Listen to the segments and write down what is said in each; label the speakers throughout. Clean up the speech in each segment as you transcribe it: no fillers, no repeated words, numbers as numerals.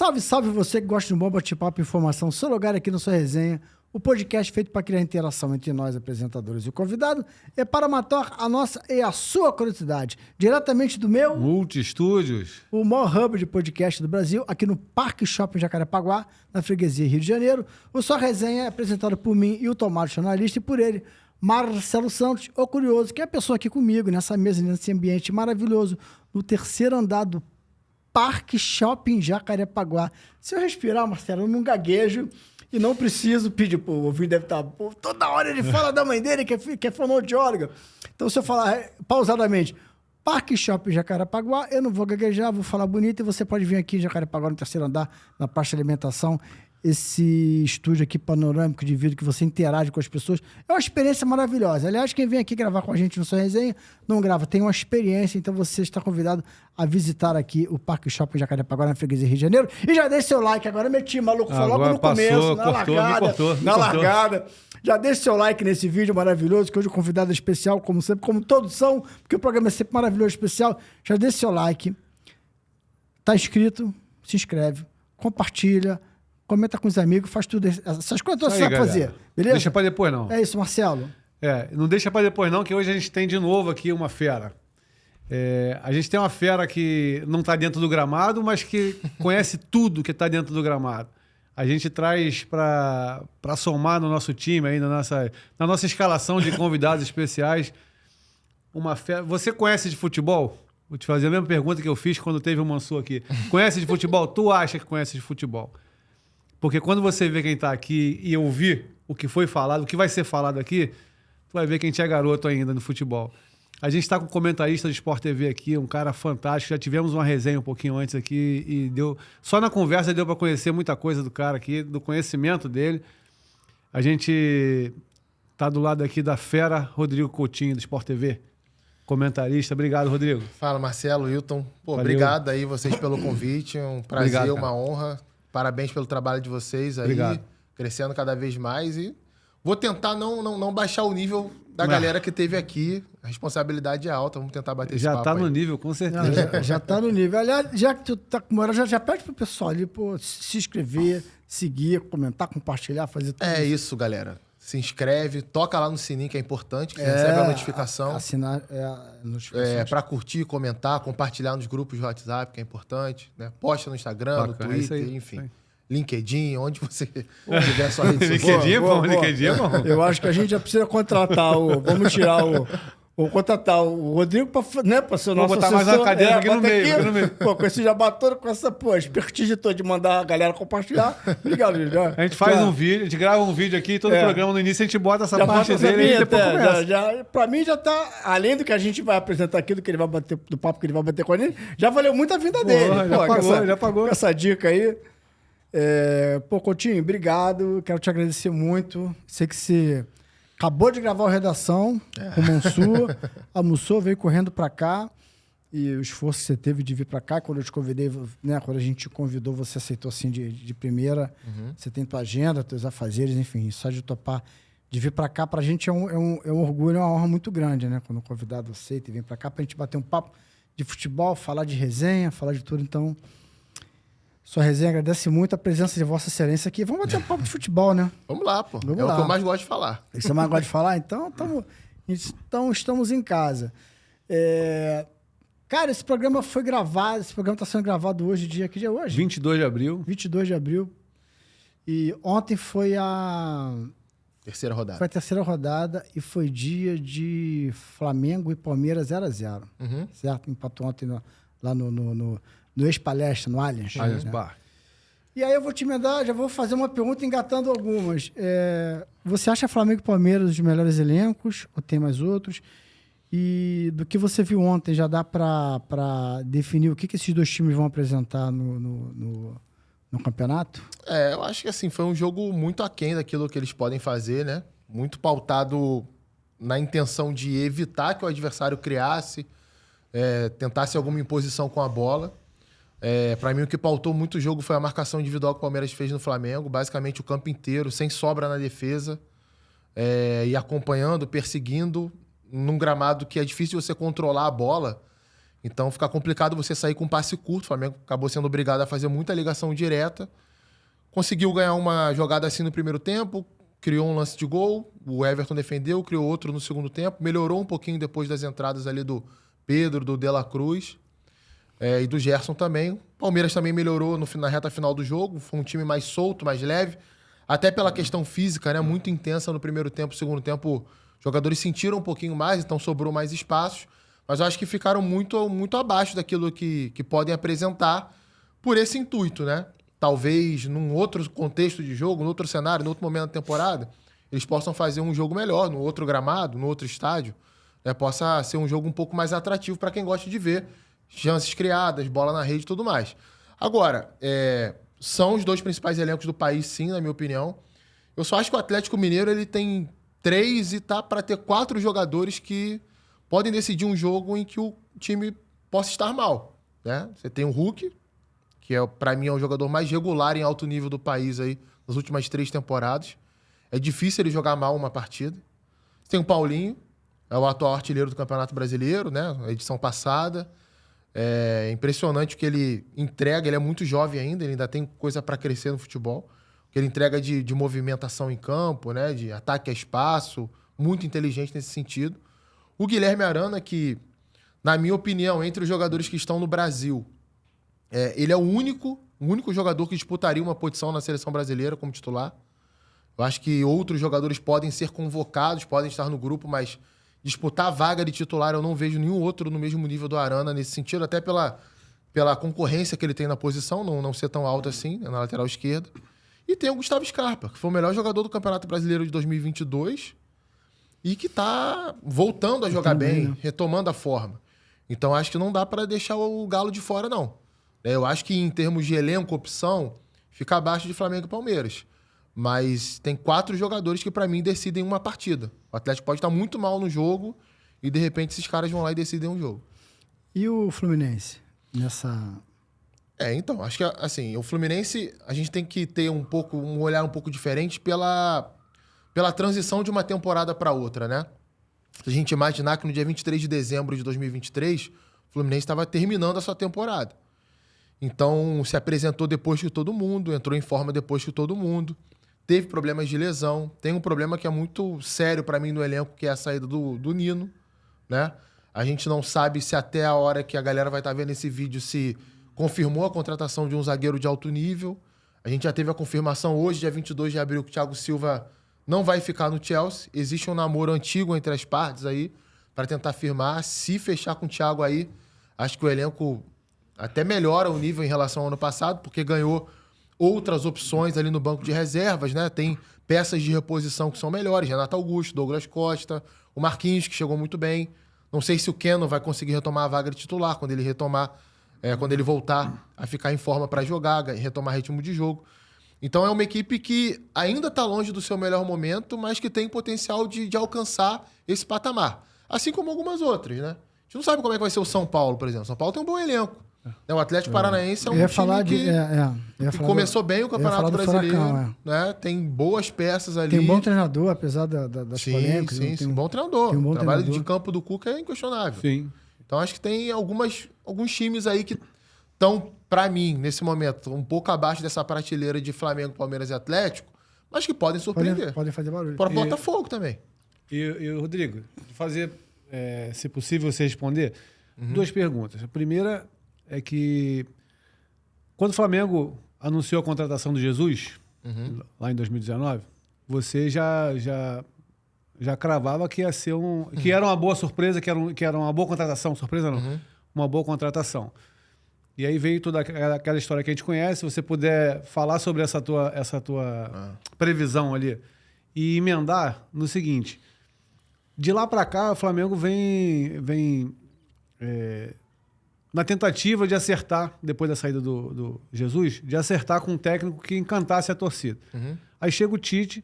Speaker 1: Salve, salve você que gosta de um bom bate-papo e informação. Seu lugar aqui na sua resenha. O podcast feito para criar interação entre nós, apresentadores e o convidado, é para matar a nossa e a sua curiosidade. Diretamente do meu...
Speaker 2: Multi-Estúdios.
Speaker 1: O maior hub de podcast do Brasil, aqui no Parque Shopping Jacarepaguá, na freguesia Rio de Janeiro. O Sua Resenha é apresentado por mim e o Tomás, jornalista, e por ele, Marcelo Santos, o curioso, que é a pessoa aqui comigo, nessa mesa, nesse ambiente maravilhoso, no terceiro andar do Parque Shopping Jacarepaguá. Se eu respirar, Marcelo, eu não gaguejo e não preciso pedir, pô, o ouvido deve estar... Pô, toda hora ele fala da mãe dele, que é fonoaudióloga. Então, se eu falar pausadamente, Parque Shopping Jacarepaguá, eu não vou gaguejar, vou falar bonito e você pode vir aqui em Jacarepaguá, no terceiro andar, na parte de alimentação, esse estúdio aqui panorâmico de vídeo que você interage com as pessoas. É uma experiência maravilhosa. Aliás, quem vem aqui gravar com a gente no Sua Resenha, não grava, tem uma experiência, então você está convidado a visitar aqui o Parque Shopping Jacarepaguá, na freguesia Rio de Janeiro. E já deixe seu like, agora meti, maluco, falou logo no começo, na largada. Já deixe seu like nesse vídeo maravilhoso, que hoje o convidado é especial, como sempre, como todos são, porque o programa é sempre maravilhoso, especial. Já deixe seu like, tá inscrito, se inscreve, compartilha, comenta com os amigos, faz tudo. Essas coisas você sabe fazer, beleza?
Speaker 2: Deixa pra depois, não.
Speaker 1: É isso, Marcelo.
Speaker 2: Não deixa pra depois, não, que hoje a gente tem de novo aqui uma fera. A gente tem uma fera que não tá dentro do gramado, mas que conhece tudo que tá dentro do gramado. A gente traz pra somar no nosso time, aí, na nossa escalação de convidados especiais, uma fera. Você conhece de futebol? Vou te fazer a mesma pergunta que eu fiz quando teve o Mansur aqui. Conhece de futebol? Tu acha que conhece de futebol? Porque quando você vê quem está aqui e ouvir o que foi falado, o que vai ser falado aqui, tu vai ver que a gente é garoto ainda no futebol. A gente está com um comentarista do Sport TV aqui, um cara fantástico. Já tivemos uma resenha um pouquinho antes aqui e deu... Só na conversa deu para conhecer muita coisa do cara aqui, do conhecimento dele. A gente está do lado aqui da fera Rodrigo Coutinho, do Sport TV. Comentarista. Obrigado, Rodrigo.
Speaker 3: Fala, Marcelo, Hilton. Pô,
Speaker 2: Valeu.
Speaker 3: obrigado aí vocês pelo convite. Um prazer,
Speaker 2: Obrigado,
Speaker 3: uma honra. Parabéns pelo trabalho de vocês aí.
Speaker 2: Obrigado.
Speaker 3: Crescendo cada vez mais. E vou tentar não baixar o nível da galera que teve aqui. A responsabilidade é alta. Vamos tentar bater esse papo.
Speaker 2: Já tá no
Speaker 3: aí.
Speaker 2: nível, com certeza.
Speaker 1: Já tá no nível. Aliás, já que tu tá com moral, já pede pro pessoal ali, pô, se inscrever, seguir, comentar, compartilhar, fazer tudo.
Speaker 3: É isso, galera. Se inscreve, toca lá no sininho, que é importante, que você recebe a notificação.
Speaker 1: Assinar a notificação.
Speaker 3: Para curtir, comentar, compartilhar nos grupos de WhatsApp, que é importante. Né? Posta no Instagram,
Speaker 2: Bacana,
Speaker 3: no
Speaker 2: é isso
Speaker 3: Twitter,
Speaker 2: aí,
Speaker 3: enfim.
Speaker 2: isso aí.
Speaker 3: LinkedIn, onde você tiver sua rede social.
Speaker 2: LinkedIn,
Speaker 1: Boa.
Speaker 2: LinkedIn,
Speaker 1: Eu acho que a gente já precisa contratar vamos tirar ou contratar o Rodrigo para ser o nosso
Speaker 2: botar mais uma cadeira aqui no meio.
Speaker 1: Pô, com esse jabator, com essa expertise toda de mandar a galera compartilhar. Obrigado, Juliano.
Speaker 2: A gente faz um vídeo, a gente grava um vídeo aqui, todo programa no início a gente bota essa parte
Speaker 1: bota
Speaker 2: dele e depois começa.
Speaker 1: Pra mim já tá, além do que a gente vai apresentar aqui, do que ele vai bater, do papo que ele vai bater com ele, já valeu muito a vida dele.
Speaker 2: Já pagou.
Speaker 1: Com essa dica aí. Coutinho, obrigado. Quero te agradecer muito. Sei que você acabou de gravar a redação com o Mansur, almoçou, veio correndo pra cá. E o esforço que você teve de vir pra cá, quando eu te convidei, né, quando a gente te convidou, você aceitou assim de primeira. Você tem tua agenda, teus afazeres, enfim, só de topar, de vir pra cá, pra gente é um orgulho, é uma honra muito grande, né? Quando o convidado aceita e vem pra cá, pra gente bater um papo de futebol, falar de resenha, falar de tudo. Então, Sua Resenha agradece muito a presença de Vossa Excelência aqui. Vamos bater um papo de futebol, né?
Speaker 3: Vamos lá, pô.
Speaker 1: Vamos
Speaker 3: é
Speaker 1: lá.
Speaker 3: o que eu mais gosto de falar.
Speaker 1: Você mais gosta de falar? Então, estamos em casa. Cara, esse programa foi gravado, esse programa está sendo gravado hoje, que dia é hoje?
Speaker 2: 22 de abril.
Speaker 1: 22 de abril. E ontem foi
Speaker 3: Terceira rodada.
Speaker 1: Foi a terceira rodada e foi dia de Flamengo e Palmeiras 0x0. Certo? Empatou ontem lá no ex-palestra, no Allianz.
Speaker 2: Allianz
Speaker 1: né?
Speaker 2: Bar.
Speaker 1: E aí eu vou te emendar, já vou fazer uma pergunta engatando algumas. Você acha Flamengo e Palmeiras os melhores elencos? Ou tem mais outros? E do que você viu ontem, já dá para definir o que esses dois times vão apresentar no campeonato?
Speaker 3: Eu acho que assim, foi um jogo muito aquém daquilo que eles podem fazer, né? Muito pautado na intenção de evitar que o adversário criasse, tentasse alguma imposição com a bola. Para mim, o que pautou muito o jogo foi a marcação individual que o Palmeiras fez no Flamengo. Basicamente, o campo inteiro, sem sobra na defesa. E acompanhando, perseguindo, num gramado que é difícil de você controlar a bola. Então fica complicado você sair com um passe curto. O Flamengo acabou sendo obrigado a fazer muita ligação direta. Conseguiu ganhar uma jogada assim no primeiro tempo, criou um lance de gol, o Everton defendeu, criou outro no segundo tempo, melhorou um pouquinho depois das entradas ali do Pedro, do De La Cruz e do Gerson também. O Palmeiras também melhorou na reta final do jogo, foi um time mais solto, mais leve, até pela questão física, né? Muito intensa no primeiro tempo, segundo tempo, os jogadores sentiram um pouquinho mais, então sobrou mais espaços, mas eu acho que ficaram muito, muito abaixo daquilo que podem apresentar por esse intuito, né? Talvez num outro contexto de jogo, num outro cenário, num outro momento da temporada, eles possam fazer um jogo melhor, no outro gramado, no outro estádio, né? Possa ser um jogo um pouco mais atrativo para quem gosta de ver chances criadas, bola na rede e tudo mais. Agora, são os 2 principais elencos do país, sim, na minha opinião. Eu só acho que o Atlético Mineiro ele tem 3 e tá para ter 4 jogadores que podem decidir um jogo em que o time possa estar mal, né? Você tem o Hulk, que para mim é o jogador mais regular em alto nível do país aí nas últimas 3 temporadas. É difícil ele jogar mal uma partida. Você tem o Paulinho, é o atual artilheiro do Campeonato Brasileiro, né? A edição passada. É impressionante o que ele entrega. Ele é muito jovem ainda, ele ainda tem coisa para crescer no futebol. O que ele entrega de movimentação em campo, né? De ataque a espaço, muito inteligente nesse sentido. O Guilherme Arana, que, na minha opinião, entre os jogadores que estão no Brasil, ele é o único jogador que disputaria uma posição na seleção brasileira como titular. Eu acho que outros jogadores podem ser convocados, podem estar no grupo, mas disputar a vaga de titular eu não vejo nenhum outro no mesmo nível do Arana nesse sentido, até pela concorrência que ele tem na posição, não ser tão alto assim, né, na lateral esquerda. E tem o Gustavo Scarpa, que foi o melhor jogador do Campeonato Brasileiro de 2022 e que está voltando a jogar bem, né? Retomando a forma. Então acho que não dá para deixar o Galo de fora, não. Eu acho que em termos de elenco, opção, fica abaixo de Flamengo e Palmeiras. Mas tem 4 jogadores que, para mim, decidem uma partida. O Atlético pode estar muito mal no jogo e, de repente, esses caras vão lá e decidem um jogo.
Speaker 1: E o Fluminense? Nessa...
Speaker 3: Então, acho que, assim, o Fluminense, a gente tem que ter um olhar um pouco diferente pela transição de uma temporada para outra, né? Se a gente imaginar que no dia 23 de dezembro de 2023, o Fluminense estava terminando a sua temporada. Então, se apresentou depois que todo mundo, entrou em forma depois que todo mundo, teve problemas de lesão, tem um problema que é muito sério para mim no elenco, que é a saída do Nino, né? A gente não sabe se até a hora que a galera vai estar vendo esse vídeo se confirmou a contratação de um zagueiro de alto nível. A gente já teve a confirmação hoje, dia 22 de abril, que o Thiago Silva não vai ficar no Chelsea. Existe um namoro antigo entre as partes aí para tentar firmar. Se fechar com o Thiago aí, acho que o elenco até melhora o nível em relação ao ano passado, porque ganhou outras opções ali no banco de reservas, né? Tem peças de reposição que são melhores. Renato Augusto, Douglas Costa, o Marquinhos, que chegou muito bem. Não sei se o Keno vai conseguir retomar a vaga de titular quando ele quando ele voltar a ficar em forma para jogar, retomar ritmo de jogo. Então é uma equipe que ainda está longe do seu melhor momento, mas que tem potencial de alcançar esse patamar. Assim como algumas outras, né? A gente não sabe como é que vai ser o São Paulo, por exemplo. São Paulo tem um bom elenco. O Atlético Paranaense é um time que começou bem o Campeonato Brasileiro. Furacão, né? Tem boas peças ali.
Speaker 1: Tem um bom treinador, apesar das polêmicas.
Speaker 3: Sim, um bom treinador. O trabalho de campo do Cuca é inquestionável.
Speaker 2: Sim.
Speaker 3: Então acho que tem alguns times aí que estão, para mim, nesse momento, um pouco abaixo dessa prateleira de Flamengo, Palmeiras e Atlético, mas que podem surpreender.
Speaker 1: Podem fazer barulho.
Speaker 3: Para Botafogo também.
Speaker 2: E Rodrigo, fazer, se possível, você responder 2 perguntas. A primeira é que quando o Flamengo anunciou a contratação do Jesus, lá em 2019, você já cravava que ia ser que era uma boa surpresa, que era uma boa contratação. Surpresa não, uma boa contratação. E aí veio toda aquela história que a gente conhece. Se você puder falar sobre essa tua previsão ali e emendar no seguinte: de lá para cá, o Flamengo vem na tentativa de acertar, depois da saída do Jesus, de acertar com um técnico que encantasse a torcida. Aí chega o Tite,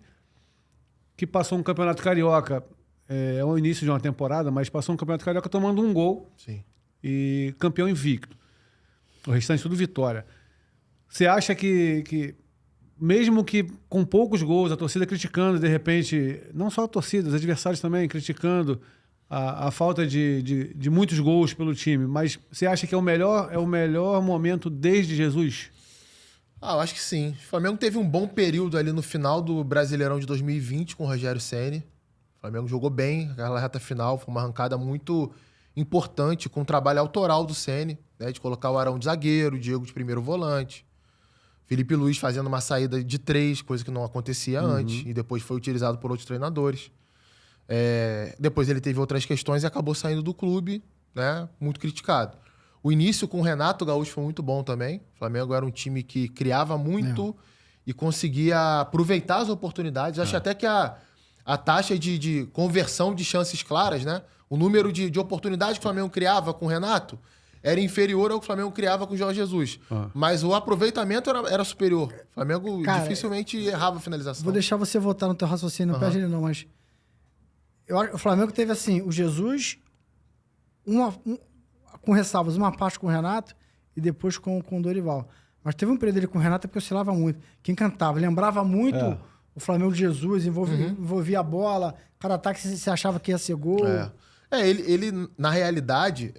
Speaker 2: que passou um campeonato carioca, é o início de uma temporada, mas passou um campeonato carioca tomando um gol.
Speaker 3: Sim.
Speaker 2: E campeão invicto. O restante tudo vitória. Você acha que mesmo que com poucos gols, a torcida criticando, de repente, não só a torcida, os adversários também criticando, a falta de muitos gols pelo time, mas você acha que é o melhor momento desde Jesus?
Speaker 3: Eu acho que sim. O Flamengo teve um bom período ali no final do Brasileirão de 2020 com o Rogério Ceni. O Flamengo jogou bem aquela reta final, foi uma arrancada muito importante, com o trabalho autoral do Ceni, né, de colocar o Arão de zagueiro, o Diego de primeiro volante, Felipe Luiz fazendo uma saída de 3, coisa que não acontecia antes, e depois foi utilizado por outros treinadores. Depois ele teve outras questões e acabou saindo do clube, né, muito criticado. O início com o Renato Gaúcho foi muito bom também. O Flamengo era um time que criava muito e conseguia aproveitar as oportunidades. Acho até que a taxa de conversão de chances claras, né? O número de oportunidades que o Flamengo criava com o Renato era inferior ao que o Flamengo criava com o Jorge Jesus. Mas o aproveitamento era superior. O Flamengo dificilmente errava a finalização.
Speaker 1: Vou deixar você voltar no teu raciocínio, não perde ele não, mas... o Flamengo teve assim, o Jesus, com ressalvas, uma parte com o Renato e depois com o Dorival. Mas teve um período dele com o Renato porque oscilava muito. Que encantava, lembrava muito o Flamengo de Jesus, envolvia a bola, cada ataque se achava que ia ser gol.
Speaker 3: Ele na realidade,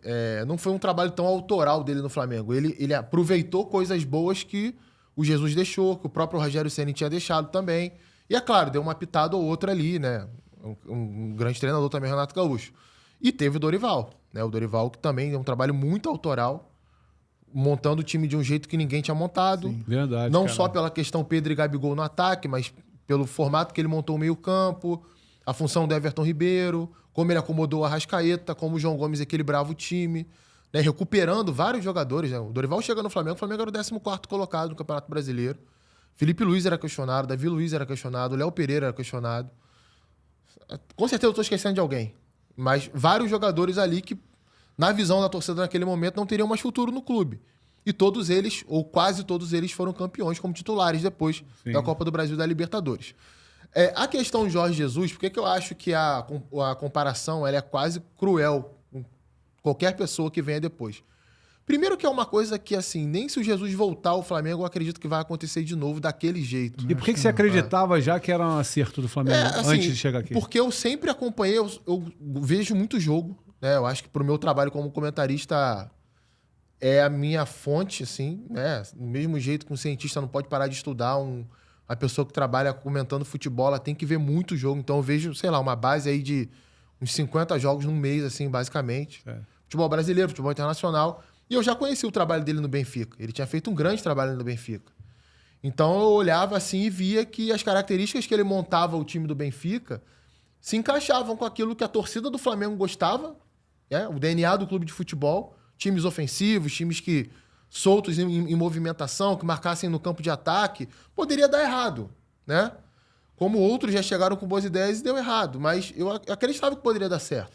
Speaker 3: não foi um trabalho tão autoral dele no Flamengo. Ele aproveitou coisas boas que o Jesus deixou, que o próprio Rogério Ceni tinha deixado também. E é claro, deu uma pitada ou outra ali, né? Um grande treinador também, Renato Gaúcho. E teve o Dorival, né? O Dorival que também é um trabalho muito autoral, montando o time de um jeito que ninguém tinha montado.
Speaker 2: Sim, verdade,
Speaker 3: não só pela questão Pedro e Gabigol no ataque, mas pelo formato que ele montou o meio-campo, a função do Everton Ribeiro, como ele acomodou o Arrascaeta, como o João Gomes equilibrava o time, né? Recuperando vários jogadores, né? O Dorival chega no Flamengo, o Flamengo era o 14º colocado no Campeonato Brasileiro. Felipe Luiz era questionado, Davi Luiz era questionado, Léo Pereira era questionado. Com certeza eu estou esquecendo de alguém. Mas vários jogadores ali que, na visão da torcida naquele momento, não teriam mais futuro no clube. E todos eles, ou quase todos eles, foram campeões como titulares depois da Copa do Brasil e da Libertadores. A questão Jorge Jesus, por que eu acho que a comparação ela é quase cruel com qualquer pessoa que venha depois? Primeiro que é uma coisa que, assim, nem se o Jesus voltar ao Flamengo, eu acredito que vai acontecer de novo daquele jeito.
Speaker 2: E por que você acreditava já que era um acerto do Flamengo
Speaker 3: assim,
Speaker 2: antes de chegar aqui?
Speaker 3: Porque eu sempre acompanhei, eu vejo muito jogo, né? Eu acho que pro meu trabalho como comentarista é a minha fonte, assim, né? Do mesmo jeito que um cientista não pode parar de estudar, a pessoa que trabalha comentando futebol, ela tem que ver muito jogo. Então eu vejo, sei lá, uma base aí de uns 50 jogos no mês, assim, basicamente. Futebol brasileiro, futebol internacional. E eu já conheci o trabalho dele no Benfica. Ele tinha feito um grande trabalho no Benfica. Então eu olhava assim e via que as características que ele montava o time do Benfica se encaixavam com aquilo que a torcida do Flamengo gostava, né? O DNA do clube de futebol, times ofensivos, times que soltos em movimentação, que marcassem no campo de ataque, poderia dar errado, né? Como outros já chegaram com boas ideias e deu errado, mas eu acreditava que poderia dar certo.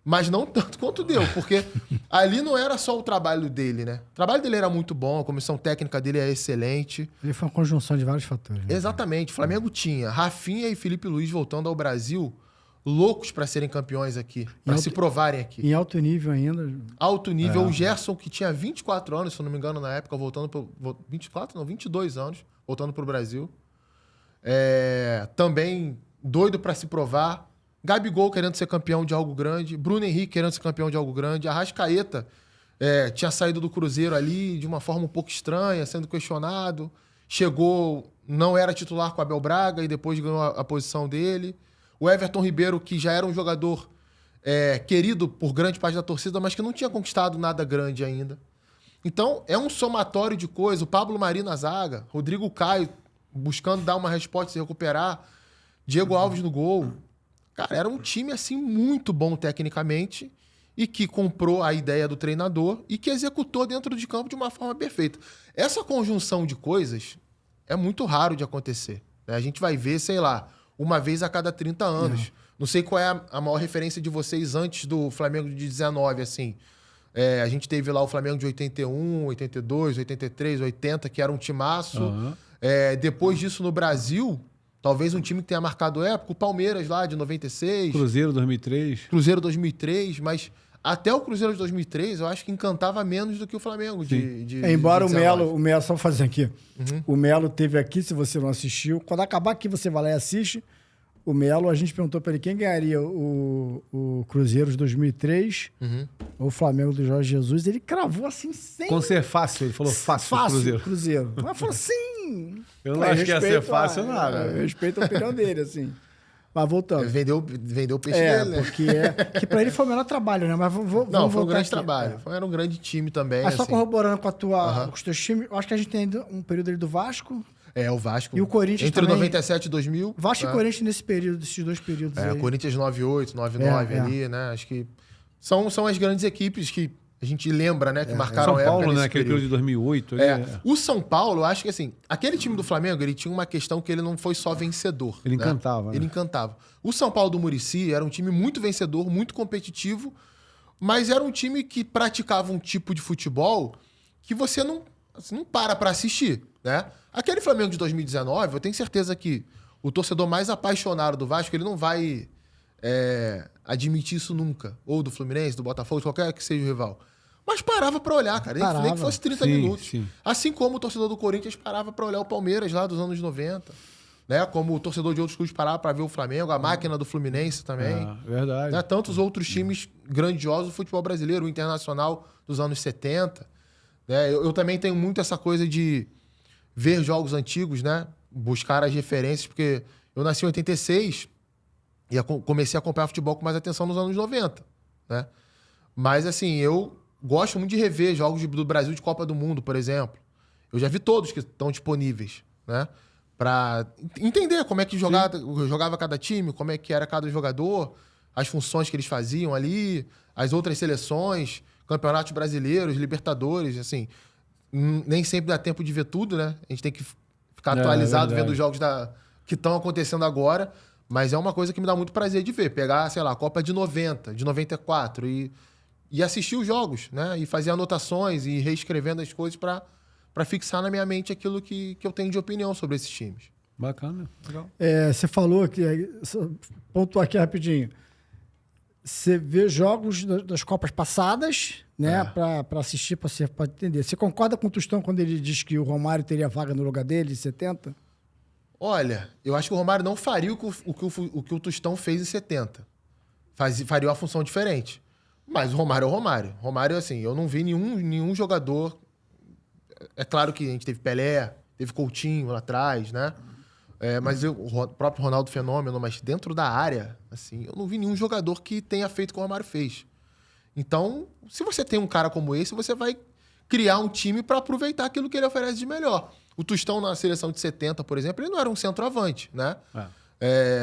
Speaker 3: Mas não tanto quanto deu, porque ali não era só o trabalho dele, né? O trabalho dele era muito bom, a comissão técnica dele é excelente.
Speaker 1: Ele foi uma conjunção de vários fatores. Né?
Speaker 3: Exatamente. O Flamengo tinha Rafinha e Felipe Luiz voltando ao Brasil, loucos para serem campeões aqui, para se provarem aqui.
Speaker 1: Em alto nível ainda.
Speaker 3: Alto nível. O Gerson, que tinha 24 anos, se eu não me engano, na época, voltando pro... 24? Não, 22 anos, voltando para o Brasil. Também doido para se provar. Gabigol querendo ser campeão de algo grande, Bruno Henrique querendo ser campeão de algo grande, Arrascaeta tinha saído do Cruzeiro ali de uma forma um pouco estranha, sendo questionado, chegou, não era titular com o Abel Braga e depois ganhou a posição dele. O Everton Ribeiro, que já era um jogador querido por grande parte da torcida, mas que não tinha conquistado nada grande ainda. Então, é um somatório de coisas. O Pablo Mari na zaga, Rodrigo Caio buscando dar uma resposta e se recuperar, Diego Alves no gol. Cara, era um time, assim, muito bom tecnicamente e que comprou a ideia do treinador e que executou dentro de campo de uma forma perfeita. Essa conjunção de coisas é muito raro de acontecer, né? A gente vai ver, sei lá, uma vez a cada 30 anos. Não sei qual é a maior referência de vocês antes do Flamengo de 19, assim. A gente teve lá o Flamengo de 81, 82, 83, 80, que era um timaço. Depois disso, no Brasil... Talvez um time que tenha marcado época, o Palmeiras lá de 96.
Speaker 2: Cruzeiro 2003.
Speaker 3: Cruzeiro 2003, mas até o Cruzeiro de 2003 eu acho que encantava menos do que o Flamengo
Speaker 1: embora o Melo, só fazer aqui, o Melo teve aqui, se você não assistiu, quando acabar aqui você vai lá e assiste, o Melo, a gente perguntou para ele quem ganharia o Cruzeiro de 2003 ou o Flamengo do Jorge Jesus. Ele cravou assim, sem...
Speaker 2: Com ser fácil, ele falou fácil, Cruzeiro.
Speaker 1: Mas falou assim...
Speaker 2: Eu não acho que ia ser fácil nada.
Speaker 1: Eu respeito a opinião dele, assim. Mas voltando.
Speaker 3: Vendeu o peixe dele, né?
Speaker 1: Porque que para ele foi o menor trabalho, né? Mas
Speaker 3: não, foi um grande trabalho. Era um grande time também.
Speaker 1: Mas só
Speaker 3: assim.
Speaker 1: corroborando com com os teus times, eu acho que a gente tem ainda um período ali do Vasco.
Speaker 3: O Vasco.
Speaker 1: E o Corinthians
Speaker 3: entre
Speaker 1: também.
Speaker 3: 97 e 2000.
Speaker 1: Vasco e Corinthians nesse período, esses dois períodos aí.
Speaker 3: Corinthians 98, 99 ali, né? Acho que são as grandes equipes que a gente lembra, né? Que marcaram
Speaker 2: São
Speaker 3: a época
Speaker 2: Paulo, né?
Speaker 3: nesse
Speaker 2: Aquele período de 2008.
Speaker 3: O São Paulo, eu acho que assim, aquele time do Flamengo, ele tinha uma questão que ele não foi só vencedor.
Speaker 2: Ele
Speaker 3: né?
Speaker 2: encantava.
Speaker 3: Ele encantava. O São Paulo do Muricy era um time muito vencedor, muito competitivo, mas era um time que praticava um tipo de futebol que você não para assistir, né? Aquele Flamengo de 2019, eu tenho certeza que o torcedor mais apaixonado do Vasco, ele não vai admitir isso nunca. Ou do Fluminense, do Botafogo, de qualquer que seja o rival. Mas parava pra olhar, cara. Nem que fosse 30 minutos.
Speaker 2: Sim.
Speaker 3: Assim como o torcedor do Corinthians parava pra olhar o Palmeiras lá dos anos 90. Né? Como o torcedor de outros clubes parava pra ver o Flamengo, a máquina do Fluminense também.
Speaker 2: Verdade.
Speaker 3: Né? Tantos outros times grandiosos do futebol brasileiro, o Internacional dos anos 70. Né? Eu também tenho muito essa coisa de ver jogos antigos, né? Buscar as referências, porque eu nasci em 86 e comecei a acompanhar futebol com mais atenção nos anos 90. Né? Mas, assim, eu gosto muito de rever jogos do Brasil de Copa do Mundo, por exemplo. Eu já vi todos que estão disponíveis, né? Pra entender como é que jogava cada time, como é que era cada jogador, as funções que eles faziam ali, as outras seleções, campeonatos brasileiros, Libertadores, assim. Nem sempre dá tempo de ver tudo, né? A gente tem que ficar atualizado vendo os jogos que estão acontecendo agora, mas é uma coisa que me dá muito prazer de ver. Pegar, sei lá, a Copa de 90, de 94 e assistir os jogos, né? E fazer anotações e reescrevendo as coisas para fixar na minha mente aquilo que eu tenho de opinião sobre esses times.
Speaker 2: Bacana, legal.
Speaker 1: Você falou aqui, pontuar aqui rapidinho. Você vê jogos das Copas passadas, né? Para assistir, para entender. Você concorda com o Tostão quando ele diz que o Romário teria vaga no lugar dele em 70?
Speaker 3: Olha, eu acho que o Romário não faria o que o Tostão fez em 70. Faria uma função diferente. Mas o Romário é o Romário. Romário, assim, eu não vi nenhum jogador... É claro que a gente teve Pelé, teve Coutinho lá atrás, né? Mas o próprio Ronaldo Fenômeno, mas dentro da área, assim, eu não vi nenhum jogador que tenha feito o que o Romário fez. Então, se você tem um cara como esse, você vai criar um time para aproveitar aquilo que ele oferece de melhor. O Tostão, na seleção de 70, por exemplo, ele não era um centroavante, né?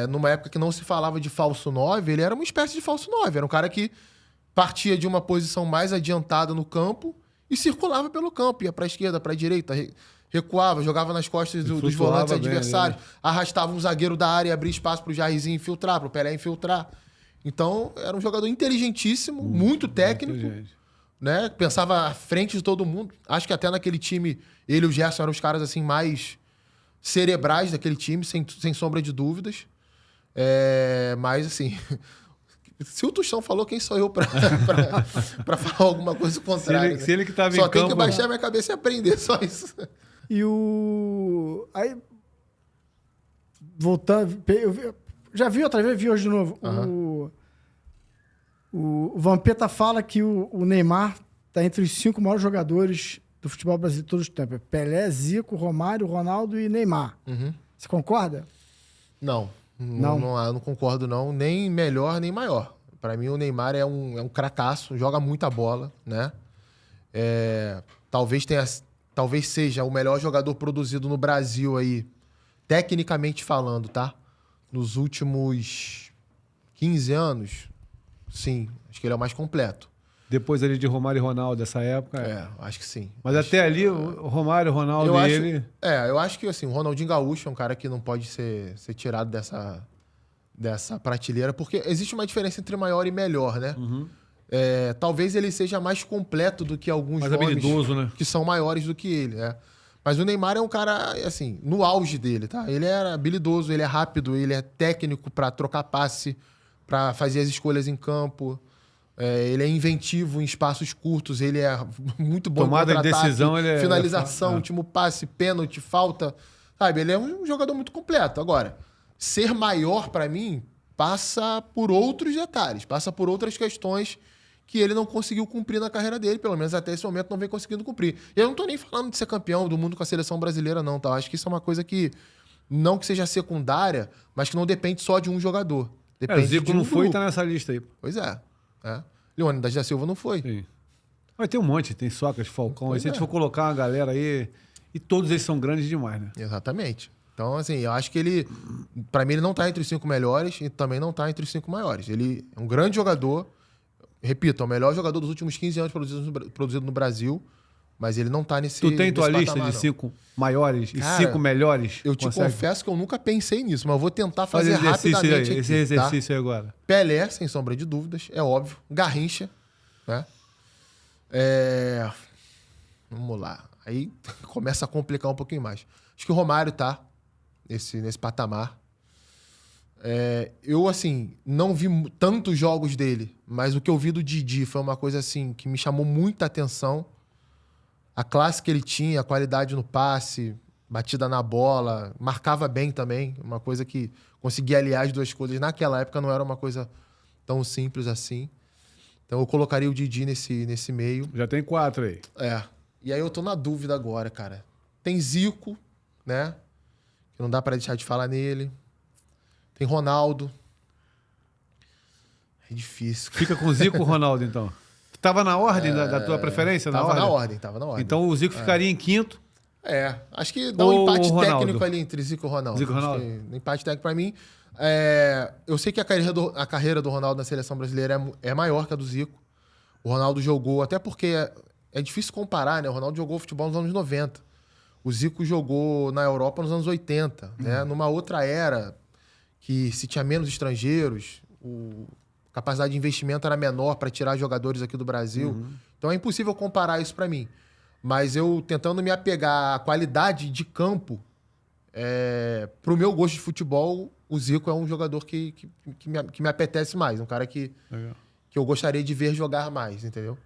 Speaker 3: Numa época que não se falava de falso 9, ele era uma espécie de falso 9. Era um cara que partia de uma posição mais adiantada no campo e circulava pelo campo, ia para a esquerda, para a direita, recuava, jogava nas costas dos volantes adversários, arrastava um zagueiro da área e abria espaço para o Jairzinho infiltrar, para o Pelé infiltrar. Então, era um jogador inteligentíssimo, muito técnico, né? Pensava à frente de todo mundo. Acho que até naquele time, ele e o Gerson eram os caras assim, mais cerebrais daquele time, sem sombra de dúvidas. Mas, assim... Se o Tostão falou, quem sou eu pra falar alguma coisa contrária?
Speaker 2: Se ele que estava em
Speaker 3: campo... Só
Speaker 2: campo...
Speaker 3: tem que baixar minha cabeça e aprender, só isso.
Speaker 1: E aí, voltando... Já vi outra vez, vi hoje de novo. O Vampeta fala que o Neymar está entre os 5 maiores jogadores do futebol brasileiro de todos os tempos. Pelé, Zico, Romário, Ronaldo e Neymar. Você concorda?
Speaker 3: Não, eu não concordo, não. Nem melhor, nem maior. Para mim, o Neymar é um crataço, joga muita bola, né? Talvez seja o melhor jogador produzido no Brasil aí, tecnicamente falando, tá? Nos últimos 15 anos, sim. Acho que ele é o mais completo.
Speaker 2: Depois ali de Romário e Ronaldo, dessa época?
Speaker 3: Acho que sim.
Speaker 2: Mas até ali, o Romário, o Ronaldo e ele...
Speaker 3: eu acho que assim, o Ronaldinho Gaúcho é um cara que não pode ser tirado dessa prateleira, porque existe uma diferença entre maior e melhor, né? Talvez ele seja mais completo do que alguns
Speaker 2: mais
Speaker 3: nomes
Speaker 2: habilidoso, né?
Speaker 3: Que são maiores do que ele, né? Mas o Neymar é um cara, assim, no auge dele, tá? Ele era habilidoso, ele é rápido, ele é técnico para trocar passe, para fazer as escolhas em campo. Ele é inventivo em espaços curtos, ele é muito bom
Speaker 2: tomada
Speaker 3: em
Speaker 2: de decisão, ele
Speaker 3: finalização, último passe, pênalti, falta, sabe? Ele é um jogador muito completo. Agora, ser maior para mim passa por outros detalhes, passa por outras questões que ele não conseguiu cumprir na carreira dele, pelo menos até esse momento não vem conseguindo cumprir. E eu não tô nem falando de ser campeão do mundo com a seleção brasileira, não, tá? Eu acho que isso é uma coisa que, não que seja secundária, mas que não depende só de um jogador. Depende
Speaker 2: O Zico
Speaker 3: de um
Speaker 2: não foi e
Speaker 3: grupo.
Speaker 2: tá nessa lista aí.
Speaker 3: Pois é. Leônidas da Silva não foi.
Speaker 2: Sim. Mas tem um monte, tem Sócrates, Falcão.
Speaker 3: Pois
Speaker 2: Se a gente
Speaker 3: é.
Speaker 2: for colocar uma galera aí, e todos eles são grandes demais, né?
Speaker 3: Exatamente. Então, assim, eu acho que ele, pra mim, ele não tá entre os 5 melhores e também não tá entre os 5 maiores. Ele é um grande jogador, repito, é o melhor jogador dos últimos 15 anos produzido no Brasil, mas ele não tá nesse
Speaker 2: Tu tem tua
Speaker 3: nesse
Speaker 2: lista
Speaker 3: patamar,
Speaker 2: de
Speaker 3: não.
Speaker 2: 5 maiores
Speaker 3: Cara,
Speaker 2: e 5 melhores?
Speaker 3: Eu te
Speaker 2: Consegue?
Speaker 3: confesso que eu nunca pensei nisso, mas eu vou tentar
Speaker 2: Faz
Speaker 3: fazer
Speaker 2: exercício aí,
Speaker 3: rapidamente
Speaker 2: esse
Speaker 3: aqui,
Speaker 2: exercício aí agora.
Speaker 3: tá? Pelé, sem sombra de dúvidas, é óbvio. Garrincha, né? Vamos lá. Aí começa a complicar um pouquinho mais. Acho que o Romário tá nesse patamar. Eu, assim, não vi tantos jogos dele, mas o que eu vi do Didi foi uma coisa, assim, que me chamou muita atenção. A classe que ele tinha, a qualidade no passe, batida na bola, marcava bem também. Uma coisa que conseguia aliar as duas coisas. Naquela época não era uma coisa tão simples assim. Então eu colocaria o Didi nesse meio.
Speaker 2: Já tem 4 aí.
Speaker 3: E aí eu tô na dúvida agora, cara. Tem Zico, né? Que não dá pra deixar de falar nele. Tem Ronaldo. É difícil.
Speaker 2: Fica com o Zico ou Ronaldo, então? Tu tava na ordem da tua preferência?
Speaker 3: Tava na ordem.
Speaker 2: Então o Zico ficaria em quinto.
Speaker 3: Acho que dá um
Speaker 2: Ou
Speaker 3: empate
Speaker 2: Ronaldo?
Speaker 3: técnico ali entre Zico e Ronaldo.
Speaker 2: Zico e
Speaker 3: Acho
Speaker 2: Ronaldo?
Speaker 3: que um empate técnico pra mim. Eu sei que a carreira do Ronaldo na seleção brasileira é maior que a do Zico. O Ronaldo jogou, até porque é difícil comparar, né? O Ronaldo jogou futebol nos anos 90. O Zico jogou na Europa nos anos 80, né? Numa outra era que se tinha menos estrangeiros, a capacidade de investimento era menor para tirar jogadores aqui do Brasil. Então é impossível comparar isso para mim. Mas eu tentando me apegar à qualidade de campo, pro meu gosto de futebol, o Zico é um jogador que me apetece mais. Um cara que eu gostaria de ver jogar mais, entendeu?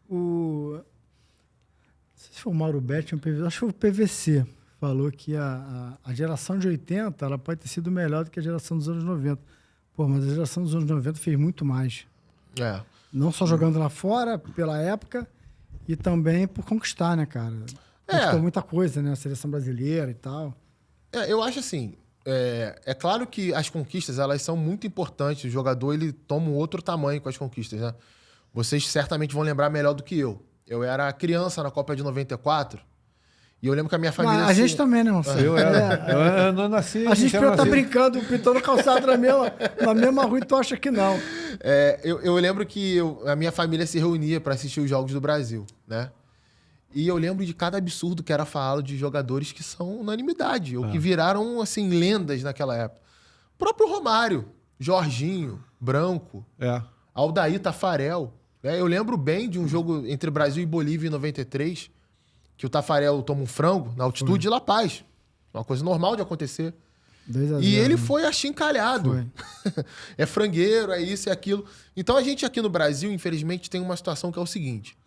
Speaker 1: Não sei se foi o Mauro Betti, acho que foi o PVC, falou que a geração de 80 ela pode ter sido melhor do que a geração dos anos 90. Pô, mas a geração dos anos 90 fez muito mais. Não só jogando lá fora, pela época, e também por conquistar, né, cara? Conquistou muita coisa, né? A seleção brasileira e tal.
Speaker 3: Eu acho assim, é claro que as conquistas, elas são muito importantes. O jogador, ele toma um outro tamanho com as conquistas, né? Vocês certamente vão lembrar melhor do que eu. Eu era criança na Copa de 94 e eu lembro que a minha família...
Speaker 1: Mas a gente também, né, Marcelo?
Speaker 2: Eu não nasci.
Speaker 1: A gente
Speaker 2: não
Speaker 1: tá
Speaker 2: nasci.
Speaker 1: brincando, pintando calçado na mesma rua e tu acha que não.
Speaker 3: Eu lembro que a minha família se reunia para assistir os Jogos do Brasil, né? E eu lembro de cada absurdo que era falado de jogadores que são unanimidade, ou que viraram, assim, lendas naquela época. O próprio Romário, Jorginho, Branco, Aldair Tafarel. Eu lembro bem de um jogo entre Brasil e Bolívia em 93, que o Tafarel toma um frango na altitude de La Paz. Uma coisa normal de acontecer.
Speaker 1: 2-0,
Speaker 3: E ele
Speaker 1: né?
Speaker 3: foi achincalhado. É frangueiro, é isso, é aquilo. Então a gente aqui no Brasil, infelizmente, tem uma situação que é o seguinte.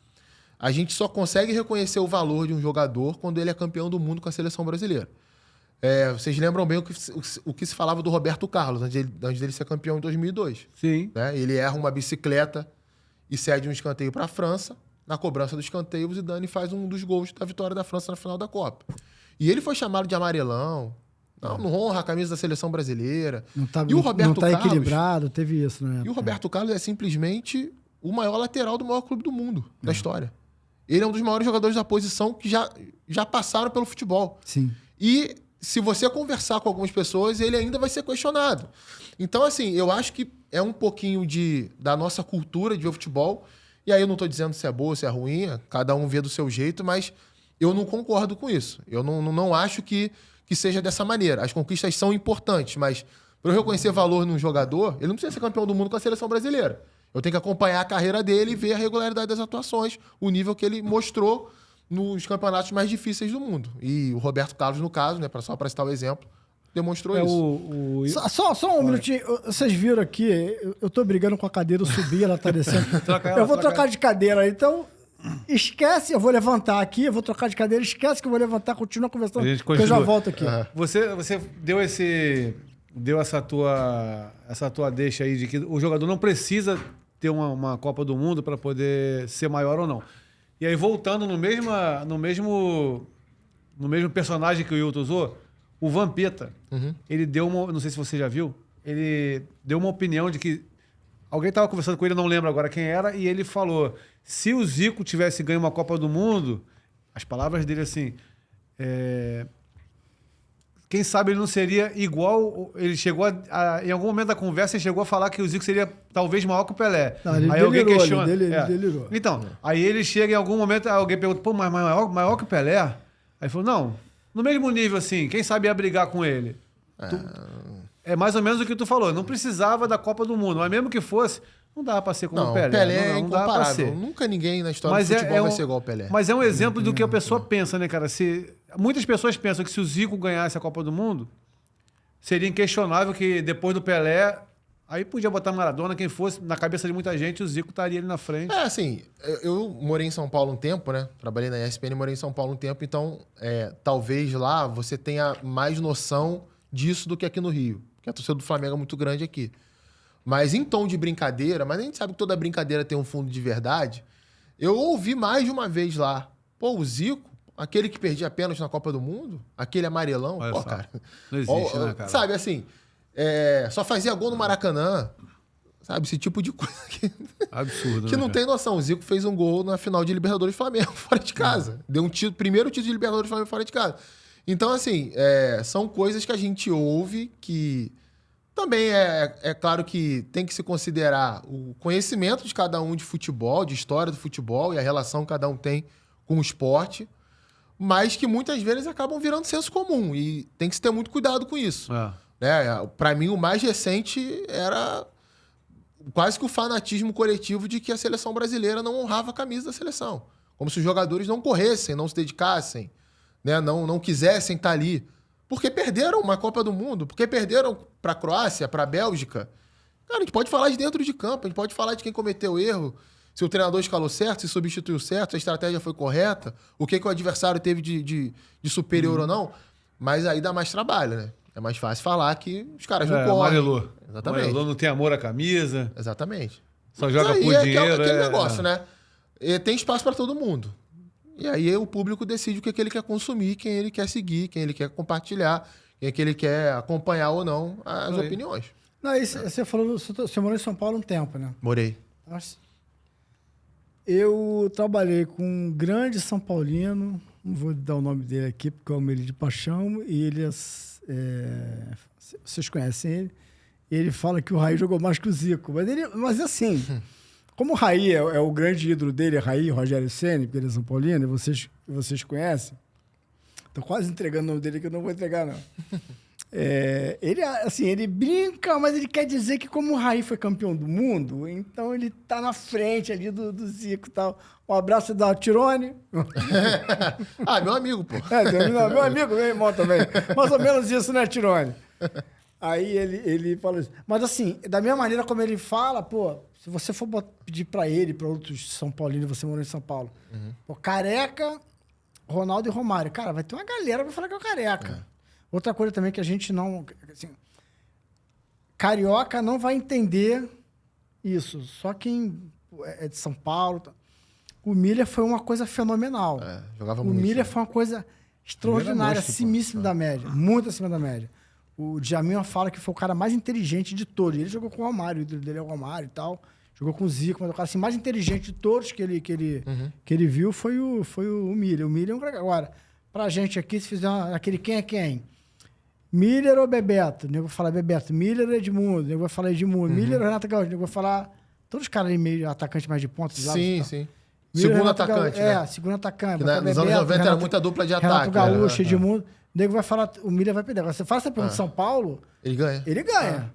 Speaker 3: A gente só consegue reconhecer o valor de um jogador quando ele é campeão do mundo com a seleção brasileira. Vocês lembram bem o que se falava do Roberto Carlos, antes dele ser campeão em 2002.
Speaker 2: Sim.
Speaker 3: Né? Ele erra uma bicicleta e cede um escanteio para a França. Na cobrança do escanteio, o Zidane faz um dos gols da vitória da França na final da Copa. E ele foi chamado de amarelão. Não honra a camisa da seleção brasileira. E o Roberto Carlos,
Speaker 1: equilibrado, teve isso, né?
Speaker 3: E o Roberto Carlos é simplesmente o maior lateral do maior clube do mundo, da história. Ele é um dos maiores jogadores da posição que já passaram pelo futebol.
Speaker 1: Sim.
Speaker 3: E se você conversar com algumas pessoas, ele ainda vai ser questionado. Então, assim, eu acho que é um pouquinho da nossa cultura de ver futebol. E aí eu não estou dizendo se é boa, se é ruim, cada um vê do seu jeito, mas eu não concordo com isso. Eu não acho que seja dessa maneira. As conquistas são importantes, mas para eu reconhecer valor num jogador, ele não precisa ser campeão do mundo com a seleção brasileira. Eu tenho que acompanhar a carreira dele e ver a regularidade das atuações, o nível que ele mostrou nos campeonatos mais difíceis do mundo. E o Roberto Carlos, no caso, né, só para citar o exemplo, demonstrou isso.
Speaker 1: Só um minutinho. Vocês viram aqui, eu tô brigando com a cadeira, eu subi, ela tá descendo. Eu vou trocar de cadeira, então esquece, eu vou levantar aqui, eu vou trocar de cadeira, esquece que eu vou levantar, continua conversando,
Speaker 2: A gente
Speaker 1: que eu já
Speaker 2: continua.
Speaker 1: volto aqui.
Speaker 2: Você deu deu essa tua deixa aí de que o jogador não precisa ter uma Copa do Mundo para poder ser maior ou não. E aí, voltando no mesmo personagem que o Wilton usou, o Vampeta, ele deu não sei se você já viu, ele deu uma opinião de que alguém estava conversando com ele, eu não lembro agora quem era, e ele falou, se o Zico tivesse ganho uma Copa do Mundo, as palavras dele assim, quem sabe ele não seria igual. Ele chegou em algum momento da conversa, ele chegou a falar que o Zico seria talvez maior que o Pelé.
Speaker 1: Não, ele
Speaker 2: aí
Speaker 1: delirou,
Speaker 2: alguém questiona.
Speaker 1: ele delirou.
Speaker 2: Então, aí ele chega em algum momento, alguém pergunta, pô, mas maior que o Pelé? Aí ele falou, não, no mesmo nível assim, quem sabe ia brigar com ele? É mais ou menos o que tu falou, não precisava da Copa do Mundo, mas mesmo que fosse, não dava pra ser como o Pelé.
Speaker 3: Pelé é
Speaker 2: não dava pra
Speaker 3: incomparável.
Speaker 2: ser.
Speaker 3: Nunca ninguém na história do futebol vai ser igual ao Pelé.
Speaker 2: Mas é um exemplo do que a pessoa pensa, né, cara? Muitas pessoas pensam que se o Zico ganhasse a Copa do Mundo, seria inquestionável que depois do Pelé, aí podia botar Maradona, quem fosse, na cabeça de muita gente, o Zico estaria ali na frente.
Speaker 3: Assim, eu morei em São Paulo um tempo, né? Trabalhei na ESPN e morei em São Paulo um tempo, então talvez lá você tenha mais noção disso do que aqui no Rio. Porque a torcida do Flamengo é muito grande aqui. Mas em tom de brincadeira, mas a gente sabe que toda brincadeira tem um fundo de verdade, eu ouvi mais de uma vez lá, pô, o Zico, aquele que perdia pênalti na Copa do Mundo, aquele amarelão,
Speaker 2: Olha
Speaker 3: pô,
Speaker 2: só.
Speaker 3: cara.
Speaker 2: Não existe, né, cara?
Speaker 3: Sabe, assim, só fazia gol no Maracanã, sabe, esse tipo de coisa
Speaker 2: Absurdo,
Speaker 3: que
Speaker 2: né,
Speaker 3: não
Speaker 2: cara?
Speaker 3: tem noção. O Zico fez um gol na final de Libertadores do Flamengo, fora de casa. Deu primeiro título de Libertadores do Flamengo fora de casa. Então, assim, são coisas que a gente ouve que também é claro que tem que se considerar o conhecimento de cada um de futebol, de história do futebol e a relação que cada um tem com o esporte, mas que muitas vezes acabam virando senso comum e tem que se ter muito cuidado com isso. Para mim, o mais recente era quase que o fanatismo coletivo de que a seleção brasileira não honrava a camisa da seleção. Como se os jogadores não corressem, não se dedicassem, né? não quisessem estar ali. Porque perderam uma Copa do Mundo, porque perderam para a Croácia, para a Bélgica. Cara, a gente pode falar de dentro de campo, a gente pode falar de quem cometeu erro, se o treinador escalou certo, se substituiu certo, se a estratégia foi correta, o que o adversário teve de superior ou não. Mas aí dá mais trabalho, né? É mais fácil falar que os caras não correm.
Speaker 2: Amarelou.
Speaker 3: Exatamente.
Speaker 2: Amarelou, não tem amor à camisa,
Speaker 3: Exatamente.
Speaker 2: só joga
Speaker 3: Mas aí
Speaker 2: por dinheiro.
Speaker 3: aquele negócio, né? Tem espaço para todo mundo. E aí o público decide o que ele quer consumir, quem ele quer seguir, quem ele quer compartilhar, quem é que ele quer acompanhar ou não as opiniões.
Speaker 1: Não, isso, você falou, você morou em São Paulo um tempo, né?
Speaker 3: Morei.
Speaker 1: Nossa. Eu trabalhei com um grande São Paulino, não vou dar o nome dele aqui, porque eu amo ele de paixão, e ele vocês conhecem ele, ele fala que o Raí jogou mais que o Zico, mas assim, como o Raí é o grande ídolo dele, Raí, Rogério Ceni, porque ele é São Paulino, e vocês conhecem, tô quase entregando o nome dele que eu não vou entregar, não. Ele brinca, mas ele quer dizer que como o Raí foi campeão do mundo, então ele tá na frente ali do Zico e tal. Um abraço da Tirone.
Speaker 3: Meu amigo, pô.
Speaker 1: Meu amigo, meu irmão também. Mais ou menos isso, né, Tirone? Aí ele fala isso. Mas assim, da mesma maneira como ele fala, pô, se você for pedir pra ele, pra outros São Paulinos, você morou em São Paulo, pô, Careca, Ronaldo e Romário. Cara, vai ter uma galera que vai falar que é o Careca. Outra coisa também que a gente não... Assim, carioca não vai entender isso. Só quem é de São Paulo... O Miller foi uma coisa fenomenal.
Speaker 3: Jogava
Speaker 1: o
Speaker 3: muito.
Speaker 1: Miller foi uma coisa extraordinária,
Speaker 2: monstro,
Speaker 1: acimíssima da média. Muito acima da média. O Djalminha fala que foi o cara mais inteligente de todos. Ele jogou com o Romário, o ídolo dele é o Romário e tal. Jogou com o Zico, mas o cara assim, mais inteligente de todos que ele viu foi o Miller. O Miller é um cara... Agora, pra gente aqui, se fizer aquele quem é quem... Miller ou Bebeto? O nego vai falar Bebeto. Miller ou Edmundo? O nego vai falar Edmundo. Miller ou Renato Gaúcho? O nego vai falar... Todos os caras ali meio atacante mais de ponta.
Speaker 3: Sim, sim.
Speaker 1: Miller,
Speaker 3: Segundo
Speaker 1: Renato
Speaker 3: atacante,
Speaker 1: Gaúcho,
Speaker 3: né?
Speaker 1: segundo atacante.
Speaker 3: Que nos anos 90 era muita dupla de ataque.
Speaker 1: Renato Gaúcho, Edmundo. O nego vai falar... O Miller vai perder. Agora, você faz essa pergunta de São Paulo...
Speaker 3: Ele ganha.
Speaker 1: Ele ganha.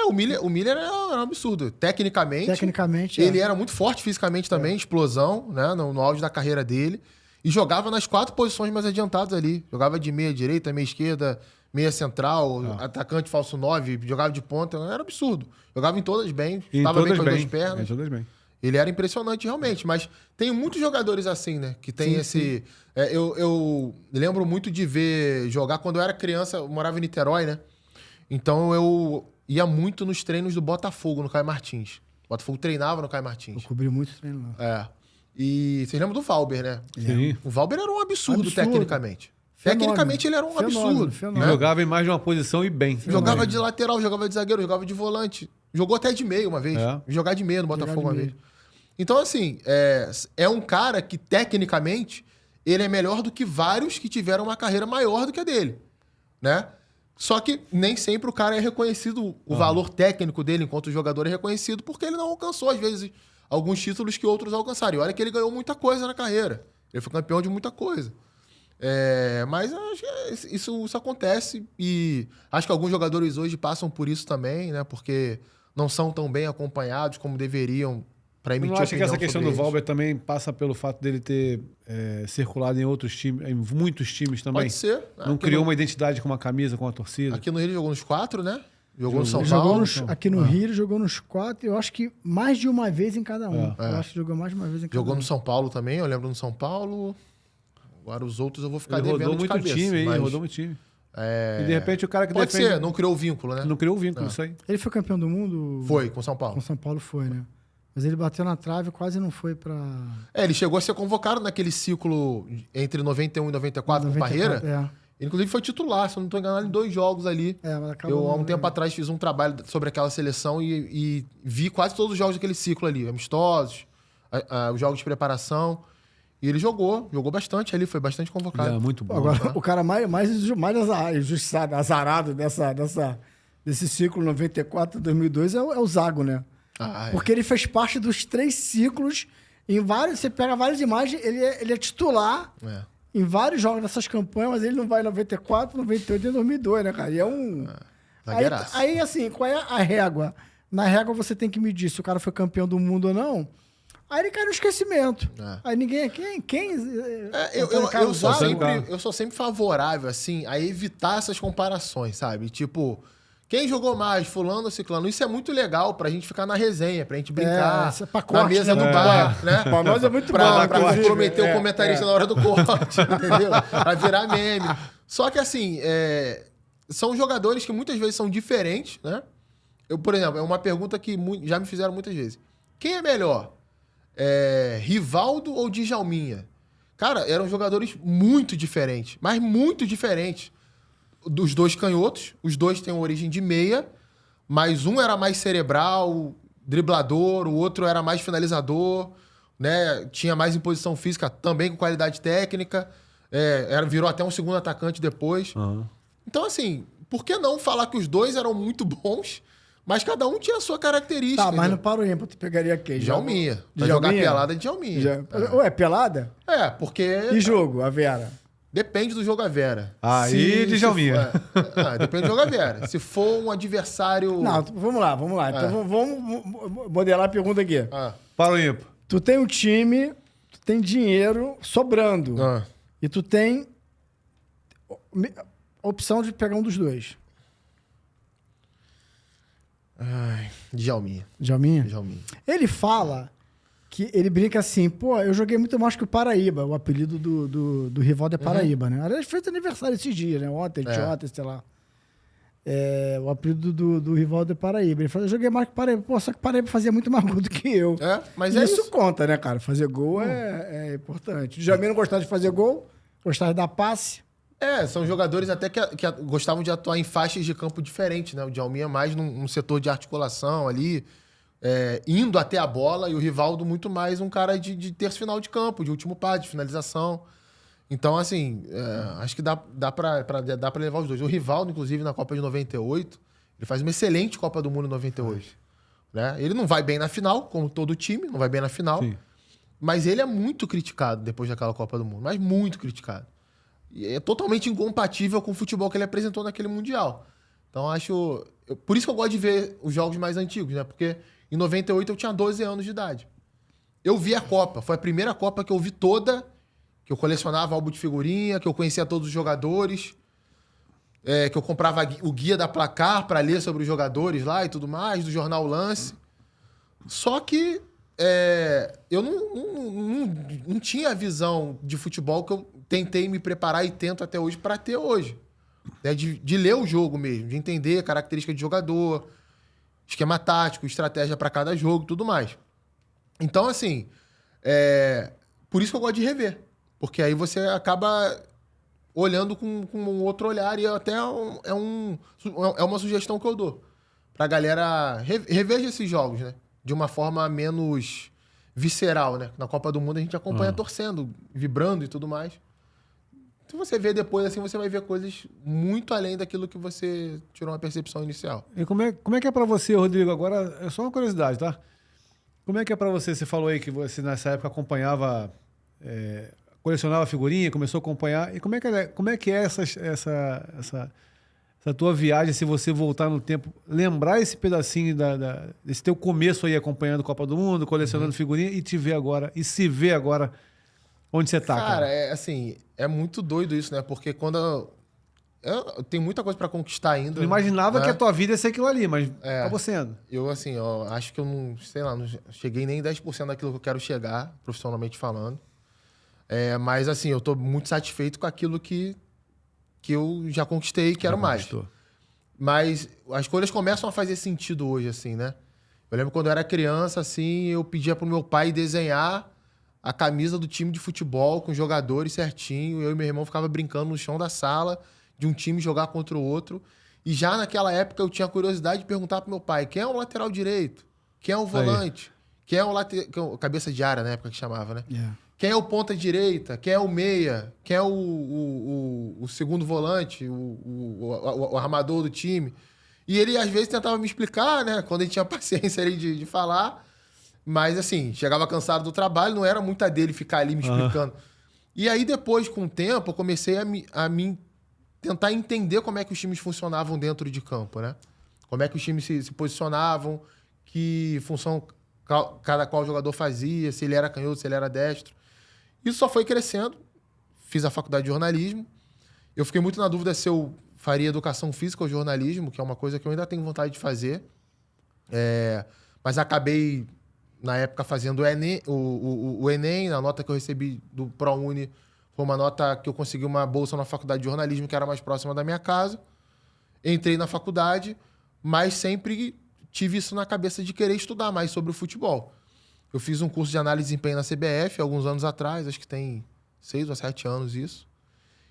Speaker 3: O Miller era um absurdo. Tecnicamente,
Speaker 1: é.
Speaker 3: ele era muito forte fisicamente também, explosão, né? No auge da carreira dele. E jogava nas 4 posições mais adiantadas ali. Jogava de meia direita, meia esquerda, meia central, atacante falso 9, jogava de ponta. Era absurdo. Jogava em todas bem, estava bem com as duas pernas.
Speaker 2: Em todas bem.
Speaker 3: Ele era impressionante, realmente. Mas tem muitos jogadores assim, né? Que tem esse... Eu lembro muito de ver jogar... Quando eu era criança, eu morava em Niterói, né? Então eu ia muito nos treinos do Botafogo, no Caio Martins. O Botafogo treinava no Caio
Speaker 1: Eu
Speaker 3: Martins.
Speaker 1: cobri muito treino lá.
Speaker 3: É. E vocês lembram do Valber, né?
Speaker 2: Sim.
Speaker 3: O Valber era um absurdo,
Speaker 1: Absurdo.
Speaker 3: tecnicamente.
Speaker 1: Fenômeno.
Speaker 3: Tecnicamente ele era um
Speaker 1: Fenômeno,
Speaker 3: absurdo.
Speaker 1: fenômeno.
Speaker 3: né?
Speaker 2: Jogava em mais de uma posição e bem.
Speaker 3: Jogava
Speaker 2: também.
Speaker 3: de lateral, jogava de zagueiro, jogava de volante. Jogou até de meio uma vez.
Speaker 2: É.
Speaker 3: Jogar de meio no Botafogo
Speaker 1: de
Speaker 3: uma
Speaker 1: meio.
Speaker 3: vez. Então, assim, é um cara que, tecnicamente, ele é melhor do que vários que tiveram uma carreira maior do que a dele, né? Só que nem sempre o cara é reconhecido, o valor técnico dele enquanto jogador é reconhecido porque ele não alcançou, às vezes, alguns títulos que outros alcançaram. E olha que ele ganhou muita coisa na carreira. Ele foi campeão de muita coisa. Mas eu acho que isso acontece e acho que alguns jogadores hoje passam por isso também, né? Porque não são tão bem acompanhados como deveriam para
Speaker 2: Eu
Speaker 3: emitir
Speaker 2: não acho que essa
Speaker 3: opinião
Speaker 2: questão
Speaker 3: sobre
Speaker 2: do
Speaker 3: eles.
Speaker 2: Valber também passa pelo fato dele ter circulado em outros times, em muitos times também.
Speaker 3: Pode ser.
Speaker 2: Não criou uma identidade com uma camisa, com a torcida.
Speaker 3: Aqui no Rio ele jogou nos 4, né? Jogou no São
Speaker 1: Ele
Speaker 3: Paulo.
Speaker 1: jogou aqui no Rio, ele jogou nos 4, eu acho que mais de uma vez em cada um.
Speaker 2: É.
Speaker 1: Eu acho que jogou mais de uma vez em cada
Speaker 3: Jogou
Speaker 1: um.
Speaker 3: no São Paulo também, eu lembro no São Paulo. Agora os outros eu vou ficar
Speaker 2: Ele
Speaker 3: devendo
Speaker 2: rodou
Speaker 3: de
Speaker 2: muito
Speaker 3: cabeça.
Speaker 2: time, hein?
Speaker 3: mas,
Speaker 2: Rodou muito time. E de repente o cara que
Speaker 3: Pode
Speaker 2: defende...
Speaker 3: ser, não criou o vínculo, né?
Speaker 2: Não criou o vínculo, isso aí.
Speaker 1: Ele foi campeão do mundo?
Speaker 3: Foi, com São Paulo.
Speaker 1: Com São Paulo foi, né? Mas ele bateu na trave e quase não foi pra...
Speaker 3: Ele chegou a ser convocado naquele ciclo entre 91 e 94 com o Parreira. Ele, inclusive, foi titular, se eu não estou enganado, em 2 jogos ali.
Speaker 1: Mas acabou
Speaker 3: Eu, há um
Speaker 1: não,
Speaker 3: tempo atrás, fiz um trabalho sobre aquela seleção e vi quase todos os jogos daquele ciclo ali. Amistosos, os jogos de preparação. E ele jogou bastante ali, foi bastante convocado.
Speaker 2: Ele é muito bom.
Speaker 1: Agora, o cara mais injustiçado, azarado desse ciclo 94, 2002 é o Zago, né? Porque ele fez parte dos 3 ciclos. Em vários, você pega várias imagens, ele é titular em vários jogos dessas campanhas, mas ele não vai em 94, 98 e 2002, né, cara? E é um...
Speaker 3: Zagueiraço.
Speaker 1: Aí, assim, qual é a régua? Na régua você tem que medir se o cara foi campeão do mundo ou não. Aí ele cai no esquecimento. Aí ninguém...
Speaker 3: Eu sou sempre favorável, assim, a evitar essas comparações, sabe? Tipo, quem jogou mais, fulano ou ciclano? Isso é muito legal pra gente ficar na resenha, pra gente brincar
Speaker 1: isso é pacote,
Speaker 3: na mesa
Speaker 1: né?
Speaker 3: do bar, né?
Speaker 1: Pra nós é muito bom,
Speaker 3: Pra
Speaker 1: inclusive.
Speaker 3: comprometer o comentarista na hora do corte, entendeu? Pra virar meme. Só que, assim, são jogadores que muitas vezes são diferentes, né? Por exemplo, é uma pergunta que já me fizeram muitas vezes. Quem é melhor? Rivaldo ou Djalminha? Cara, eram jogadores muito diferentes, mas muito diferentes. Dos 2 canhotos, os 2 têm origem de meia, mas um era mais cerebral, driblador, o outro era mais finalizador, né? Tinha mais imposição física, também com qualidade técnica, virou até um segundo atacante depois. Então, assim, por que não falar que os 2 eram muito bons, mas cada um tinha a sua característica?
Speaker 1: Tá, mas no Paro Ímpar tu pegaria quem?
Speaker 3: Djalminha. Pra jogar pelada de Djalminha.
Speaker 1: Ué, pelada?
Speaker 3: Porque...
Speaker 1: E jogo, a Vera?
Speaker 3: Depende do jogo a Vera.
Speaker 2: Aí, Djalminha.
Speaker 3: Depende do jogo a Vera. Se for um adversário...
Speaker 1: Não, vamos lá. Então vamos modelar a pergunta aqui.
Speaker 2: Para o ímpar.
Speaker 1: Tu tem um time, tu tem dinheiro sobrando. E tu tem a opção de pegar um dos 2.
Speaker 3: Djalminha.
Speaker 1: Djalminha?
Speaker 3: Djalminha.
Speaker 1: Ele fala que ele brinca assim, pô, eu joguei muito mais que o Paraíba, o apelido do Rivaldo é Paraíba, né? Aliás, fez aniversário esses dias, né? Ontem, sei lá. O apelido do Rivaldo é Paraíba. Ele fala, eu joguei mais que o Paraíba. Pô, só que o Paraíba fazia muito mais gol do que eu.
Speaker 3: Mas
Speaker 1: isso conta, né, cara? Fazer gol é importante. O Djalminha não gostava de fazer gol, gostava de dar passe.
Speaker 3: São jogadores até que gostavam de atuar em faixas de campo diferentes, né? O Djalminha mais num setor de articulação ali, indo até a bola, e o Rivaldo muito mais um cara de terço final de campo, de último passe, de finalização. Então, assim, acho que dá pra levar os 2. O Rivaldo, inclusive, na Copa de 98, ele faz uma excelente Copa do Mundo em 98. Né? Ele não vai bem na final, como todo time, não vai bem na final.
Speaker 2: Sim.
Speaker 3: Mas ele é muito criticado depois daquela Copa do Mundo, mas muito criticado. E é totalmente incompatível com o futebol que ele apresentou naquele Mundial. Então, por isso que eu gosto de ver os jogos mais antigos, né? Porque em 98 eu tinha 12 anos de idade. Eu vi a Copa. Foi a primeira Copa que eu vi toda, que eu colecionava álbum de figurinha, que eu conhecia todos os jogadores, que eu comprava o guia da Placar para ler sobre os jogadores lá e tudo mais, do jornal Lance. Só que eu não tinha a visão de futebol que eu tentei me preparar e tento até hoje para ter hoje. né? De ler o jogo mesmo, de entender a característica de jogador, esquema tático, estratégia para cada jogo e tudo mais. Então, assim, por isso que eu gosto de rever. Porque aí você acaba olhando com um outro olhar e até é uma sugestão que eu dou. Pra galera reveja esses jogos, né? De uma forma menos visceral, né? Na Copa do Mundo a gente acompanha torcendo, vibrando e tudo mais. Se você vê depois, assim, você vai ver coisas muito além daquilo que você tirou uma percepção inicial.
Speaker 2: E como é que é pra você, Rodrigo? Agora, é só uma curiosidade, tá? Como é que é pra você? Você falou aí que você nessa época acompanhava, colecionava figurinha, começou a acompanhar. E como é que é essa tua viagem, se você voltar no tempo, lembrar esse pedacinho desse teu começo aí acompanhando a Copa do Mundo, colecionando figurinha e te ver agora, e se ver agora onde você tá,
Speaker 3: Cara, assim, é muito doido isso, né? Porque quando eu tenho muita coisa pra conquistar ainda.
Speaker 2: Eu não imaginava
Speaker 3: né?
Speaker 2: que a tua vida ia ser aquilo ali, mas acabou sendo.
Speaker 3: Eu, assim, eu acho que eu não, sei lá, não cheguei nem 10% daquilo que eu quero chegar, profissionalmente falando. Mas, assim, eu tô muito satisfeito com aquilo que eu já conquistei e quero mais. Mas as coisas começam a fazer sentido hoje, assim, né? Eu lembro quando eu era criança, assim, eu pedia pro meu pai desenhar a camisa do time de futebol com os jogadores certinho. Eu e meu irmão ficava brincando no chão da sala de um time jogar contra o outro. E já naquela época eu tinha curiosidade de perguntar pro meu pai quem é o lateral direito, quem é o volante, quem é o cabeça de área na época que chamava, né? Quem é o ponta direita, quem é o meia, quem é o segundo volante, o armador do time. E ele às vezes tentava me explicar, né? Quando ele tinha paciência ali de falar. Mas assim, chegava cansado do trabalho, não era muita dele ficar ali me explicando. E aí depois, com o tempo, eu comecei a tentar entender como é que os times funcionavam dentro de campo, né? Como é que os times se posicionavam, que função cada qual jogador fazia, se ele era canhoto, se ele era destro. Isso só foi crescendo. Fiz a faculdade de jornalismo. Eu fiquei muito na dúvida se eu faria educação física ou jornalismo, que é uma coisa que eu ainda tenho vontade de fazer. Mas acabei, na época, fazendo o Enem. A nota que eu recebi do ProUni foi uma nota que eu consegui uma bolsa na faculdade de jornalismo, que era mais próxima da minha casa. Entrei na faculdade, mas sempre tive isso na cabeça de querer estudar mais sobre o futebol. Eu fiz um curso de análise de desempenho na CBF alguns anos atrás, acho que tem 6 ou 7 anos isso.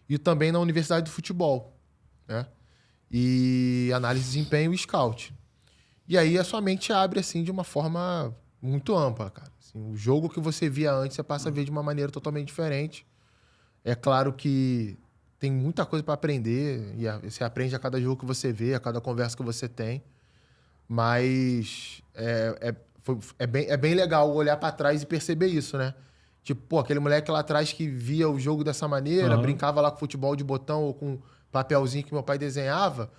Speaker 3: E também na Universidade do Futebol, né? E análise de desempenho e scout. E aí a sua mente abre assim de uma forma muito ampla, cara. Assim, o jogo que você via antes, você passa a ver de uma maneira totalmente diferente. É claro que tem muita coisa para aprender, e você aprende a cada jogo que você vê, a cada conversa que você tem. Mas é bem legal olhar para trás e perceber isso, né? Tipo, pô, aquele moleque lá atrás que via o jogo dessa maneira, brincava lá com futebol de botão ou com papelzinho que meu pai desenhava.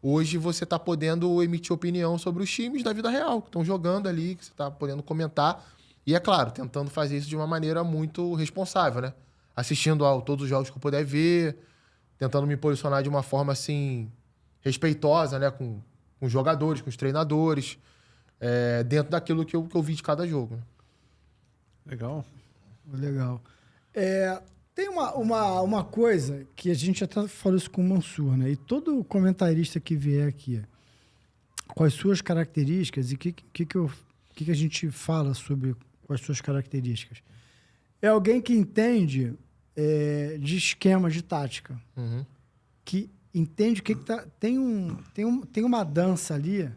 Speaker 3: Hoje você tá podendo emitir opinião sobre os times da vida real, que estão jogando ali, que você tá podendo comentar. E, é claro, tentando fazer isso de uma maneira muito responsável, né? Assistindo a todos os jogos que eu puder ver, tentando me posicionar de uma forma, assim, respeitosa, né? Com os jogadores, com os treinadores, dentro daquilo que eu vi de cada jogo. Né?
Speaker 2: Legal.
Speaker 1: Legal. Tem uma coisa que a gente até falou isso com o Mansur, né? E todo comentarista que vier aqui, com as suas características e o que a gente fala sobre com as suas características. É alguém que entende de esquema, de tática. Que entende o que tá... Tem uma dança ali,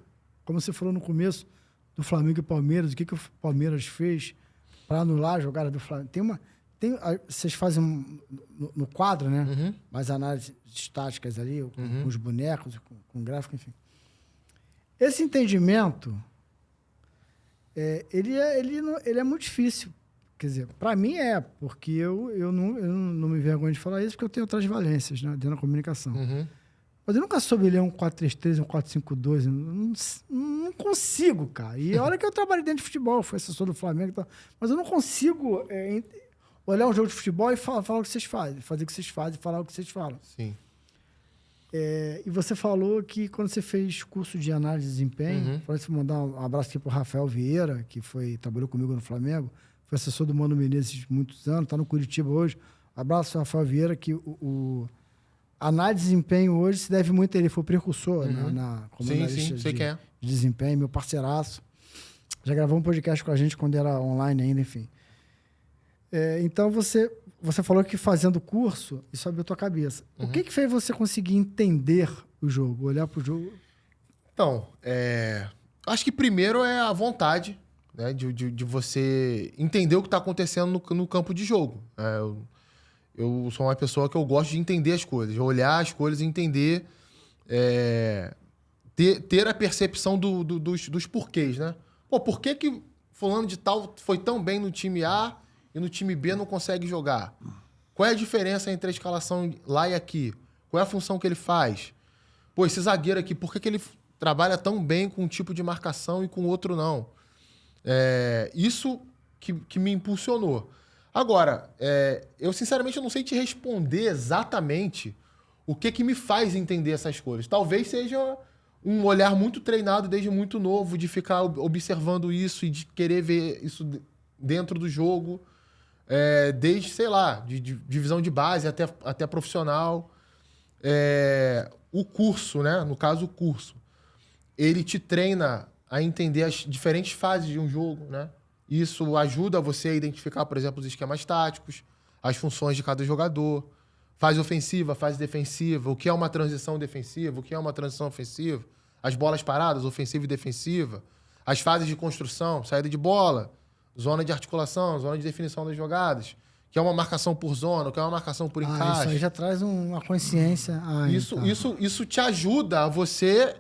Speaker 1: como você falou no começo, do Flamengo e Palmeiras, o que o Palmeiras fez para anular a jogada do Flamengo. Vocês fazem no quadro, né? Mais análises táticas ali, com os bonecos, com gráfico, enfim. Esse entendimento, ele é muito difícil. Quer dizer, para mim porque eu não me envergonho de falar isso, porque eu tenho outras valências, né, dentro da comunicação. Mas eu nunca soube ler um 4-3-3, um 4-5-2. Não consigo, cara. E a hora que eu trabalhei dentro de futebol, fui assessor do Flamengo e tal, mas eu não consigo olhar um jogo de futebol e falar o que vocês fazem, fazer o que vocês fazem, falar o que vocês falam.
Speaker 3: Sim.
Speaker 1: E você falou que quando você fez curso de análise de desempenho, falei que mandar um abraço aqui pro Rafael Vieira, que trabalhou comigo no Flamengo, foi assessor do Mano Menezes muitos anos, está no Curitiba hoje. Abraço, Rafael Vieira, que análise de desempenho hoje se deve muito a ele. Foi o precursor como
Speaker 3: Sim,
Speaker 1: analista
Speaker 3: sei quem é.
Speaker 1: de desempenho, meu parceiraço. Já gravou um podcast com a gente quando era online ainda, enfim. Então, você falou que fazendo curso, isso abriu tua cabeça. O que fez você conseguir entender o jogo, olhar pro jogo?
Speaker 3: Então, acho que primeiro é a vontade, né, de você entender o que está acontecendo no campo de jogo. Eu sou uma pessoa que eu gosto de entender as coisas, olhar as coisas e entender, ter a percepção dos porquês, né? Pô, por que fulano de tal foi tão bem no time A e no time B não consegue jogar? Qual é a diferença entre a escalação lá e aqui? Qual é a função que ele faz? Pô, esse zagueiro aqui, por que ele trabalha tão bem com um tipo de marcação e com outro não? Isso que me impulsionou. Agora, eu sinceramente não sei te responder exatamente o que me faz entender essas coisas. Talvez seja um olhar muito treinado desde muito novo, de ficar observando isso e de querer ver isso dentro do jogo, desde, sei lá, de divisão de base até profissional. O curso, né? No caso, o curso, ele te treina a entender as diferentes fases de um jogo, né? Isso ajuda você a identificar, por exemplo, os esquemas táticos, as funções de cada jogador, fase ofensiva, fase defensiva, o que é uma transição defensiva, o que é uma transição ofensiva, as bolas paradas, ofensiva e defensiva, as fases de construção, saída de bola, zona de articulação, zona de definição das jogadas, o que é uma marcação por zona, o que é uma marcação por encaixe.
Speaker 1: Isso aí já traz uma consciência.
Speaker 3: Isso te ajuda a você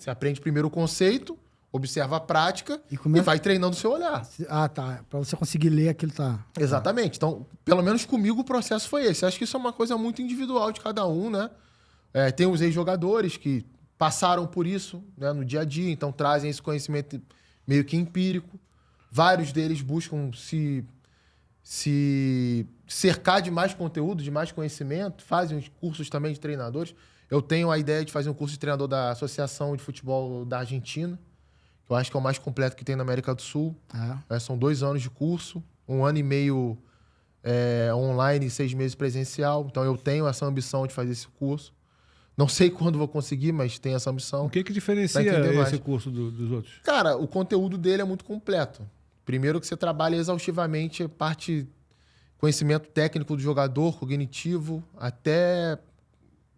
Speaker 3: aprende primeiro o conceito, observa a prática e vai treinando o seu olhar.
Speaker 1: Tá. Para você conseguir ler aquilo, tá.
Speaker 3: Exatamente. Então, pelo menos comigo o processo foi esse. Acho que isso é uma coisa muito individual de cada um, né? Tem os ex-jogadores que passaram por isso, né, no dia a dia, então trazem esse conhecimento meio que empírico. Vários deles buscam se cercar de mais conteúdo, de mais conhecimento, fazem os cursos também de treinadores. Eu tenho a ideia de fazer um curso de treinador da Associação de Futebol da Argentina, que eu acho que é o mais completo que tem na América do Sul. São 2 anos de curso, 1 ano e meio online e 6 meses presencial. Então eu tenho essa ambição de fazer esse curso. Não sei quando vou conseguir, mas tenho essa ambição.
Speaker 2: O que diferencia esse curso dos outros?
Speaker 3: Cara, o conteúdo dele é muito completo. Primeiro que você trabalha exaustivamente conhecimento técnico do jogador, cognitivo, até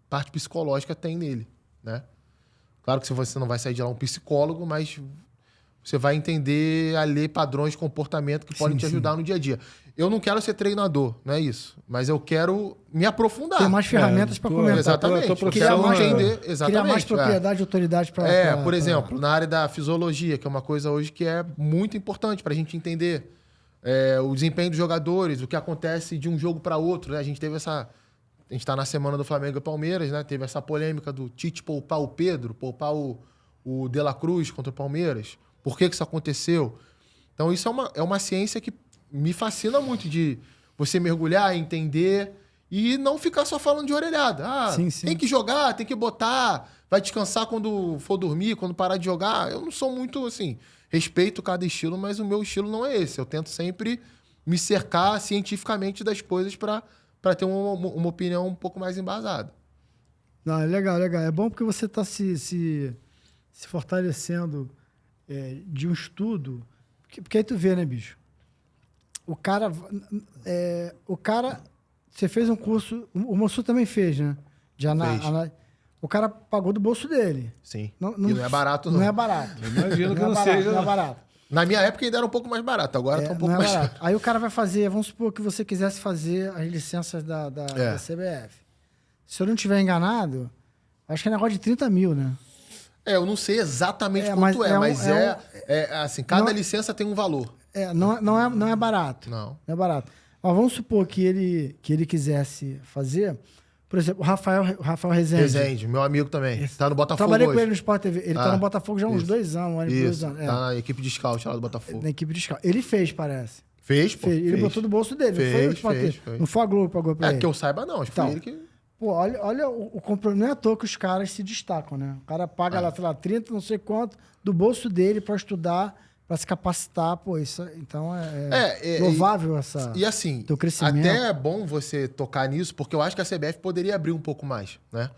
Speaker 3: parte psicológica tem nele, né? Claro que você não vai sair de lá um psicólogo, mas você vai entender a ler padrões de comportamento que podem te ajudar no dia a dia. Eu não quero ser treinador, não é isso. Mas eu quero me aprofundar.
Speaker 1: Ter mais ferramentas para comentar.
Speaker 3: Exatamente.
Speaker 1: Criar mais,
Speaker 3: exatamente.
Speaker 1: Criar mais propriedade e autoridade para...
Speaker 3: por exemplo, na área da fisiologia, que é uma coisa hoje que é muito importante para a gente entender o desempenho dos jogadores, o que acontece de um jogo para outro, né? A gente está na semana do Flamengo e Palmeiras, né? Teve essa polêmica do Tite poupar o Pedro, poupar o De La Cruz contra o Palmeiras. Por que isso aconteceu? Então, isso é uma ciência que me fascina muito, de você mergulhar, entender e não ficar só falando de orelhada. Tem que jogar, tem que botar, vai descansar quando for dormir, quando parar de jogar. Eu não sou muito assim, respeito cada estilo, mas o meu estilo não é esse. Eu tento sempre me cercar cientificamente das coisas para ter uma opinião um pouco mais embasada.
Speaker 1: Não, legal. É bom porque você está se fortalecendo de um estudo. Porque aí tu vê, né, bicho? O cara... Você fez um curso... O Mossu também fez, né? O cara pagou do bolso dele.
Speaker 3: Sim. E não é barato, não.
Speaker 1: Não é barato.
Speaker 2: Imagino que não seja.
Speaker 1: Não é barato.
Speaker 3: Na minha época ainda era um pouco mais barato. Agora tá um pouco mais caro.
Speaker 1: Aí o cara vai fazer... Vamos supor que você quisesse fazer as licenças da CBF. Se eu não estiver enganado, acho que é negócio de 30 mil, né?
Speaker 3: Eu não sei exatamente quanto mas assim, cada licença tem um valor.
Speaker 1: Não é barato.
Speaker 3: Não
Speaker 1: é barato. Mas vamos supor que ele quisesse fazer... Por exemplo, o Rafael Rezende.
Speaker 3: Rezende, meu amigo também. Tá no Botafogo
Speaker 1: Trabalhei
Speaker 3: hoje.
Speaker 1: com ele no Sport TV. Ele tá no Botafogo já há uns 2 anos.
Speaker 3: Isso. Tá na equipe de scout lá do Botafogo.
Speaker 1: Na equipe de scout. Ele fez, parece.
Speaker 3: Fez.
Speaker 1: Ele botou do bolso dele. Fez. Não foi a Globo que pagou pra ele.
Speaker 3: Que eu saiba, não. Acho que foi ele que...
Speaker 1: Pô, olha o compromisso. Não é à toa que os caras se destacam, né? O cara paga lá, sei lá, 30, não sei quanto, do bolso dele pra estudar, para se capacitar, pô, isso, então é louvável essa
Speaker 3: E assim,
Speaker 1: teu crescimento.
Speaker 3: até é bom você tocar nisso, porque eu acho que a CBF poderia abrir um pouco mais, né?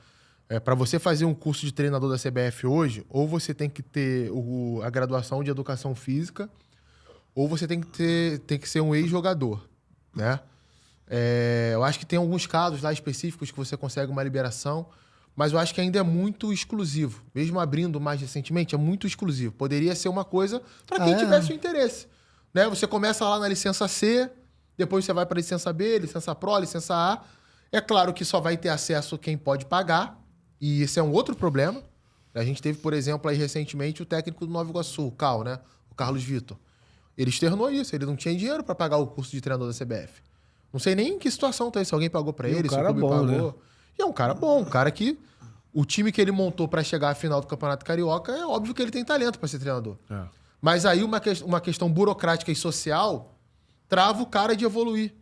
Speaker 3: Para você fazer um curso de treinador da CBF hoje, ou você tem que ter a graduação de educação física, ou você tem que ser um ex-jogador, né? Eu acho que tem alguns casos lá específicos que você consegue uma liberação, mas eu acho que ainda é muito exclusivo. Mesmo abrindo mais recentemente, é muito exclusivo. Poderia ser uma coisa para quem tivesse o interesse, né? Você começa lá na licença C, depois você vai para licença B, licença Pro, licença A. É claro que só vai ter acesso quem pode pagar, e esse é um outro problema. A gente teve, por exemplo, aí recentemente o técnico do Nova Iguaçu, o Cal, né? O Carlos Vitor. Ele externou isso, ele não tinha dinheiro para pagar o curso de treinador da CBF. Não sei nem em que situação tá, se alguém pagou para ele, se o clube pagou. Né? E é um cara bom, um cara que o time que ele montou para chegar à final do Campeonato Carioca, é óbvio que ele tem talento para ser treinador. Mas aí uma questão burocrática e social trava o cara de evoluir,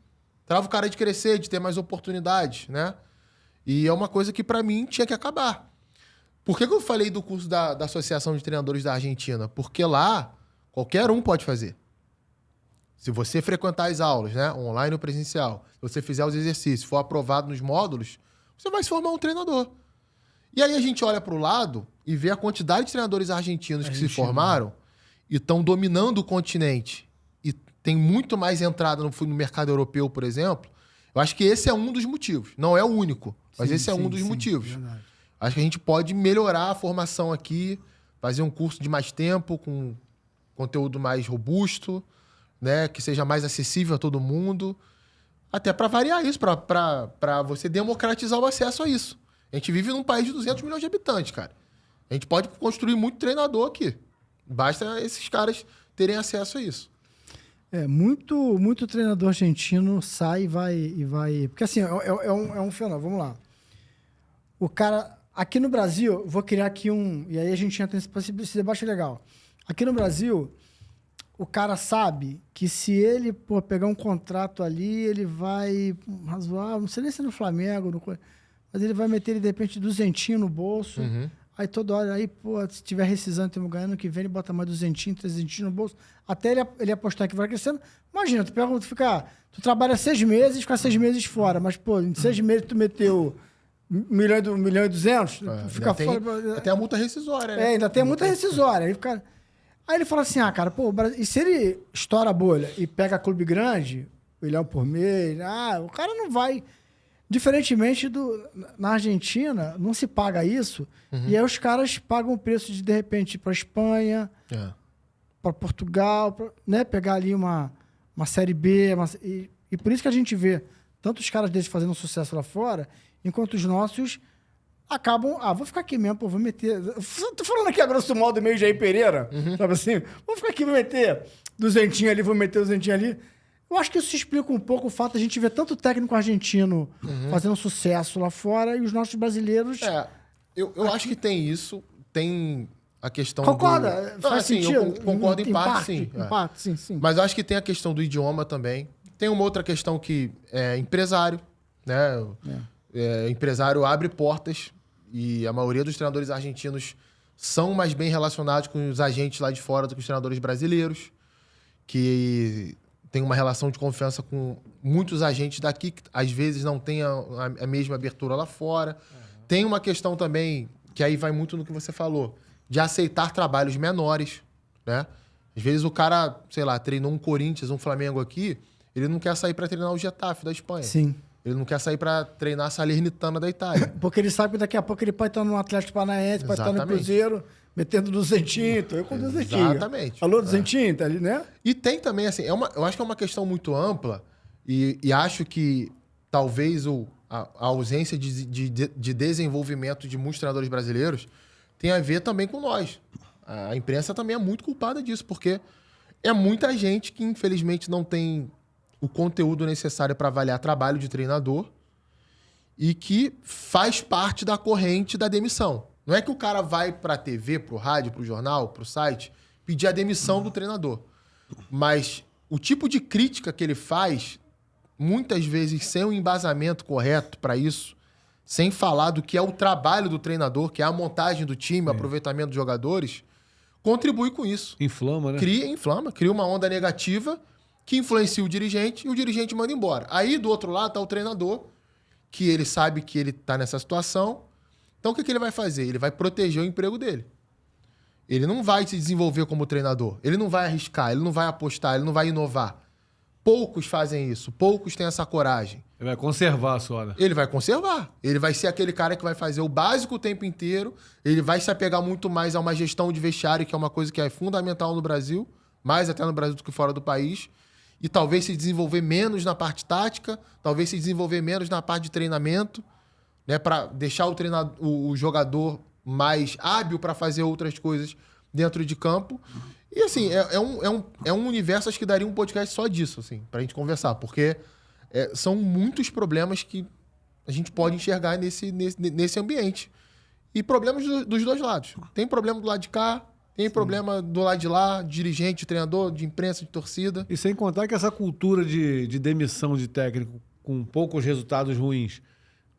Speaker 3: trava o cara de crescer, de ter mais oportunidades, né? E é uma coisa que para mim tinha que acabar. Por que eu falei do curso da Associação de Treinadores da Argentina? Porque lá qualquer um pode fazer. Se você frequentar as aulas, né, online ou presencial, se você fizer os exercícios, for aprovado nos módulos, você vai se formar um treinador. E aí a gente olha para o lado e vê a quantidade de treinadores argentinos que se formaram e estão dominando o continente e tem muito mais entrada no mercado europeu, por exemplo. Eu acho que esse é um dos motivos. Não é o único, mas esse é um dos motivos. Verdade. Acho que a gente pode melhorar a formação aqui, fazer um curso de mais tempo, com conteúdo mais robusto, né, que seja mais acessível a todo mundo, até para variar isso, para você democratizar o acesso a isso. A gente vive num país de 200 milhões de habitantes, cara. A gente pode construir muito treinador aqui. Basta esses caras terem acesso a isso.
Speaker 1: Muito treinador argentino sai e vai... Porque assim, é um fenômeno. Vamos lá. O cara... Aqui no Brasil, vou criar aqui um... E aí a gente entra nesse debate legal. Aqui no Brasil, o cara sabe que se ele pegar um contrato ali, ele vai razoar, não sei nem se é no Flamengo, mas ele vai meter, ele, de repente, 200 no bolso. Aí toda hora, se tiver rescisão, estamos ganhando, que vem, ele bota mais 200, 300 no bolso, até ele apostar que vai crescendo. Imagina, tu trabalha 6 meses e fica 6 meses fora, mas, em 6 meses tu meteu 1 milhão e 200, fica fora.
Speaker 3: Até a multa rescisória, né?
Speaker 1: Ainda tem a multa rescisória. Aí ele fala assim, cara, e se ele estoura a bolha e pega clube grande, 1 milhão por mês, o cara não vai... Diferentemente na Argentina, não se paga isso, e aí os caras pagam o preço de repente, ir para Espanha, para Portugal, né? Pegar ali uma Série B, e por isso que a gente vê tantos caras desses fazendo sucesso lá fora, enquanto os nossos acabam... vou ficar aqui mesmo, vou meter... Tô falando aqui a grosso modo meio Jair Pereira, sabe assim? Vou ficar aqui, vou meter 200 ali, vou meter 200 ali. Eu acho que isso explica um pouco o fato de a gente ver tanto técnico argentino fazendo sucesso lá fora e os nossos brasileiros...
Speaker 3: Eu acho que tem isso, tem a questão
Speaker 1: Concorda?
Speaker 3: Faz sentido? Eu concordo em parte, sim.
Speaker 1: Em parte, sim.
Speaker 3: Mas eu acho que tem a questão do idioma também. Tem uma outra questão que é empresário, né? Empresário abre portas e a maioria dos treinadores argentinos são mais bem relacionados com os agentes lá de fora do que os treinadores brasileiros, que... tem uma relação de confiança com muitos agentes daqui, que às vezes não tem a mesma abertura lá fora. Tem uma questão também, que aí vai muito no que você falou, de aceitar trabalhos menores, né? Às vezes o cara, sei lá, treinou um Corinthians, um Flamengo aqui, ele não quer sair para treinar o Getafe da Espanha.
Speaker 1: Sim.
Speaker 3: Ele não quer sair para treinar a Salernitana da Itália.
Speaker 1: Porque ele sabe que daqui a pouco ele pode estar no Atlético Paranaense, pode estar no Cruzeiro, metendo 200, tô eu com 200.
Speaker 3: Exatamente.
Speaker 1: Alô, 200, tá ali, né?
Speaker 3: E tem também, assim, eu acho que é uma questão muito ampla e acho que talvez a ausência de desenvolvimento de muitos treinadores brasileiros tem a ver também com nós. A imprensa também é muito culpada disso, porque é muita gente que, infelizmente, não tem o conteúdo necessário para avaliar trabalho de treinador e que faz parte da corrente da demissão. Não é que o cara vai para a TV, para o rádio, para o jornal, para o site, pedir a demissão do treinador. Mas o tipo de crítica que ele faz, muitas vezes sem um embasamento correto para isso, sem falar do que é o trabalho do treinador, que é a montagem do time, o aproveitamento dos jogadores, contribui com isso.
Speaker 2: Inflama, né?
Speaker 3: Cria uma onda negativa que influencia o dirigente e o dirigente manda embora. Aí, do outro lado, tá o treinador, que ele sabe que ele tá nessa situação. Então, o que ele vai fazer? Ele vai proteger o emprego dele. Ele não vai se desenvolver como treinador. Ele não vai arriscar, ele não vai apostar, ele não vai inovar. Poucos fazem isso, poucos têm essa coragem.
Speaker 2: Ele vai conservar só, né?
Speaker 3: Ele vai conservar. Ele vai ser aquele cara que vai fazer o básico o tempo inteiro. Ele vai se apegar muito mais a uma gestão de vestiário, que é uma coisa que é fundamental no Brasil, mais até no Brasil do que fora do país. E talvez se desenvolver menos na parte tática, talvez se desenvolver menos na parte de treinamento, né, para deixar o jogador mais hábil para fazer outras coisas dentro de campo. E assim, é um universo, acho que daria um podcast só disso, assim, pra gente conversar, porque são muitos problemas que a gente pode enxergar nesse ambiente. E problemas dos dois lados. Tem problema do lado de cá, tem problema do lado de lá, dirigente, treinador, de imprensa, de torcida.
Speaker 2: E sem contar que essa cultura de demissão de técnico com poucos resultados ruins,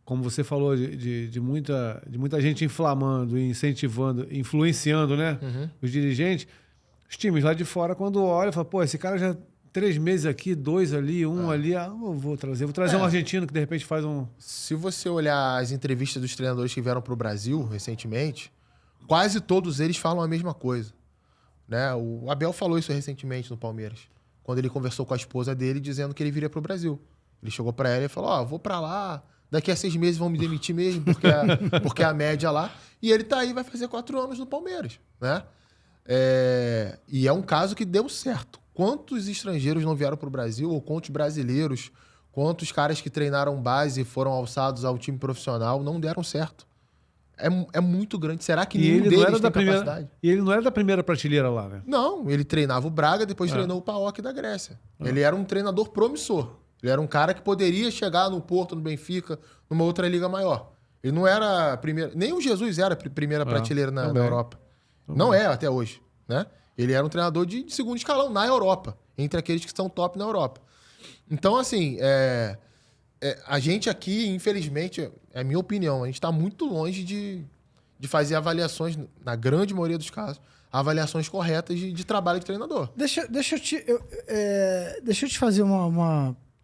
Speaker 2: como você falou, de muita gente inflamando, incentivando, influenciando, né? Os dirigentes, os times lá de fora, quando olham, falam, pô, esse cara já 3 meses aqui, 2 ali, 1 ali, eu vou trazer um argentino que de repente faz um...
Speaker 3: Se você olhar as entrevistas dos treinadores que vieram para o Brasil recentemente, quase todos eles falam a mesma coisa, né? O Abel falou isso recentemente no Palmeiras, quando ele conversou com a esposa dele dizendo que ele viria para o Brasil. Ele chegou para ela e falou, vou para lá, daqui a 6 meses vão me demitir mesmo, porque é a média lá. E ele tá aí, vai fazer 4 anos no Palmeiras, né? E é um caso que deu certo. Quantos estrangeiros não vieram para o Brasil, ou quantos brasileiros, quantos caras que treinaram base e foram alçados ao time profissional não deram certo? É muito grande. Será que nenhum deles tem capacidade?
Speaker 2: E ele não era da primeira prateleira lá, né?
Speaker 3: Não, ele treinava o Braga, depois treinou o PAOK da Grécia. Ele era um treinador promissor. Ele era um cara que poderia chegar no Porto, no Benfica, numa outra liga maior. Ele não era primeiro... Nem o Jesus era primeira prateleira na Europa. Não é até hoje, né? Ele era um treinador de segundo escalão na Europa, entre aqueles que são top na Europa. Então, assim, a gente aqui, infelizmente, é a minha opinião, a gente está muito longe de fazer avaliações, na grande maioria dos casos, avaliações corretas de trabalho de treinador.
Speaker 1: Deixa eu te fazer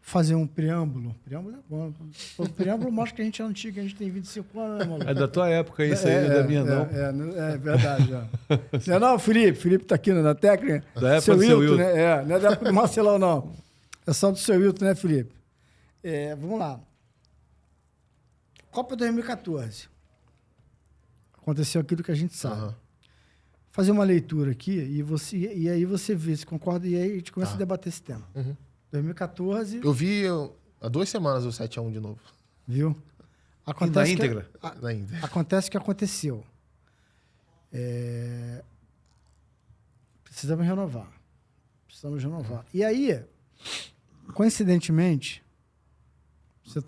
Speaker 1: fazer um preâmbulo. Preâmbulo é bom. O preâmbulo mostra que a gente é antigo, a gente tem 25 anos, né, maluco?
Speaker 2: É da tua época isso aí, não é da minha, não.
Speaker 1: É verdade. Não, o Felipe tá aqui na técnica.
Speaker 2: Da época do seu Wilton.
Speaker 1: Né? Não é da época do Marcelão, não. É só do seu Wilton, né, Felipe? Vamos lá. Copa 2014. Aconteceu aquilo que a gente sabe. Fazer uma leitura aqui e aí você vê se concorda e aí a gente começa a debater esse tema. 2014...
Speaker 3: Eu vi há 2 semanas o 7-1 de novo.
Speaker 1: Viu?
Speaker 2: Na íntegra?
Speaker 3: Na íntegra.
Speaker 1: Acontece o que aconteceu. Precisamos renovar. E aí, coincidentemente, se a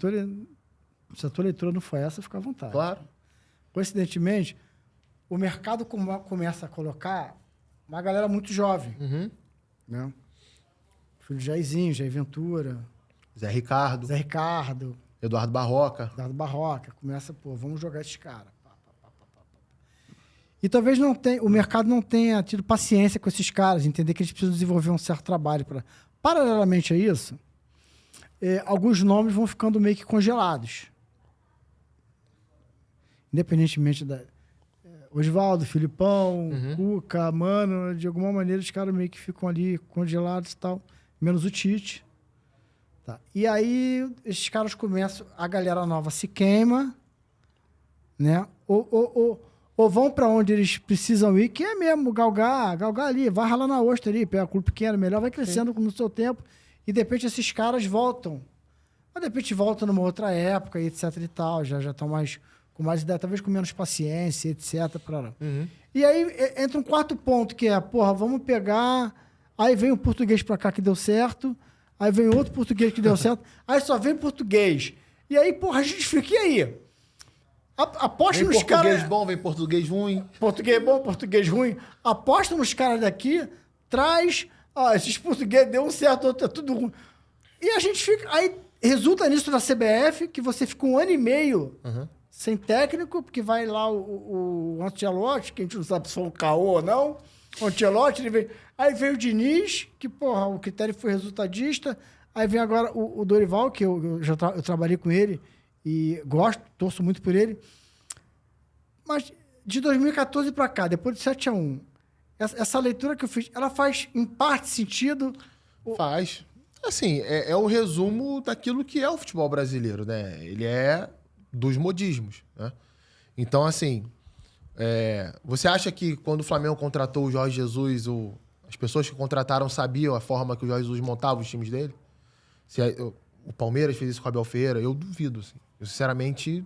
Speaker 1: tua leitura não foi essa, fica à vontade.
Speaker 3: Claro.
Speaker 1: Coincidentemente, o mercado começa a colocar uma galera muito jovem. Né? Filho de Jair Ventura.
Speaker 3: Zé Ricardo. Eduardo Barroca.
Speaker 1: Começa, vamos jogar esses caras. E talvez o mercado não tenha tido paciência com esses caras, entender que eles precisam desenvolver um certo trabalho. Paralelamente a isso, alguns nomes vão ficando meio que congelados. Independentemente da... Osvaldo, Filipão, Cuca, Mano, de alguma maneira os caras meio que ficam ali congelados e tal. Menos o Tite. Tá. E aí, esses caras começam... A galera nova se queima, né? Ou vão para onde eles precisam ir, que é mesmo galgar ali, vai ralar na ostra ali, pega clube pequeno, melhor, vai crescendo no seu tempo. E, de repente, esses caras voltam. Mas, de repente, voltam numa outra época, e etc e tal. Já estão com mais ideia, talvez com menos paciência, etc. E aí, entra um quarto ponto, que é, vamos pegar... Aí vem um português pra cá que deu certo. Aí vem outro português que deu certo. Aí só vem português. E aí, a gente fica, e aí? Aposta nos caras...
Speaker 3: Vem português bom, vem português ruim.
Speaker 1: Português bom, português ruim. Aposta nos caras daqui, traz... esses portugueses deu um certo, outro é tudo ruim. E a gente fica... Aí resulta nisso na CBF, que você fica 1 ano e meio sem técnico, porque vai lá o Ancelotti, que a gente não sabe se foi um caô ou não... o Ancelotti, ele veio. Aí veio o Diniz, que, porra, o critério foi resultadista. Aí vem agora o Dorival, que eu trabalhei com ele e gosto, torço muito por ele. Mas de 2014 para cá, depois de 7-1, essa leitura que eu fiz, ela faz em parte sentido?
Speaker 3: Faz. Assim, é o resumo daquilo que é o futebol brasileiro, né? Ele é dos modismos, né? Então, assim, você acha que quando o Flamengo contratou o Jorge Jesus, as pessoas que contrataram sabiam a forma que o Jorge Jesus montava os times dele? O Palmeiras fez isso com o Abel Ferreira, eu duvido, assim. Eu, sinceramente,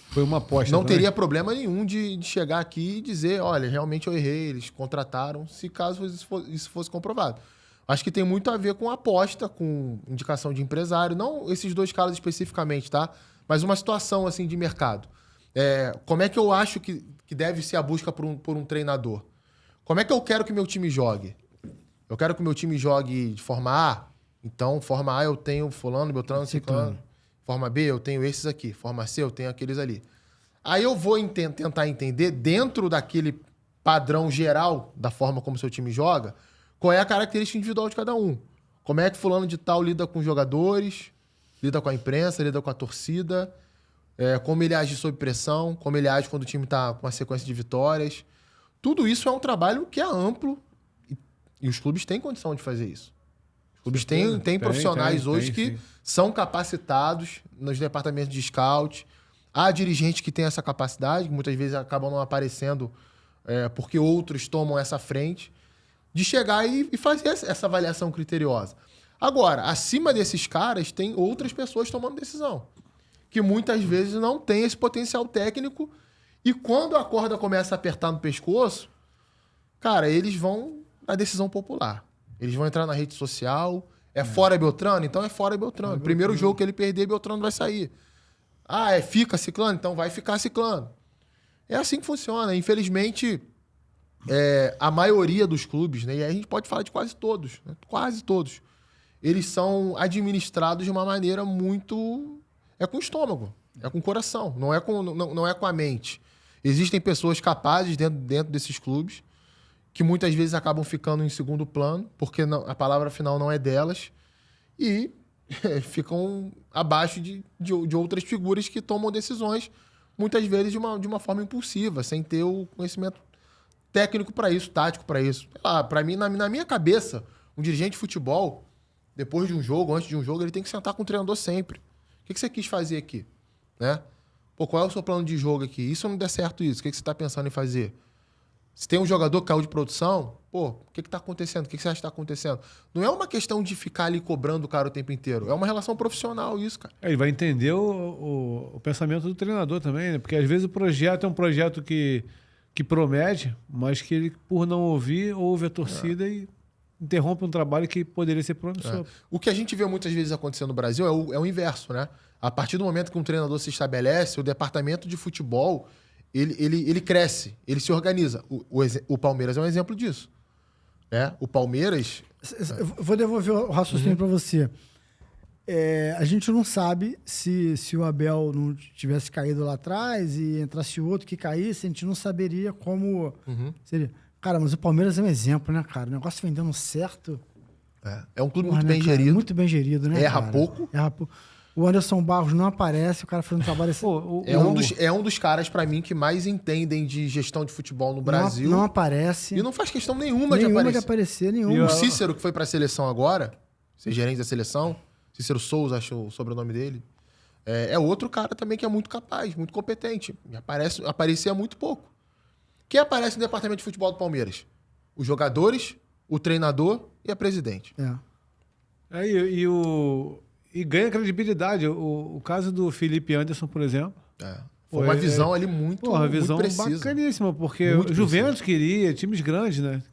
Speaker 2: Foi uma aposta.
Speaker 3: não
Speaker 2: também.
Speaker 3: teria problema nenhum de chegar aqui e dizer, olha, realmente eu errei, eles contrataram, se caso isso fosse comprovado. Acho que tem muito a ver com aposta, com indicação de empresário, não esses dois casos especificamente, tá? Mas uma situação assim de mercado. Como é que eu acho que deve ser a busca por um treinador? Como é que eu quero que meu time jogue? Eu quero que meu time jogue de forma A, então forma A eu tenho fulano, Beltrano, Ciclano. Forma B eu tenho esses aqui, forma C eu tenho aqueles ali. Aí eu vou tentar entender, dentro daquele padrão geral da forma como seu time joga, qual é a característica individual de cada um. Como é que fulano de tal lida com os jogadores, lida com a imprensa, lida com a torcida, como ele age sob pressão, como ele age quando o time está com uma sequência de vitórias. Tudo isso é um trabalho que é amplo e os clubes têm condição de fazer isso. Os clubes têm profissionais hoje que
Speaker 2: sim.
Speaker 3: são capacitados nos departamentos de scout. Há dirigentes que têm essa capacidade, que muitas vezes acabam não aparecendo porque outros tomam essa frente, de chegar e fazer essa avaliação criteriosa. Agora, acima desses caras, tem outras pessoas tomando decisão, que muitas vezes não têm esse potencial técnico, e quando a corda começa a apertar no pescoço, cara, eles vão na decisão popular. Eles vão entrar na rede social, fora Beltrano? Então é fora Beltrano. Primeiro jogo que ele perder, Beltrano vai sair. Fica Ciclano? Então vai ficar Ciclano. É assim que funciona. Infelizmente, a maioria dos clubes, né, e aí a gente pode falar de quase todos, né, quase todos, eles são administrados de uma maneira muito... com o estômago, com o coração, não é com a mente. Existem pessoas capazes dentro desses clubes que muitas vezes acabam ficando em segundo plano, porque a palavra final não é delas, e ficam abaixo de outras figuras que tomam decisões, muitas vezes de uma forma impulsiva, sem ter o conhecimento técnico para isso, tático para isso. Para mim, na minha cabeça, um dirigente de futebol, depois de um jogo, antes de um jogo, ele tem que sentar com o treinador sempre. O que você quis fazer aqui? Né? Qual é o seu plano de jogo aqui? Isso não der certo isso. O que você está pensando em fazer? Se tem um jogador que caiu de produção, o que está acontecendo? O que você acha que está acontecendo? Não é uma questão de ficar ali cobrando o cara o tempo inteiro. É uma relação profissional isso, cara.
Speaker 2: Ele vai entender o pensamento do treinador também, né? Porque às vezes o projeto é um projeto que promete, mas que ele, por não ouvir, ouve a torcida e interrompe um trabalho que poderia ser promissor.
Speaker 3: O que a gente vê muitas vezes acontecendo no Brasil é o inverso, né? A partir do momento que um treinador se estabelece, o departamento de futebol, ele cresce, ele se organiza. O Palmeiras é um exemplo disso. O Palmeiras...
Speaker 1: Eu vou devolver o raciocínio para você. A gente não sabe se o Abel não tivesse caído lá atrás e entrasse outro que caísse, a gente não saberia como seria. Cara, mas o Palmeiras é um exemplo, né, cara? O negócio vem dando certo.
Speaker 3: É um clube
Speaker 1: Porra,
Speaker 3: muito
Speaker 1: né,
Speaker 3: bem
Speaker 1: cara?
Speaker 3: gerido.
Speaker 1: Muito bem gerido, né?
Speaker 3: Erra
Speaker 1: cara?
Speaker 3: pouco.
Speaker 1: Erra pouco. O Anderson Barros não aparece, o cara fazendo um trabalho assim.
Speaker 3: É um dos caras, pra mim, que mais entendem de gestão de futebol no Brasil.
Speaker 1: Não aparece.
Speaker 3: E não faz questão nenhuma de aparecer.
Speaker 1: Nenhuma.
Speaker 3: O Cícero, que foi pra seleção agora, ser gerente da seleção, Cícero Souza, acho o sobrenome dele, é outro cara também que é muito capaz, muito competente. E aparecia muito pouco. Quem aparece no departamento de futebol do Palmeiras? Os jogadores, o treinador e a presidente.
Speaker 2: E ganha credibilidade. O caso do Felipe Anderson, por exemplo.
Speaker 3: Foi uma visão ali muito,
Speaker 2: uma visão
Speaker 3: muito precisa.
Speaker 2: bacaníssima, porque
Speaker 3: Muito
Speaker 2: o Juventus queria, times grandes, né?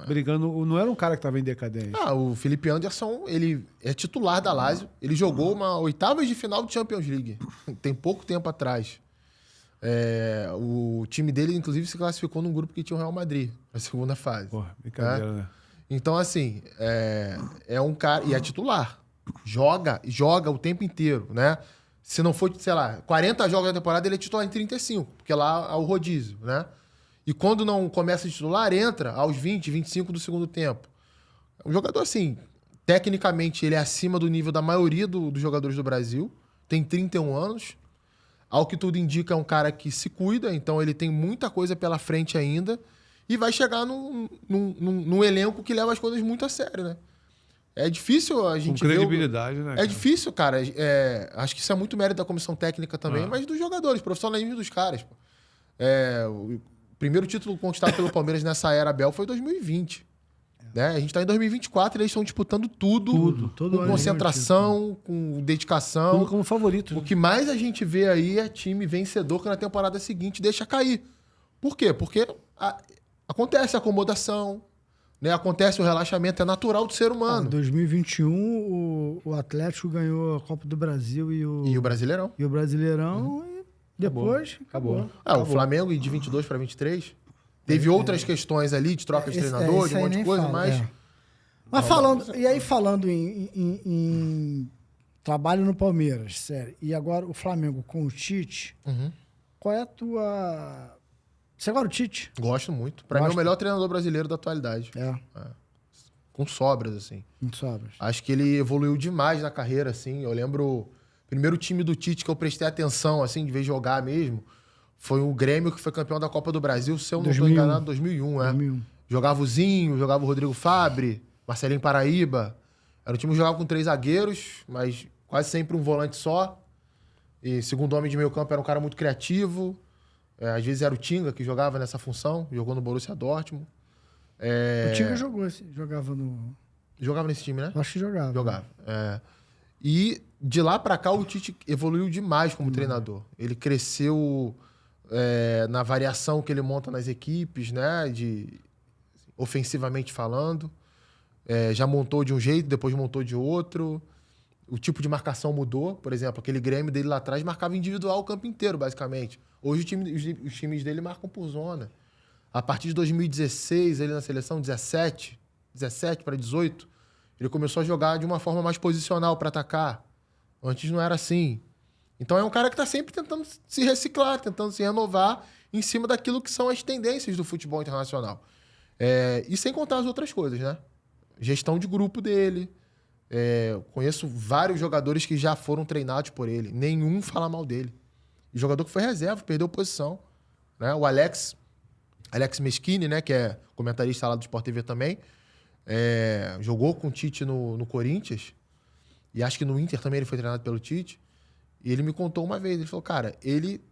Speaker 2: Brigando. Não era um cara que estava em decadência.
Speaker 3: O Felipe Anderson, ele é titular da Lazio. Ele jogou uma oitavas de final de Champions League. Tem pouco tempo atrás. O time dele, inclusive, se classificou num grupo que tinha o Real Madrid, na segunda fase.
Speaker 2: Porra, brincadeira, né?
Speaker 3: Então, assim, é um cara... E é titular. Joga o tempo inteiro, né? Se não for, sei lá, 40 jogos na temporada, ele é titular em 35, porque lá há o rodízio, né? E quando não começa de titular, entra aos 20, 25 do segundo tempo. Um jogador, assim, tecnicamente, ele é acima do nível da maioria dos jogadores do Brasil. Tem 31 anos. Ao que tudo indica, é um cara que se cuida, então ele tem muita coisa pela frente ainda. E vai chegar num elenco que leva as coisas muito a sério, né? É difícil a gente
Speaker 2: Com credibilidade, né?
Speaker 3: É difícil, cara. Acho que isso é muito mérito da comissão técnica também, mas dos jogadores, profissionalismo dos caras. Pô. O primeiro título conquistado pelo Palmeiras nessa era Abel foi em 2020. Né? A gente está em 2024 e eles estão disputando tudo
Speaker 1: todo
Speaker 3: com
Speaker 1: ano
Speaker 3: concentração, com dedicação.
Speaker 2: Tudo como favorito.
Speaker 3: O que mais a gente vê aí é time vencedor que na temporada seguinte deixa cair. Por quê? Porque acontece a acomodação, né? Acontece o relaxamento, é natural do ser humano.
Speaker 1: Em 2021, o Atlético ganhou a Copa do Brasil e o
Speaker 3: Brasileirão.
Speaker 1: E o Brasileirão, e depois acabou.
Speaker 3: O Flamengo de 22 para 23 teve outras questões ali de troca de treinador, de um monte de coisa, mas...
Speaker 1: Mas falando em trabalho no Palmeiras, sério, e agora o Flamengo com o Tite, qual é a tua... Você agora o Tite?
Speaker 3: Gosto muito. Pra mim é o melhor treinador brasileiro da atualidade. Com sobras, assim.
Speaker 1: Com sobras.
Speaker 3: Acho que ele evoluiu demais na carreira, assim. Eu lembro o primeiro time do Tite que eu prestei atenção, assim, de ver jogar mesmo, foi o Grêmio, que foi campeão da Copa do Brasil, se eu não estou enganado, 2001,
Speaker 1: 2001.
Speaker 3: Jogava o Zinho, jogava o Rodrigo Fabre, Marcelinho Paraíba. Era um time que jogava com 3 zagueiros, mas quase sempre um volante só. E segundo homem de meio campo era um cara muito criativo. Às vezes era o Tinga que jogava nessa função, jogou no Borussia Dortmund.
Speaker 1: O Tinga jogava no...
Speaker 3: Jogava nesse time, né?
Speaker 1: Acho que jogava.
Speaker 3: Jogava. E de lá pra cá o Tite evoluiu demais como treinador. Ele cresceu na variação que ele monta nas equipes, né? Ofensivamente falando. Já montou de um jeito, depois montou de outro. O tipo de marcação mudou. Por exemplo, aquele Grêmio dele lá atrás marcava individual o campo inteiro, basicamente. Hoje os times dele marcam por zona. A partir de 2016, ele na seleção, 17 para 18, ele começou a jogar de uma forma mais posicional para atacar. Antes não era assim. Então é um cara que está sempre tentando se reciclar, tentando se renovar em cima daquilo que são as tendências do futebol internacional. E sem contar as outras coisas, né? Gestão de grupo dele. Conheço vários jogadores que já foram treinados por ele. Nenhum fala mal dele. E jogador que foi reserva, perdeu posição. Né? O Alex Meschini, né, que é comentarista lá do Sport TV também, jogou com o Tite no Corinthians. E acho que no Inter também ele foi treinado pelo Tite. E ele me contou uma vez, ele falou, cara, ele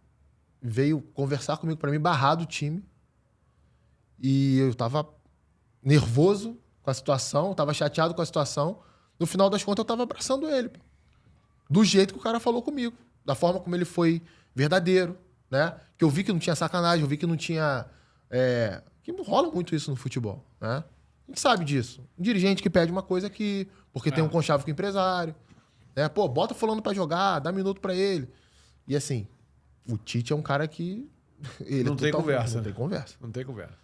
Speaker 3: veio conversar comigo para me barrar do time. E eu tava nervoso com a situação, tava chateado com a situação. No final das contas, eu tava abraçando ele. Pô. Do jeito que o cara falou comigo. Da forma como ele foi verdadeiro, né? Que eu vi que não tinha sacanagem, eu vi que não tinha... que rola muito isso no futebol, né? A gente sabe disso. Um dirigente que pede uma coisa aqui, porque tem um conchavo com o empresário. Né? Pô, bota fulano pra jogar, dá minuto pra ele. E assim, o Tite é um cara que...
Speaker 2: Não tem conversa.
Speaker 3: Não tem conversa.
Speaker 2: Não tem conversa.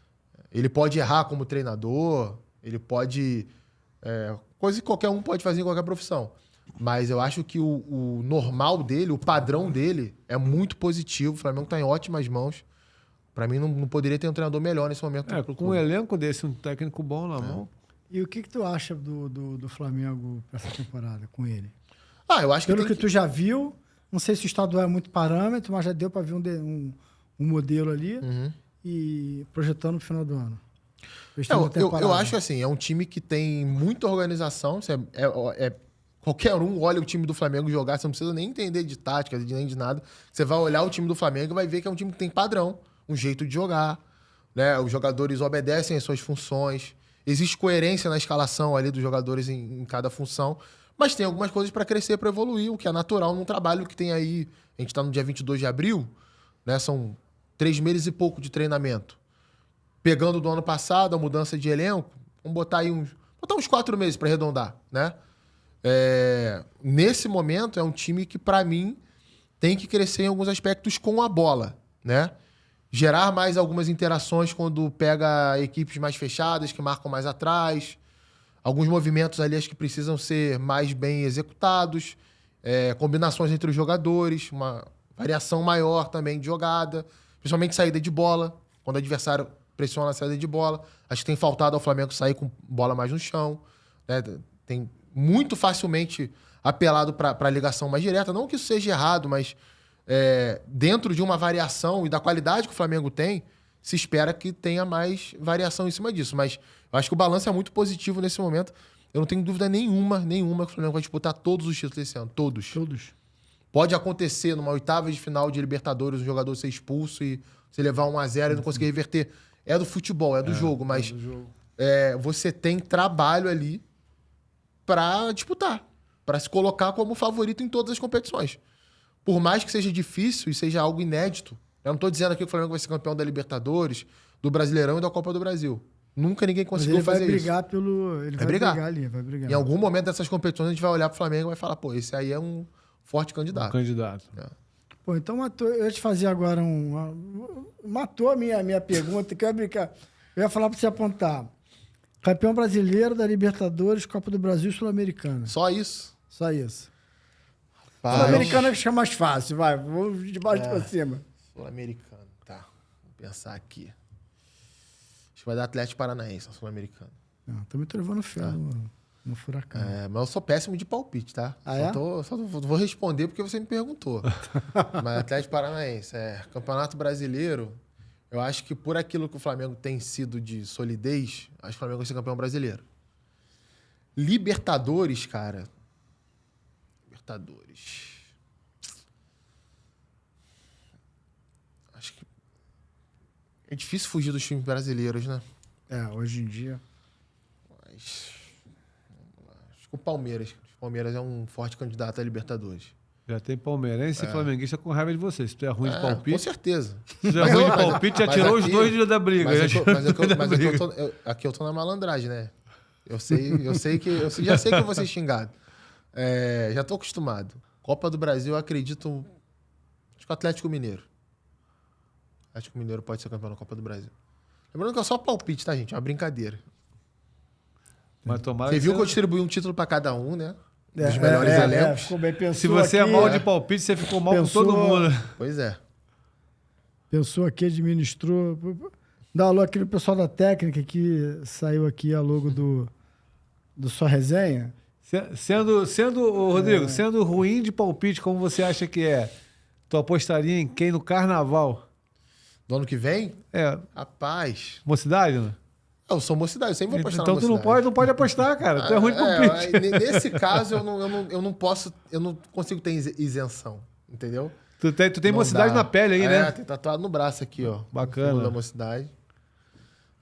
Speaker 3: Ele pode errar como treinador, ele pode... coisa que qualquer um pode fazer em qualquer profissão. Mas eu acho que o normal dele, o padrão dele, é muito positivo. O Flamengo tá em ótimas mãos. Pra mim, não poderia ter um treinador melhor nesse momento.
Speaker 2: Com um elenco desse, um técnico bom na mão.
Speaker 1: E o que tu acha do Flamengo pra essa temporada com ele?
Speaker 3: Eu acho que
Speaker 1: Pelo que tu já viu, não sei se o estadual é muito parâmetro, mas já deu pra ver um modelo ali e projetando no final do ano.
Speaker 3: Eu acho assim, é um time que tem muita organização. Qualquer um olha o time do Flamengo jogar, você não precisa nem entender de tática, nem de nada. Você vai olhar o time do Flamengo e vai ver que é um time que tem padrão, um jeito de jogar. Né? Os jogadores obedecem às suas funções. Existe coerência na escalação ali dos jogadores em cada função. Mas tem algumas coisas para crescer, para evoluir, o que é natural num trabalho que tem aí... A gente está no dia 22 de abril, né? São 3 meses e pouco de treinamento. Pegando do ano passado, a mudança de elenco, vamos botar aí uns 4 meses para arredondar, né? Nesse momento, é um time que, para mim, tem que crescer em alguns aspectos com a bola, né? Gerar mais algumas interações quando pega equipes mais fechadas, que marcam mais atrás. Alguns movimentos ali acho que precisam ser mais bem executados. Combinações entre os jogadores, uma variação maior também de jogada. Principalmente saída de bola. Quando o adversário pressiona a saída de bola. Acho que tem faltado ao Flamengo sair com bola mais no chão. Né? Tem muito facilmente apelado para a ligação mais direta. Não que isso seja errado, mas dentro de uma variação e da qualidade que o Flamengo tem, se espera que tenha mais variação em cima disso. Mas eu acho que o balanço é muito positivo nesse momento. Eu não tenho dúvida nenhuma que o Flamengo vai disputar todos os títulos esse ano. Todos. Pode acontecer numa oitava de final de Libertadores um jogador ser expulso e você levar 1-0 e não conseguir reverter. É do futebol, é do jogo, mas você tem trabalho ali para disputar, para se colocar como favorito em todas as competições. Por mais que seja difícil e seja algo inédito, eu não estou dizendo aqui que o Flamengo vai ser campeão da Libertadores, do Brasileirão e da Copa do Brasil. Nunca ninguém conseguiu fazer isso.
Speaker 1: Ele vai brigar ali, vai brigar.
Speaker 3: Em algum momento dessas competições a gente vai olhar para o Flamengo e vai falar, pô, esse aí é um forte candidato.
Speaker 1: Pô, então matou. Eu ia te fazer agora matou a minha pergunta, que eu ia brincar. Eu ia falar para você apontar. Campeão brasileiro da Libertadores, Copa do Brasil e Sul-Americana.
Speaker 3: Só isso?
Speaker 1: Só isso. Sul-Americana acho que é mais fácil, vai. Vamos de baixo para cima.
Speaker 3: Sul-Americano, tá. Vou pensar aqui. Acho que vai dar Atlético Paranaense, Sul-Americano.
Speaker 1: Também tô levando fé no Furacão.
Speaker 3: Mas eu sou péssimo de palpite, tá? Só vou responder porque você me perguntou. Mas Atlético Paranaense, Campeonato Brasileiro, eu acho que por aquilo que o Flamengo tem sido de solidez, acho que o Flamengo vai ser campeão brasileiro. Libertadores, cara. Acho que é difícil fugir dos times brasileiros, né?
Speaker 1: Hoje em dia.
Speaker 3: Mas acho que o Palmeiras. O Palmeiras é um forte candidato a Libertadores.
Speaker 2: Já tem palmeirense e flamenguista com raiva de você. Se tu é ruim de palpite...
Speaker 3: Com certeza.
Speaker 2: Se tu é ruim de palpite, já tirou os dois da briga.
Speaker 3: Aqui eu tô na malandragem, né? Eu já sei que eu vou ser xingado. Já tô acostumado. Copa do Brasil, eu acredito... Acho que o Atlético Mineiro. O Atlético Mineiro pode ser campeão da Copa do Brasil. Lembrando que é só palpite, tá, gente? É uma brincadeira.
Speaker 2: Mas tomara
Speaker 3: Você viu que eu distribuí um título pra cada um, né? Dos melhores elencos.
Speaker 1: Ficou bem,
Speaker 2: se você
Speaker 1: aqui,
Speaker 2: é mal de palpite, você ficou mal com todo mundo.
Speaker 3: Pois é.
Speaker 1: Pensou aqui, administrou. Dá alô aqui no pessoal da técnica que saiu aqui a logo do Só Resenha.
Speaker 2: Rodrigo, sendo ruim de palpite como você acha que é, tu apostaria em quem no Carnaval?
Speaker 3: Do ano que vem? Rapaz.
Speaker 2: Mocidade, né?
Speaker 3: Eu sou Mocidade, eu sempre vou apostar
Speaker 2: então
Speaker 3: na
Speaker 2: Mocidade. Então tu não pode apostar, cara. Tu é ruim de palpite.
Speaker 3: Nesse caso, eu não posso, eu não consigo ter isenção, entendeu?
Speaker 2: Tu tem Mocidade na pele aí, né?
Speaker 3: Tem tatuado no braço aqui, ó.
Speaker 2: Bacana.
Speaker 3: Da Mocidade.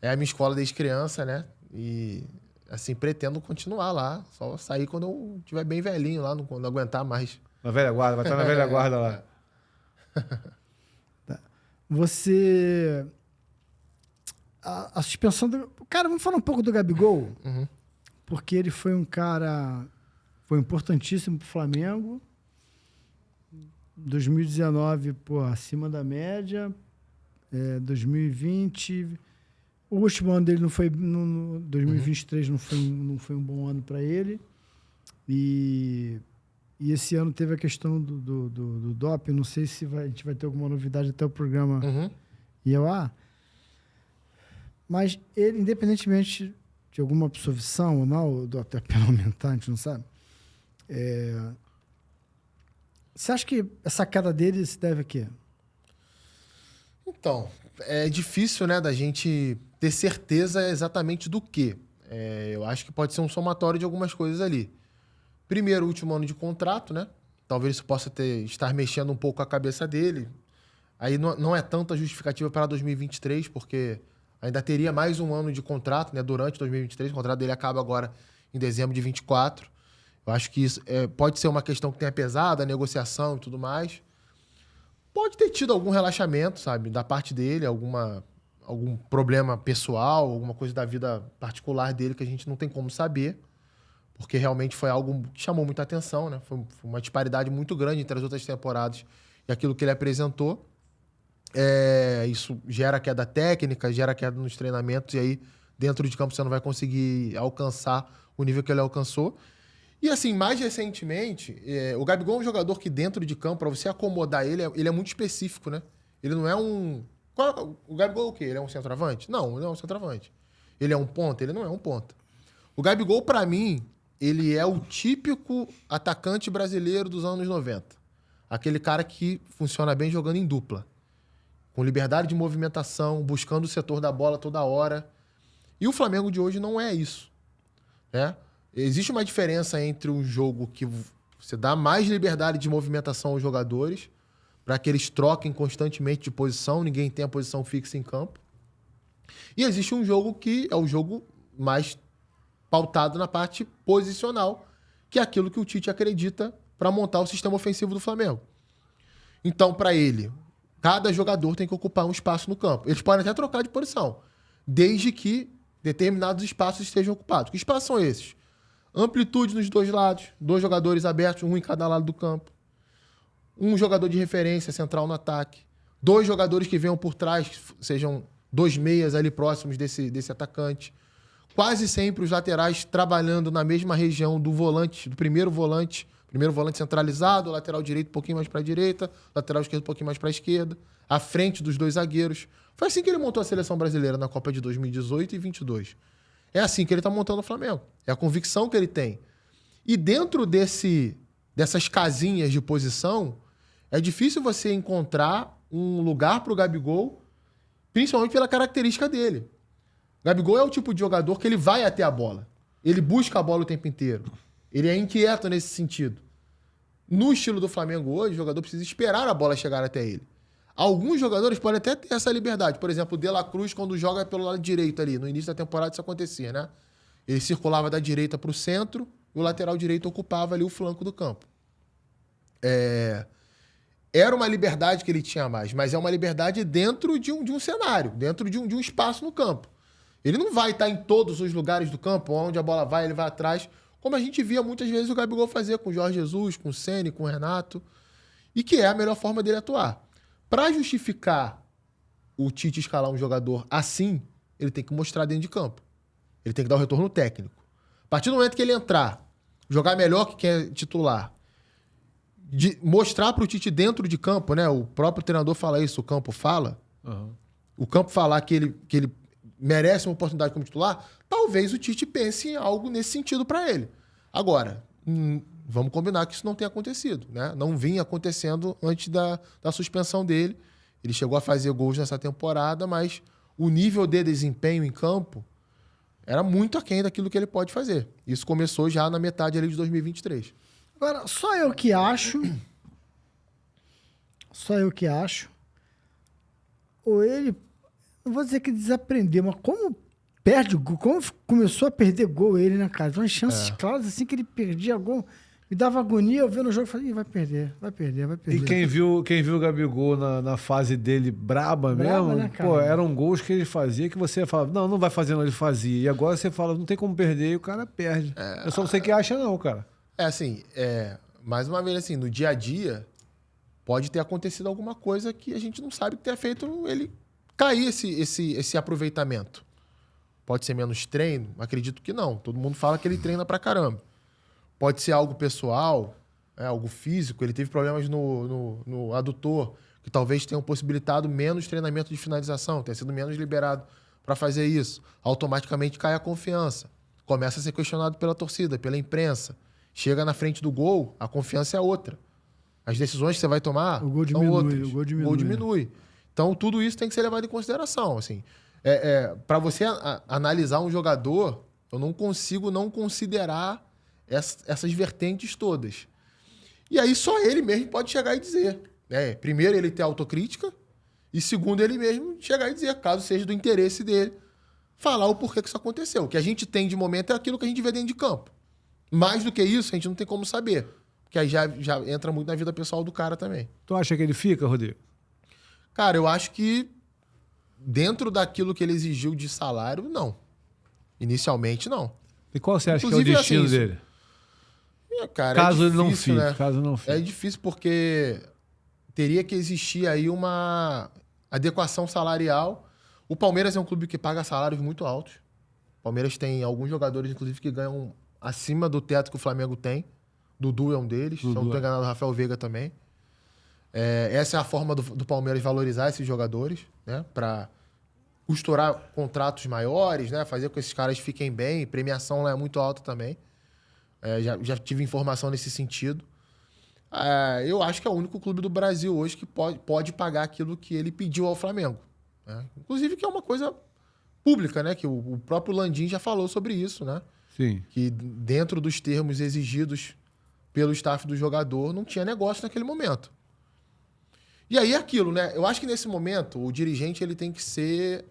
Speaker 3: É a minha escola desde criança, né? E, assim, pretendo continuar lá. Só sair quando eu estiver bem velhinho lá, não aguentar mais.
Speaker 2: Na velha guarda, vai estar na velha guarda lá.
Speaker 1: Você... A suspensão do... Cara, vamos falar um pouco do Gabigol?
Speaker 3: Uhum.
Speaker 1: Porque ele foi um cara... Foi importantíssimo pro Flamengo. 2019, acima da média. 2020... O último ano dele não foi... 2023 não foi um bom ano para ele. E esse ano teve a questão do doping. Não sei se a gente vai ter alguma novidade até o programa ir ao ar. Mas ele, independentemente de alguma absolvição ou não, ou até pena aumentar, a gente não sabe. Você acha que essa queda dele se deve a quê?
Speaker 3: Então, é difícil, né, da gente ter certeza exatamente do quê. Eu acho que pode ser um somatório de algumas coisas ali. Primeiro, o último ano de contrato, né? Talvez isso possa estar mexendo um pouco a cabeça dele. Aí não é tanta justificativa para 2023, porque ainda teria mais um ano de contrato, né, durante 2023. O contrato dele acaba agora em dezembro de 2024. Eu acho que isso pode ser uma questão que tenha pesado, a negociação e tudo mais. Pode ter tido algum relaxamento, sabe, da parte dele, algum problema pessoal, alguma coisa da vida particular dele que a gente não tem como saber, porque realmente foi algo que chamou muita atenção, né? Foi uma disparidade muito grande entre as outras temporadas e aquilo que ele apresentou. Isso gera queda técnica, gera queda nos treinamentos, e aí dentro de campo você não vai conseguir alcançar o nível que ele alcançou. E assim, mais recentemente, o Gabigol é um jogador que dentro de campo, para você acomodar ele é muito específico, né? Ele não é um O Gabigol é o quê? Ele é um centroavante? Não, ele não é um centroavante. Ele é um ponta? Ele não é um ponta. O Gabigol, pra mim, ele é o típico atacante brasileiro dos anos 90. Aquele cara que funciona bem jogando em dupla. Com liberdade de movimentação, buscando o setor da bola toda hora. E o Flamengo de hoje não é isso. Né? Existe uma diferença entre um jogo que você dá mais liberdade de movimentação aos jogadores, para que eles troquem constantemente de posição, ninguém tem a posição fixa em campo. E existe um jogo que é o jogo mais pautado na parte posicional, que é aquilo que o Tite acredita para montar o sistema ofensivo do Flamengo. Então, para ele, cada jogador tem que ocupar um espaço no campo. Eles podem até trocar de posição, desde que determinados espaços estejam ocupados. Que espaços são esses? Amplitude nos dois lados, 2 jogadores abertos, um em cada lado do campo. Um jogador de referência central no ataque. 2 jogadores que venham por trás, sejam 2 meias ali próximos desse atacante. Quase sempre os laterais trabalhando na mesma região do volante, do primeiro volante centralizado, lateral direito um pouquinho mais para a direita, lateral esquerdo um pouquinho mais para a esquerda, à frente dos 2 zagueiros. Foi assim que ele montou a seleção brasileira na Copa de 2018 e 2022. É assim que ele está montando o Flamengo. É a convicção que ele tem. E dentro dessas casinhas de posição, é difícil você encontrar um lugar para o Gabigol, principalmente pela característica dele. Gabigol é o tipo de jogador que ele vai até a bola. Ele busca a bola o tempo inteiro. Ele é inquieto nesse sentido. No estilo do Flamengo hoje, o jogador precisa esperar a bola chegar até ele. Alguns jogadores podem até ter essa liberdade. Por exemplo, o De La Cruz, quando joga pelo lado direito ali. No início da temporada isso acontecia, né? Ele circulava da direita para o centro e o lateral direito ocupava ali o flanco do campo. Era uma liberdade que ele tinha mais, mas é uma liberdade dentro de um cenário, dentro de um espaço no campo. Ele não vai estar em todos os lugares do campo, onde a bola vai, ele vai atrás, como a gente via muitas vezes o Gabigol fazer com o Jorge Jesus, com o Ceni, com o Renato, e que é a melhor forma dele atuar. Para justificar o Tite escalar um jogador assim, ele tem que mostrar dentro de campo. Ele tem que dar o retorno técnico. A partir do momento que ele entrar, jogar melhor que quem é titular, de mostrar para o Tite dentro de campo, né? O próprio treinador fala isso, o campo fala. Uhum. O campo falar que ele merece uma oportunidade como titular, talvez o Tite pense em algo nesse sentido para ele. Agora, vamos combinar que isso não tem acontecido, né? Não vinha acontecendo antes da suspensão dele. Ele chegou a fazer gols nessa temporada, mas o nível de desempenho em campo era muito aquém daquilo que ele pode fazer. Isso começou já na metade ali de 2023.
Speaker 1: Agora, só eu que acho, ou ele, não vou dizer que desaprendeu, mas como perde gol, como começou a perder gol ele, né, cara? Umas chances claras assim que ele perdia gol, me dava agonia, eu vendo o jogo e falei, vai perder.
Speaker 2: E quem viu o Gabigol na fase dele braba mesmo,
Speaker 1: né, cara?
Speaker 2: pô, eram gols que ele fazia que você falava, não vai fazer, não, ele fazia. E agora você fala, não tem como perder e o cara perde. É só você que acha não, cara.
Speaker 3: Mais uma vez, assim, no dia a dia, pode ter acontecido alguma coisa que a gente não sabe que tenha feito ele cair esse aproveitamento. Pode ser menos treino? Acredito que não. Todo mundo fala que ele treina pra caramba. Pode ser algo pessoal, algo físico. Ele teve problemas no adutor, que talvez tenham possibilitado menos treinamento de finalização, tenha sido menos liberado para fazer isso. Automaticamente cai a confiança. Começa a ser questionado pela torcida, pela imprensa. Chega na frente do gol, a confiança é outra. As decisões que você vai tomar são outras. O gol diminui. Então, tudo isso tem que ser levado em consideração. Assim, para você analisar um jogador, eu não consigo não considerar essas vertentes todas. E aí só ele mesmo pode chegar e dizer. Primeiro, ele ter autocrítica, e segundo, ele mesmo chegar e dizer, caso seja do interesse dele, falar o porquê que isso aconteceu. O que a gente tem de momento é aquilo que a gente vê dentro de campo. Mais do que isso, a gente não tem como saber. Porque aí já entra muito na vida pessoal do cara também.
Speaker 2: Tu acha que ele fica, Rodrigo?
Speaker 3: Cara, eu acho que dentro daquilo que ele exigiu de salário, não. Inicialmente, não.
Speaker 2: E qual você acha que é o destino dele?
Speaker 3: Cara,
Speaker 2: caso
Speaker 3: é difícil,
Speaker 2: ele não fique,
Speaker 3: né?
Speaker 2: Caso não fique.
Speaker 3: É difícil porque teria que existir aí uma adequação salarial. O Palmeiras é um clube que paga salários muito altos. O Palmeiras tem alguns jogadores, inclusive, que ganham acima do teto que o Flamengo tem. Dudu é um deles. Se eu não estou enganado, o Rafael Veiga também. Essa é a forma do Palmeiras valorizar esses jogadores, né? Para costurar contratos maiores, né? Fazer com que esses caras fiquem bem. Premiação lá é muito alta também. Já tive informação nesse sentido. Eu acho que é o único clube do Brasil hoje que pode pagar aquilo que ele pediu ao Flamengo, né? Inclusive que é uma coisa pública, né? Que o próprio Landim já falou sobre isso, né?
Speaker 2: Sim.
Speaker 3: Que dentro dos termos exigidos pelo staff do jogador não tinha negócio naquele momento. E aí aquilo, né? Eu acho que nesse momento o dirigente ele tem que ser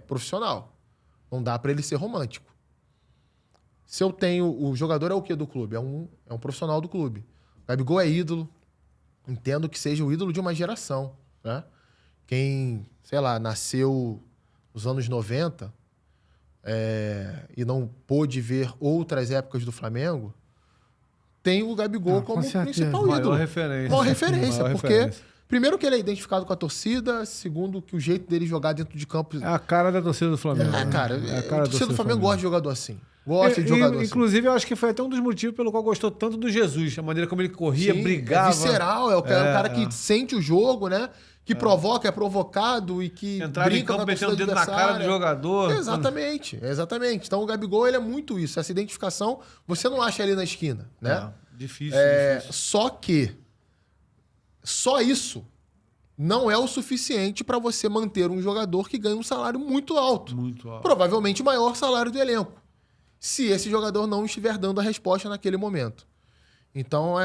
Speaker 3: profissional. Não dá para ele ser romântico. Se eu tenho... O jogador é o quê do clube? É um profissional do clube. O Gabigol é ídolo. Entendo que seja o ídolo de uma geração, né? Quem, sei lá, nasceu nos anos 90 e não pôde ver outras épocas do Flamengo, tem o Gabigol como principal ídolo.
Speaker 2: Maior referência.
Speaker 3: Maior referência,
Speaker 2: Maior
Speaker 3: porque...
Speaker 2: referência.
Speaker 3: Primeiro que ele é identificado com a torcida, segundo que o jeito dele jogar dentro de campo...
Speaker 2: É a cara da torcida do Flamengo.
Speaker 3: Cara,
Speaker 2: É a
Speaker 3: a
Speaker 2: cara da
Speaker 3: torcida do Flamengo gosta de jogador assim. Gosta de jogador assim.
Speaker 2: Inclusive, eu acho que foi até um dos motivos pelo qual gostou tanto do Jesus. A maneira como ele corria,
Speaker 3: Sim,
Speaker 2: brigava.
Speaker 3: É visceral, é o cara que sente o jogo, né? Que provoca, é provocado e que
Speaker 2: Entrar em
Speaker 3: brinca
Speaker 2: campo
Speaker 3: com a torcida
Speaker 2: metendo o dedo na cara do
Speaker 3: adversária.
Speaker 2: jogador.
Speaker 3: Exatamente. Então o Gabigol ele é muito isso. Essa identificação você não acha ali na esquina, né?
Speaker 2: Difícil.
Speaker 3: Só que só isso não é o suficiente para você manter um jogador que ganha um salário muito alto.
Speaker 2: Muito alto.
Speaker 3: Provavelmente o maior salário do elenco. Se esse jogador não estiver dando a resposta naquele momento. Então,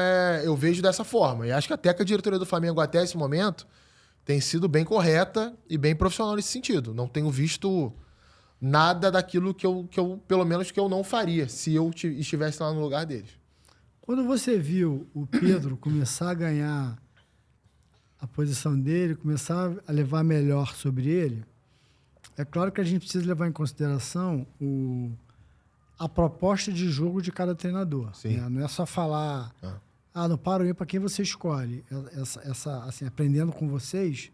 Speaker 3: eu vejo dessa forma. E acho que até que a diretoria do Flamengo, até esse momento, tem sido bem correta e bem profissional nesse sentido. Não tenho visto nada daquilo que eu pelo menos, que eu não faria se eu estivesse lá no lugar deles.
Speaker 1: Quando você viu o Pedro começar a ganhar a posição dele, começar a levar melhor sobre ele, é claro que a gente precisa levar em consideração a proposta de jogo de cada treinador.
Speaker 3: Sim.
Speaker 1: Né? Não é só falar, no para o ímpar quem você escolhe. Assim, aprendendo com vocês,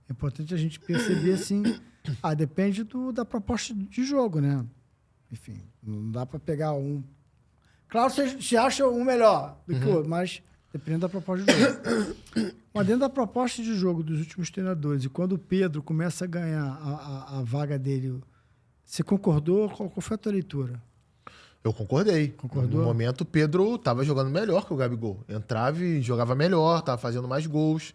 Speaker 1: é importante a gente perceber assim, depende da proposta de jogo, né? Enfim, não dá para pegar um... Claro, você acha um melhor do que o outro, mas dependendo da proposta de jogo. Mas dentro da proposta de jogo dos últimos treinadores, e quando o Pedro começa a ganhar a vaga dele, você concordou? Qual foi a tua leitura?
Speaker 3: Eu concordei.
Speaker 1: Concordou?
Speaker 3: No momento, o Pedro estava jogando melhor que o Gabigol. Entrava e jogava melhor, estava fazendo mais gols.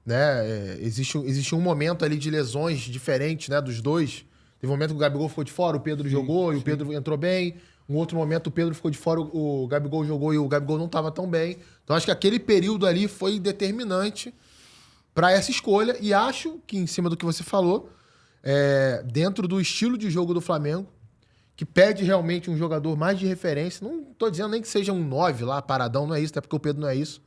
Speaker 3: Né? Existe um momento ali de lesões diferentes, né, dos dois. Teve um momento que o Gabigol ficou de fora, o Pedro jogou e o Pedro entrou bem. Um outro momento, o Pedro ficou de fora, o Gabigol jogou e o Gabigol não estava tão bem. Então, acho que aquele período ali foi determinante para essa escolha. E acho que, em cima do que você falou, dentro do estilo de jogo do Flamengo, que pede realmente um jogador mais de referência. Não estou dizendo nem que seja um 9 lá, paradão, não é isso, até porque o Pedro não é isso.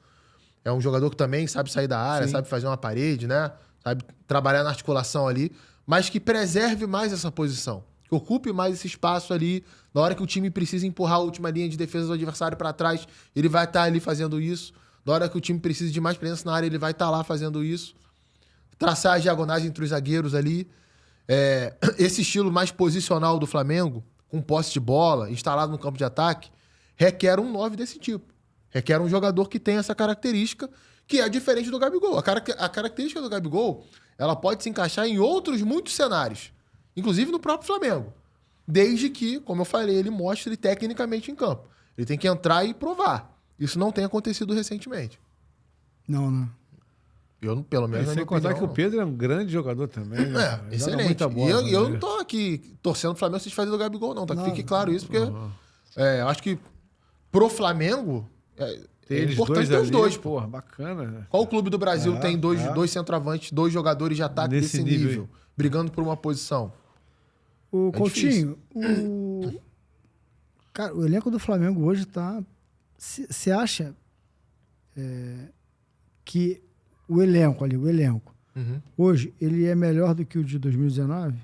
Speaker 3: É um jogador que também sabe sair da área, sabe fazer uma parede, né? Sabe trabalhar na articulação ali, mas que preserve mais essa posição. Que ocupe mais esse espaço ali. Na hora que o time precisa empurrar a última linha de defesa do adversário para trás, ele vai estar ali fazendo isso. Na hora que o time precisa de mais presença na área, ele vai estar lá fazendo isso. Traçar as diagonais entre os zagueiros ali. Esse estilo mais posicional do Flamengo, com posse de bola, instalado no campo de ataque, requer um 9 desse tipo. Requer um jogador que tenha essa característica, que é diferente do Gabigol. A característica do Gabigol, ela pode se encaixar em outros muitos cenários. Inclusive no próprio Flamengo. Desde que, como eu falei, ele mostre tecnicamente em campo. Ele tem que entrar e provar. Isso não tem acontecido recentemente.
Speaker 1: Não, né?
Speaker 3: Eu, pelo menos,
Speaker 2: sem contar que o Pedro é um grande jogador também. Né?
Speaker 3: Excelente.
Speaker 2: Muita bola,
Speaker 3: e eu não tô aqui torcendo pro Flamengo se desfazer do Gabigol, não. Tá? Que fique claro isso, porque eu acho que pro Flamengo é importante ter os dois.
Speaker 2: Porra, bacana. Né?
Speaker 3: Qual clube do Brasil tem dois centroavantes, dois jogadores de ataque desse nível brigando por uma posição?
Speaker 1: O Coutinho, cara, o elenco do Flamengo hoje tá... Você acha que o elenco, hoje, ele é melhor do que o de 2019?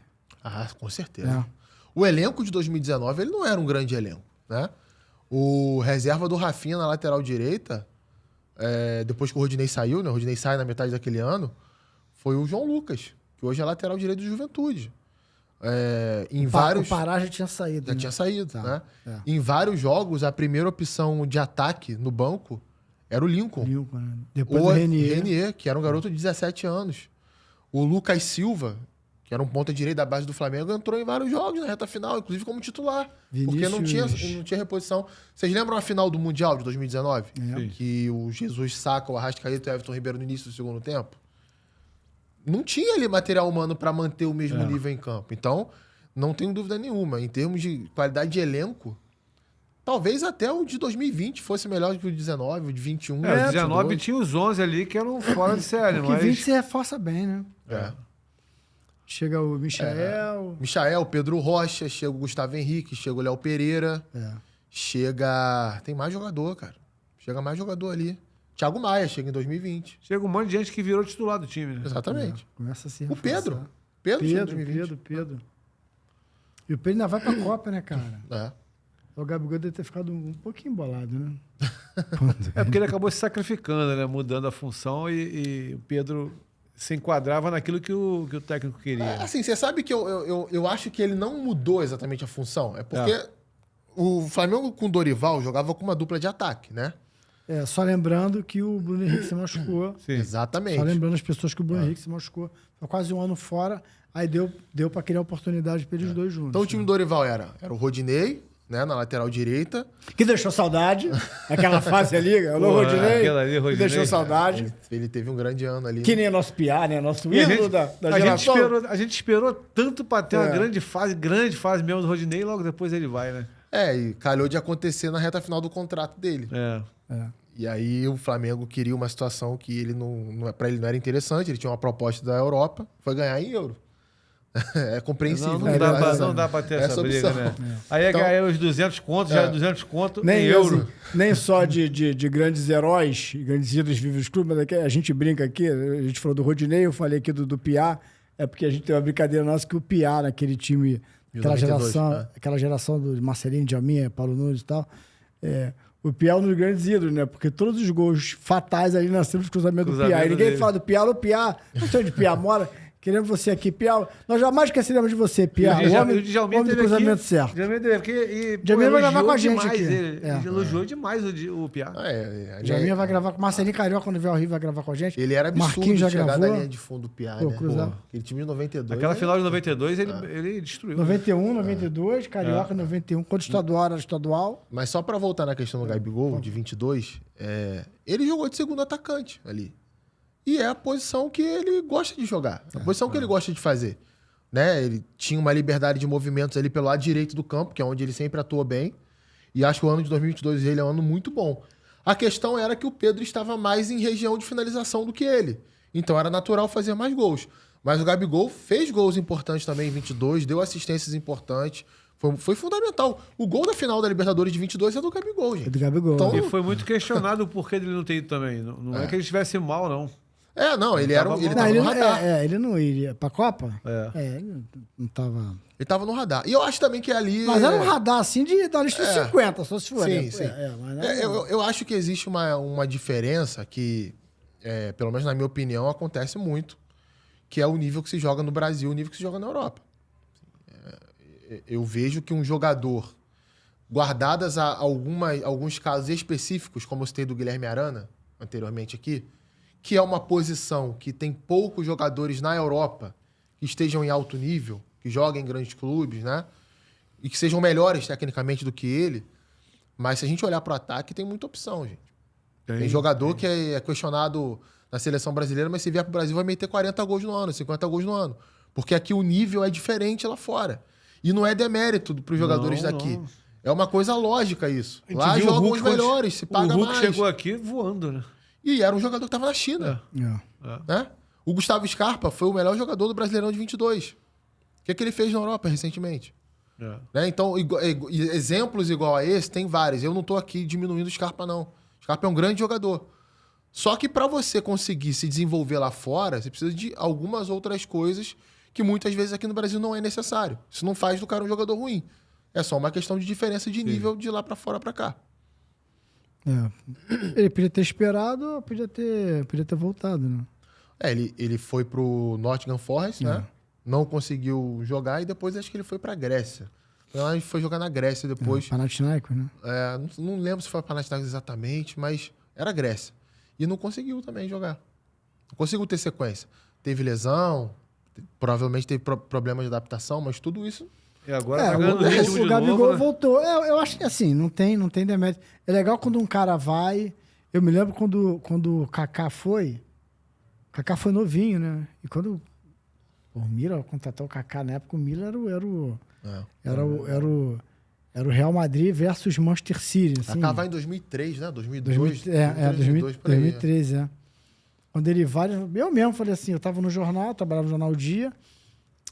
Speaker 3: Ah, com certeza. O elenco de 2019, ele não era um grande elenco, né? O reserva do Rafinha na lateral direita, depois que o Rodinei saiu, né? O Rodinei sai na metade daquele ano, foi o João Lucas, que hoje é lateral direito do Juventude.
Speaker 1: O Pará já tinha saído.
Speaker 3: Já tinha saído, né? Em vários jogos, a primeira opção de ataque no banco Era o Lincoln.
Speaker 1: Lincoln, né? Depois
Speaker 3: Ou
Speaker 1: o Renier.
Speaker 3: Renier, que era um garoto de 17 anos. O Lucas Silva, que era um ponta-direita da base do Flamengo, entrou em vários jogos na reta final, inclusive como titular. Porque não tinha reposição. Vocês lembram a final do Mundial de 2019?
Speaker 2: Sim.
Speaker 3: Que o Jesus saca o Arrascaeta e o Everton Ribeiro no início do segundo tempo? Não tinha ali material humano para manter o mesmo nível em campo. Então, não tenho dúvida nenhuma. Em termos de qualidade de elenco, talvez até o de 2020 fosse melhor que o de 19, o de 21.
Speaker 2: O 19 tinha os 11 ali que eram fora de série,
Speaker 1: Porque
Speaker 2: mas...
Speaker 1: 20 se reforça bem, né? Chega o
Speaker 3: Michael, Pedro Rocha, chega o Gustavo Henrique, chega o Léo Pereira, chega... Tem mais jogador, cara. Chega mais jogador ali. Thiago Maia chega em 2020.
Speaker 2: Chega um monte de gente que virou titular do time, né?
Speaker 3: Exatamente.
Speaker 1: Começa a se
Speaker 3: O
Speaker 1: reforçar.
Speaker 3: Pedro chega em 2020.
Speaker 1: Pedro. E o Pedro ainda vai pra Copa, né, cara?
Speaker 3: É.
Speaker 1: O Gabigol deve ter ficado um pouquinho embolado, né?
Speaker 2: É porque ele acabou se sacrificando, né? Mudando a função e o Pedro se enquadrava naquilo que o técnico queria.
Speaker 3: Assim, você sabe que eu acho que ele não mudou exatamente a função. É porque o Flamengo com o Dorival jogava com uma dupla de ataque, né?
Speaker 1: Só lembrando que o Bruno Henrique se machucou.
Speaker 2: Sim.
Speaker 3: Exatamente.
Speaker 1: Só lembrando as pessoas que o Bruno Henrique se machucou. Foi quase um ano fora. Aí deu pra criar oportunidade pra eles dois juntos.
Speaker 3: Então o time do Dorival era o Rodinei, né, na lateral direita.
Speaker 1: Que deixou saudade. Aquela fase ali, o Rodinei.
Speaker 2: Aquela ali,
Speaker 1: Que
Speaker 2: Rodinei.
Speaker 1: deixou saudade.
Speaker 3: Ele teve um grande ano ali.
Speaker 1: Que nem nosso Piá, né? Nosso
Speaker 2: E
Speaker 1: ídolo da
Speaker 2: a
Speaker 1: geração.
Speaker 2: gente esperou tanto pra ter uma
Speaker 1: É.
Speaker 2: grande fase mesmo do Rodinei, e logo depois ele vai, né?
Speaker 3: E calhou de acontecer na reta final do contrato dele. E aí o Flamengo queria uma situação que ele para ele não era interessante, ele tinha uma proposta da Europa, foi ganhar em euro. É compreensível.
Speaker 2: Não dá pra ter essa briga,
Speaker 3: opção.
Speaker 2: né? Aí
Speaker 3: Então-
Speaker 2: ganhar os 200 contos, já 200 contos
Speaker 1: Nem
Speaker 2: em euro.
Speaker 1: Nem só de grandes heróis, grandes ídolos vivem os clubes, mas aqui a gente brinca aqui, a gente falou do Rodinei, eu falei aqui do Piá, é porque a gente tem uma brincadeira nossa que o Piá, naquele time, aquela
Speaker 3: 92,
Speaker 1: geração,
Speaker 3: né?
Speaker 1: aquela geração do Marcelinho, Djalminha, Paulo Nunes e tal, o Piá é um dos grandes ídolos, né? Porque todos os gols fatais ali nasceram dos cruzamentos do Piá. E ninguém
Speaker 2: dele.
Speaker 1: fala do Piá, o Piá, não sei onde o Piá mora, queremos você aqui, Piá. Nós jamais esqueceremos de você, Piá. O homem do cruzamento certo.
Speaker 2: Djalminha teve aqui e
Speaker 1: Djalminha vai gravar
Speaker 2: elogiou
Speaker 1: com a gente
Speaker 2: demais
Speaker 1: aqui.
Speaker 2: Ele elogiou demais o Piá.
Speaker 1: Djalminha vai gravar com o Marcelinho Carioca quando vier ao Rio, vai gravar com a gente.
Speaker 3: Ele era absurdo
Speaker 1: Marquinhos já
Speaker 3: de chegar
Speaker 1: gravou.
Speaker 3: da linha de fundo do Piá,
Speaker 1: Pô,
Speaker 3: né?
Speaker 1: cruzar.
Speaker 3: Aquele time de 92.
Speaker 2: Aquela
Speaker 3: né?
Speaker 2: final de 92 ele destruiu.
Speaker 1: 91, 92, Carioca 91. Quando estadual era estadual.
Speaker 3: Mas só pra voltar na questão do Gabigol, de 22, ele jogou de segundo atacante ali. E é a posição que ele gosta de jogar. A posição que ele gosta de fazer. Né? Ele tinha uma liberdade de movimentos ali pelo lado direito do campo, que é onde ele sempre atuou bem. E acho que o ano de 2022 dele é um ano muito bom. A questão era que o Pedro estava mais em região de finalização do que ele. Então era natural fazer mais gols. Mas o Gabigol fez gols importantes também em 22, deu assistências importantes. Foi fundamental. O gol da final da Libertadores de 22 é do Gabigol, gente.
Speaker 1: É do Gabigol.
Speaker 3: Então-
Speaker 2: E foi muito questionado o porquê dele não ter ido também. Não é que ele estivesse mal, não.
Speaker 3: Não, ele tava
Speaker 1: Ele
Speaker 3: no radar.
Speaker 1: ele não iria pra Copa?
Speaker 2: É.
Speaker 1: Ele não tava...
Speaker 3: Ele tava no radar. E eu acho também que ali...
Speaker 1: Mas era um radar, assim, da lista de 50, só se for.
Speaker 3: Sim,
Speaker 1: né?
Speaker 3: sim.
Speaker 1: Mas não-
Speaker 3: Eu acho que existe uma diferença que, pelo menos na minha opinião, acontece muito, que é o nível que se joga no Brasil e o nível que se joga na Europa. Eu vejo que um jogador, guardadas alguns casos específicos, como eu citei do Guilherme Arana, anteriormente aqui, que é uma posição que tem poucos jogadores na Europa que estejam em alto nível, que joguem em grandes clubes, né? E que sejam melhores tecnicamente do que ele. Mas se a gente olhar para o ataque, tem muita opção, gente. Tem jogador que é questionado na seleção brasileira, mas se vier para o Brasil vai meter 40 gols no ano, 50 gols no ano. Porque aqui o nível é diferente lá fora. E não é demérito para os jogadores
Speaker 2: Não,
Speaker 3: daqui.
Speaker 2: não.
Speaker 3: É uma coisa lógica isso.
Speaker 2: A gente
Speaker 3: Lá
Speaker 2: viu o
Speaker 3: jogam
Speaker 2: Hulk
Speaker 3: os
Speaker 2: quando-
Speaker 3: melhores, se paga
Speaker 2: O Hulk
Speaker 3: mais.
Speaker 2: chegou aqui voando, né?
Speaker 3: E era um jogador que estava na China. Né? O Gustavo Scarpa foi o melhor jogador do Brasileirão de 22. O que ele fez na Europa recentemente? Né? Então, exemplos igual a esse, tem vários. Eu não estou aqui diminuindo o Scarpa, não. O Scarpa é um grande jogador. Só que para você conseguir se desenvolver lá fora, você precisa de algumas outras coisas que muitas vezes aqui no Brasil não é necessário. Isso não faz do cara um jogador ruim. É só uma questão de diferença de nível de lá para fora para cá.
Speaker 1: Ele podia ter esperado, podia ter voltado, né?
Speaker 3: Ele foi pro Nottingham Forest, né? Não conseguiu jogar e depois acho que ele foi pra Grécia. Então, ele foi jogar na Grécia depois.
Speaker 1: Panathinaikos, né?
Speaker 3: Não lembro se foi para Panathinaikos exatamente, mas Era a Grécia. E não conseguiu também jogar. Não conseguiu ter sequência. Teve lesão, provavelmente teve problema de adaptação, mas tudo isso...
Speaker 2: E agora tá ganhando ritmo
Speaker 1: o
Speaker 2: de
Speaker 1: Gabigol
Speaker 2: novo, né?
Speaker 1: voltou. Eu acho que assim, não tem demérito. É legal quando um cara vai... Eu me lembro quando o Kaká foi... O Kaká foi novinho, né? E quando o Milan contratou o Kaká, na época o Milan era o Real Madrid versus Manchester City. Assim.
Speaker 3: Kaká vai em 2003, né? 2002.
Speaker 1: 2013, é. Quando ele vai... Eu mesmo falei assim, eu tava no jornal, trabalhava no Jornal Dia,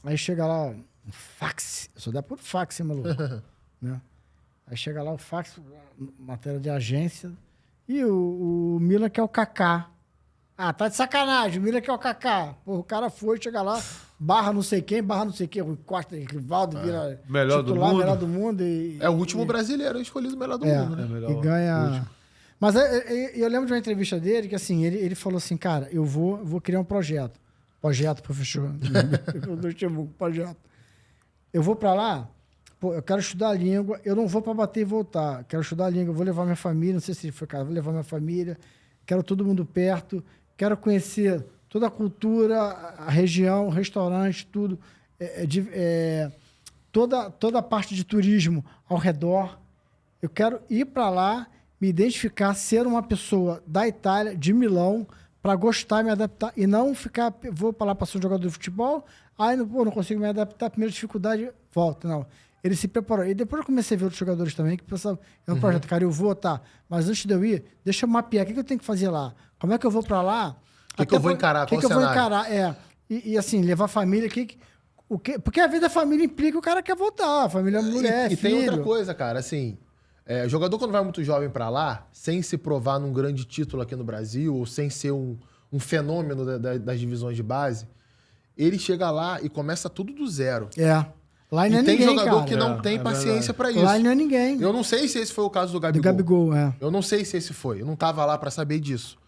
Speaker 1: aí chega lá, um fax. Eu sou da por fax, hein, maluco? Né? Aí chega lá o fax, matéria de agência, e o Milan quer o Kaká. Ah, tá de sacanagem, o Milan quer o Kaká. Pô, o cara foi, chega lá, barra não sei quem, o Costa, Rivaldo, vira
Speaker 2: melhor
Speaker 1: titular,
Speaker 2: do mundo.
Speaker 1: melhor do mundo.
Speaker 3: É o último brasileiro escolhido o melhor do mundo, né?
Speaker 2: melhor,
Speaker 1: E ganha... Mas eu lembro de uma entrevista dele que, assim, ele falou assim, cara, eu vou criar um projeto. Projeto, professor. Projeto. Eu vou pra lá, pô, eu quero estudar a língua, eu não vou pra bater e voltar. Quero estudar a língua, eu vou levar minha família, não sei se foi cara, vou levar minha família, quero todo mundo perto, quero conhecer toda a cultura, a região, o restaurante, tudo, toda a parte de turismo ao redor. Eu quero ir pra lá, me identificar, ser uma pessoa da Itália, de Milão, para gostar, me adaptar e não ficar, vou para lá para ser um jogador de futebol, aí não consigo me adaptar, primeira dificuldade, volto, não. Ele se preparou. E depois eu comecei a ver outros jogadores também que pensavam, é um projeto, cara, eu vou, tá, mas antes de eu ir, deixa eu mapear, o que eu tenho que fazer lá? Como é que eu vou para lá?
Speaker 3: O que eu vou encarar?
Speaker 1: O que eu vou encarar, E assim, levar a família, porque a vida da família implica o cara quer voltar, a família, mulher,
Speaker 3: e
Speaker 1: filho.
Speaker 3: tem outra coisa, cara, assim... o jogador, quando vai muito jovem pra lá, sem se provar num grande título aqui no Brasil, ou sem ser um fenômeno das divisões de base, ele chega lá e começa tudo do zero.
Speaker 1: Lá não é
Speaker 3: e tem
Speaker 1: ninguém,
Speaker 3: jogador
Speaker 1: cara.
Speaker 3: que não tem paciência pra isso.
Speaker 1: Lá não é ninguém.
Speaker 3: Eu não sei se esse foi o caso do
Speaker 1: Do Gabigol,
Speaker 3: Eu não sei se esse foi. Eu não tava lá pra saber disso.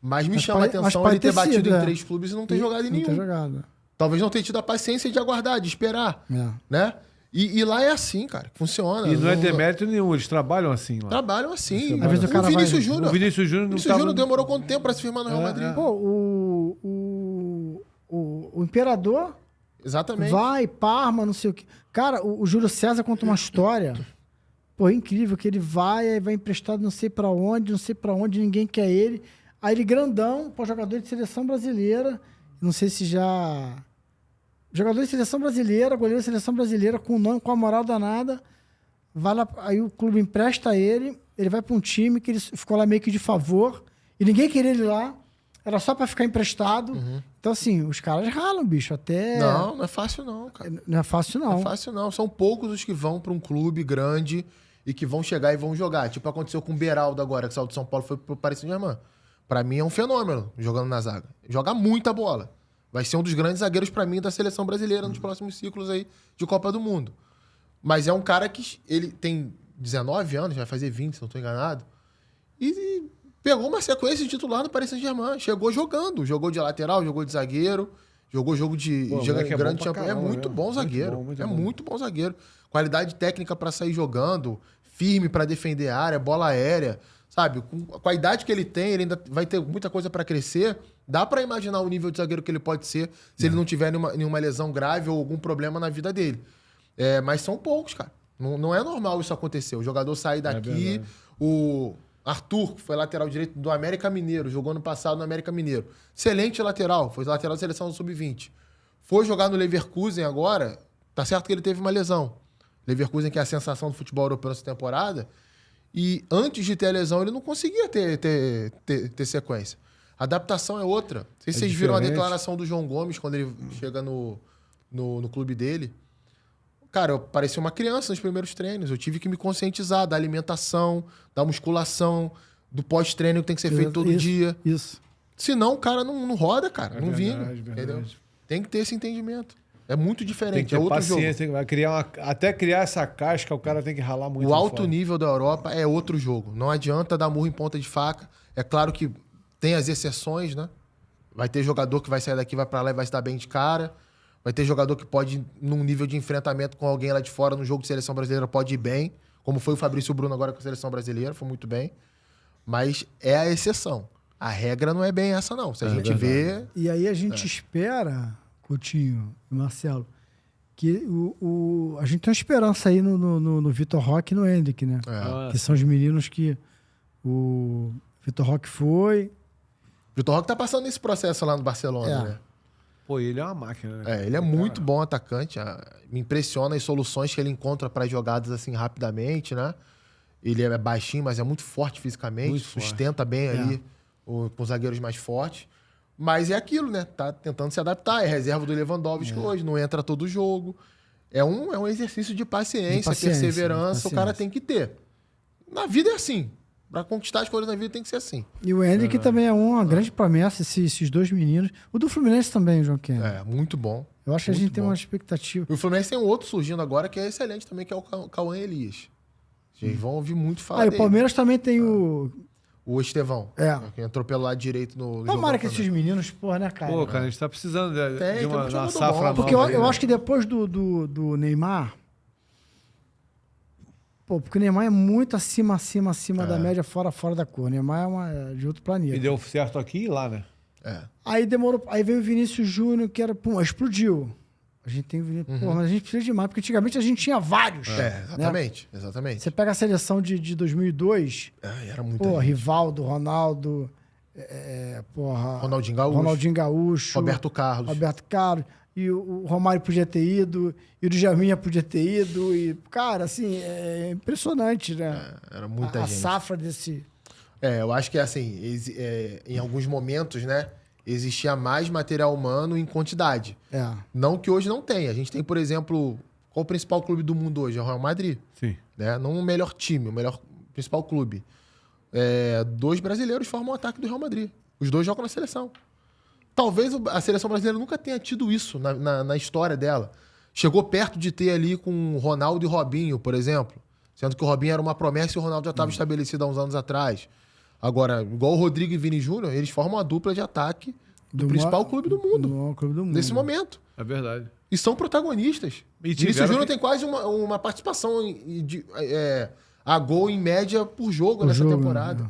Speaker 3: Mas me
Speaker 1: Mas
Speaker 3: chama a atenção
Speaker 1: pode
Speaker 3: ele ter
Speaker 1: ter
Speaker 3: batido
Speaker 1: sido,
Speaker 3: em 3 clubes e não ter jogado em nenhum.
Speaker 1: Não ter jogado.
Speaker 3: Talvez não tenha tido a paciência de aguardar, de esperar. Né? E lá é assim, cara. Funciona.
Speaker 2: E não é demérito nenhum, eles trabalham assim lá.
Speaker 3: Trabalham assim.
Speaker 1: Às vezes o cara
Speaker 3: O Vinícius
Speaker 1: vai-
Speaker 3: Júnior.
Speaker 2: O Vinícius Júnior não
Speaker 3: Vinícius
Speaker 2: tava...
Speaker 3: Júnior demorou quanto tempo pra se firmar no Real Madrid?
Speaker 1: Pô, o Imperador
Speaker 3: Exatamente.
Speaker 1: vai, Parma, não sei o quê. Cara, o Júlio César conta uma história, pô, incrível, que ele vai emprestado não sei pra onde, ninguém quer ele. Aí ele grandão, pô, jogador de seleção brasileira, não sei se já... Jogador de seleção brasileira, goleiro de seleção brasileira, com o nome, com a moral danada, vai lá, aí o clube empresta ele vai pra um time que ele ficou lá meio que de favor, e ninguém queria ele lá, era só pra ficar emprestado. Então, assim, os caras ralam, bicho, até...
Speaker 3: Não é fácil não, cara.
Speaker 1: Não é fácil, não.
Speaker 3: Não é fácil não. São poucos os que vão pra um clube grande e que vão chegar e vão jogar. Tipo, aconteceu com o Beraldo agora, que saiu de São Paulo, foi pro Paris Saint-Germain. Pra mim é um fenômeno jogando na zaga. Joga muita bola. Vai ser um dos grandes zagueiros pra mim da seleção brasileira nos próximos ciclos aí de Copa do Mundo. Mas é um cara que ele tem 19 anos, vai fazer 20, se não tô enganado. E pegou uma sequência de titular no Paris Saint-Germain. Chegou jogando. Jogou de lateral, jogou de zagueiro, jogou jogo de grande campeão. É muito bom zagueiro. Muito bom zagueiro. Qualidade técnica pra sair jogando, firme pra defender a área, bola aérea. Sabe, com a idade que ele tem, ele ainda vai ter muita coisa pra crescer. Dá pra imaginar o nível de zagueiro que ele pode ser se ele não tiver nenhuma lesão grave ou algum problema na vida dele. Mas são poucos, cara. Não é normal isso acontecer. O jogador sair daqui, o Arthur, que foi lateral direito do América Mineiro, jogou no passado no América Mineiro. Excelente lateral, foi lateral da seleção do Sub-20. Foi jogar no Leverkusen agora, tá certo que ele teve uma lesão. Leverkusen, que é a sensação do futebol europeu nessa temporada. E antes de ter a lesão, ele não conseguia ter sequência. A adaptação é outra. Não sei se vocês viram a declaração do João Gomes quando ele chega no clube dele. Cara, eu parecia uma criança nos primeiros treinos. Eu tive que me conscientizar da alimentação, da musculação, do pós-treino que tem que ser feito todo dia.
Speaker 1: Isso.
Speaker 3: Senão o cara não roda, cara. Não vinga.
Speaker 2: Verdade.
Speaker 3: Entendeu? Tem que ter esse entendimento. É muito diferente.
Speaker 2: Tem que ter
Speaker 3: é outro
Speaker 2: paciência,
Speaker 3: jogo.
Speaker 2: vai criar até criar essa casca, o cara tem que ralar muito.
Speaker 3: O alto
Speaker 2: fora.
Speaker 3: nível da Europa é outro jogo. Não adianta dar murro em ponta de faca. É claro que tem as exceções, né? Vai ter jogador que vai sair daqui, vai pra lá e vai se dar bem de cara. Vai ter jogador que pode, num nível de enfrentamento com alguém lá de fora, no jogo de seleção brasileira, pode ir bem. Como foi o Fabrício Bruno agora com a seleção brasileira, foi muito bem. Mas é a exceção. A regra não é bem essa, não. Se a gente vê...
Speaker 1: E aí a gente espera, Coutinho e Marcelo, que a gente tem uma esperança aí no Vitor Roque e no Hendrick, né? Que são os meninos que o Vitor Roque foi.
Speaker 3: Vitor Roque tá passando nesse processo lá no Barcelona, né?
Speaker 2: Pô, ele é uma máquina, né?
Speaker 3: Ele é muito bom atacante. Me impressiona as soluções que ele encontra para jogadas assim rapidamente, né? Ele é baixinho, mas é muito forte fisicamente,
Speaker 2: Muito
Speaker 3: sustenta bem ali com os zagueiros mais fortes. Mas é aquilo, né? Tá tentando se adaptar. É reserva do Lewandowski hoje, não entra todo jogo. É um exercício de paciência, perseverança, o cara tem que ter. Na vida é assim. Pra conquistar as coisas na vida tem que ser assim.
Speaker 1: E o Hendrick também é uma grande promessa, esses dois meninos. O do Fluminense também, João Kennedy.
Speaker 3: Muito bom.
Speaker 1: Eu acho que a gente tem uma expectativa.
Speaker 3: E o Fluminense tem um outro surgindo agora que é excelente também, que é o Cauã Elias. Vocês vão ouvir muito falar
Speaker 1: E
Speaker 3: dele.
Speaker 1: o Palmeiras também tem o
Speaker 3: Estevão.
Speaker 1: que
Speaker 3: entrou pelo lado direito no
Speaker 1: Tomara
Speaker 3: jogo
Speaker 1: que esses
Speaker 3: também.
Speaker 1: meninos, porra, né, cara?
Speaker 2: Pô, cara, a gente tá precisando de
Speaker 3: tem
Speaker 2: uma
Speaker 3: um jogador
Speaker 2: safra
Speaker 3: bom.
Speaker 2: nova.
Speaker 1: Porque eu
Speaker 2: ali, né?
Speaker 1: acho que depois do Neymar... Pô, porque o Neymar é muito acima da média, fora da cor. O Neymar é de outro planeta.
Speaker 2: E deu certo aqui e lá, né?
Speaker 1: Aí demorou. Aí veio o Vinícius Júnior, que era, pum, explodiu. A gente tem o Vinícius. Pô, mas a gente precisa de mais, porque antigamente a gente tinha vários.
Speaker 3: Exatamente.
Speaker 1: Você pega a seleção de 2002,
Speaker 3: Era muito.
Speaker 1: pô, Rivaldo, Ronaldo, Ronaldinho Gaúcho,
Speaker 3: Roberto Carlos.
Speaker 1: E o Romário podia ter ido, e o Djalminha podia ter ido. E, cara, assim, é impressionante, né?
Speaker 3: Era muita
Speaker 1: a
Speaker 3: gente.
Speaker 1: safra desse...
Speaker 3: Eu acho que assim, em alguns momentos, né, existia mais material humano em quantidade. Não que hoje não tenha. A gente tem, por exemplo, qual o principal clube do mundo hoje? É o Real Madrid.
Speaker 2: Sim.
Speaker 3: Né? Não o melhor time, o principal clube. 2 brasileiros formam o ataque do Real Madrid. Os 2 jogam na seleção. Talvez a seleção brasileira nunca tenha tido isso na história dela. Chegou perto de ter ali com Ronaldo e Robinho, por exemplo. Sendo que o Robinho era uma promessa e o Ronaldo já estava estabelecido há uns anos atrás. Agora, igual o Rodrigo e Vini Júnior, eles formam a dupla de ataque do principal clube do mundo. Nesse momento.
Speaker 2: É verdade.
Speaker 3: E são protagonistas.
Speaker 2: E
Speaker 3: Vinícius Júnior tem quase uma participação a gol em média por jogo nessa temporada.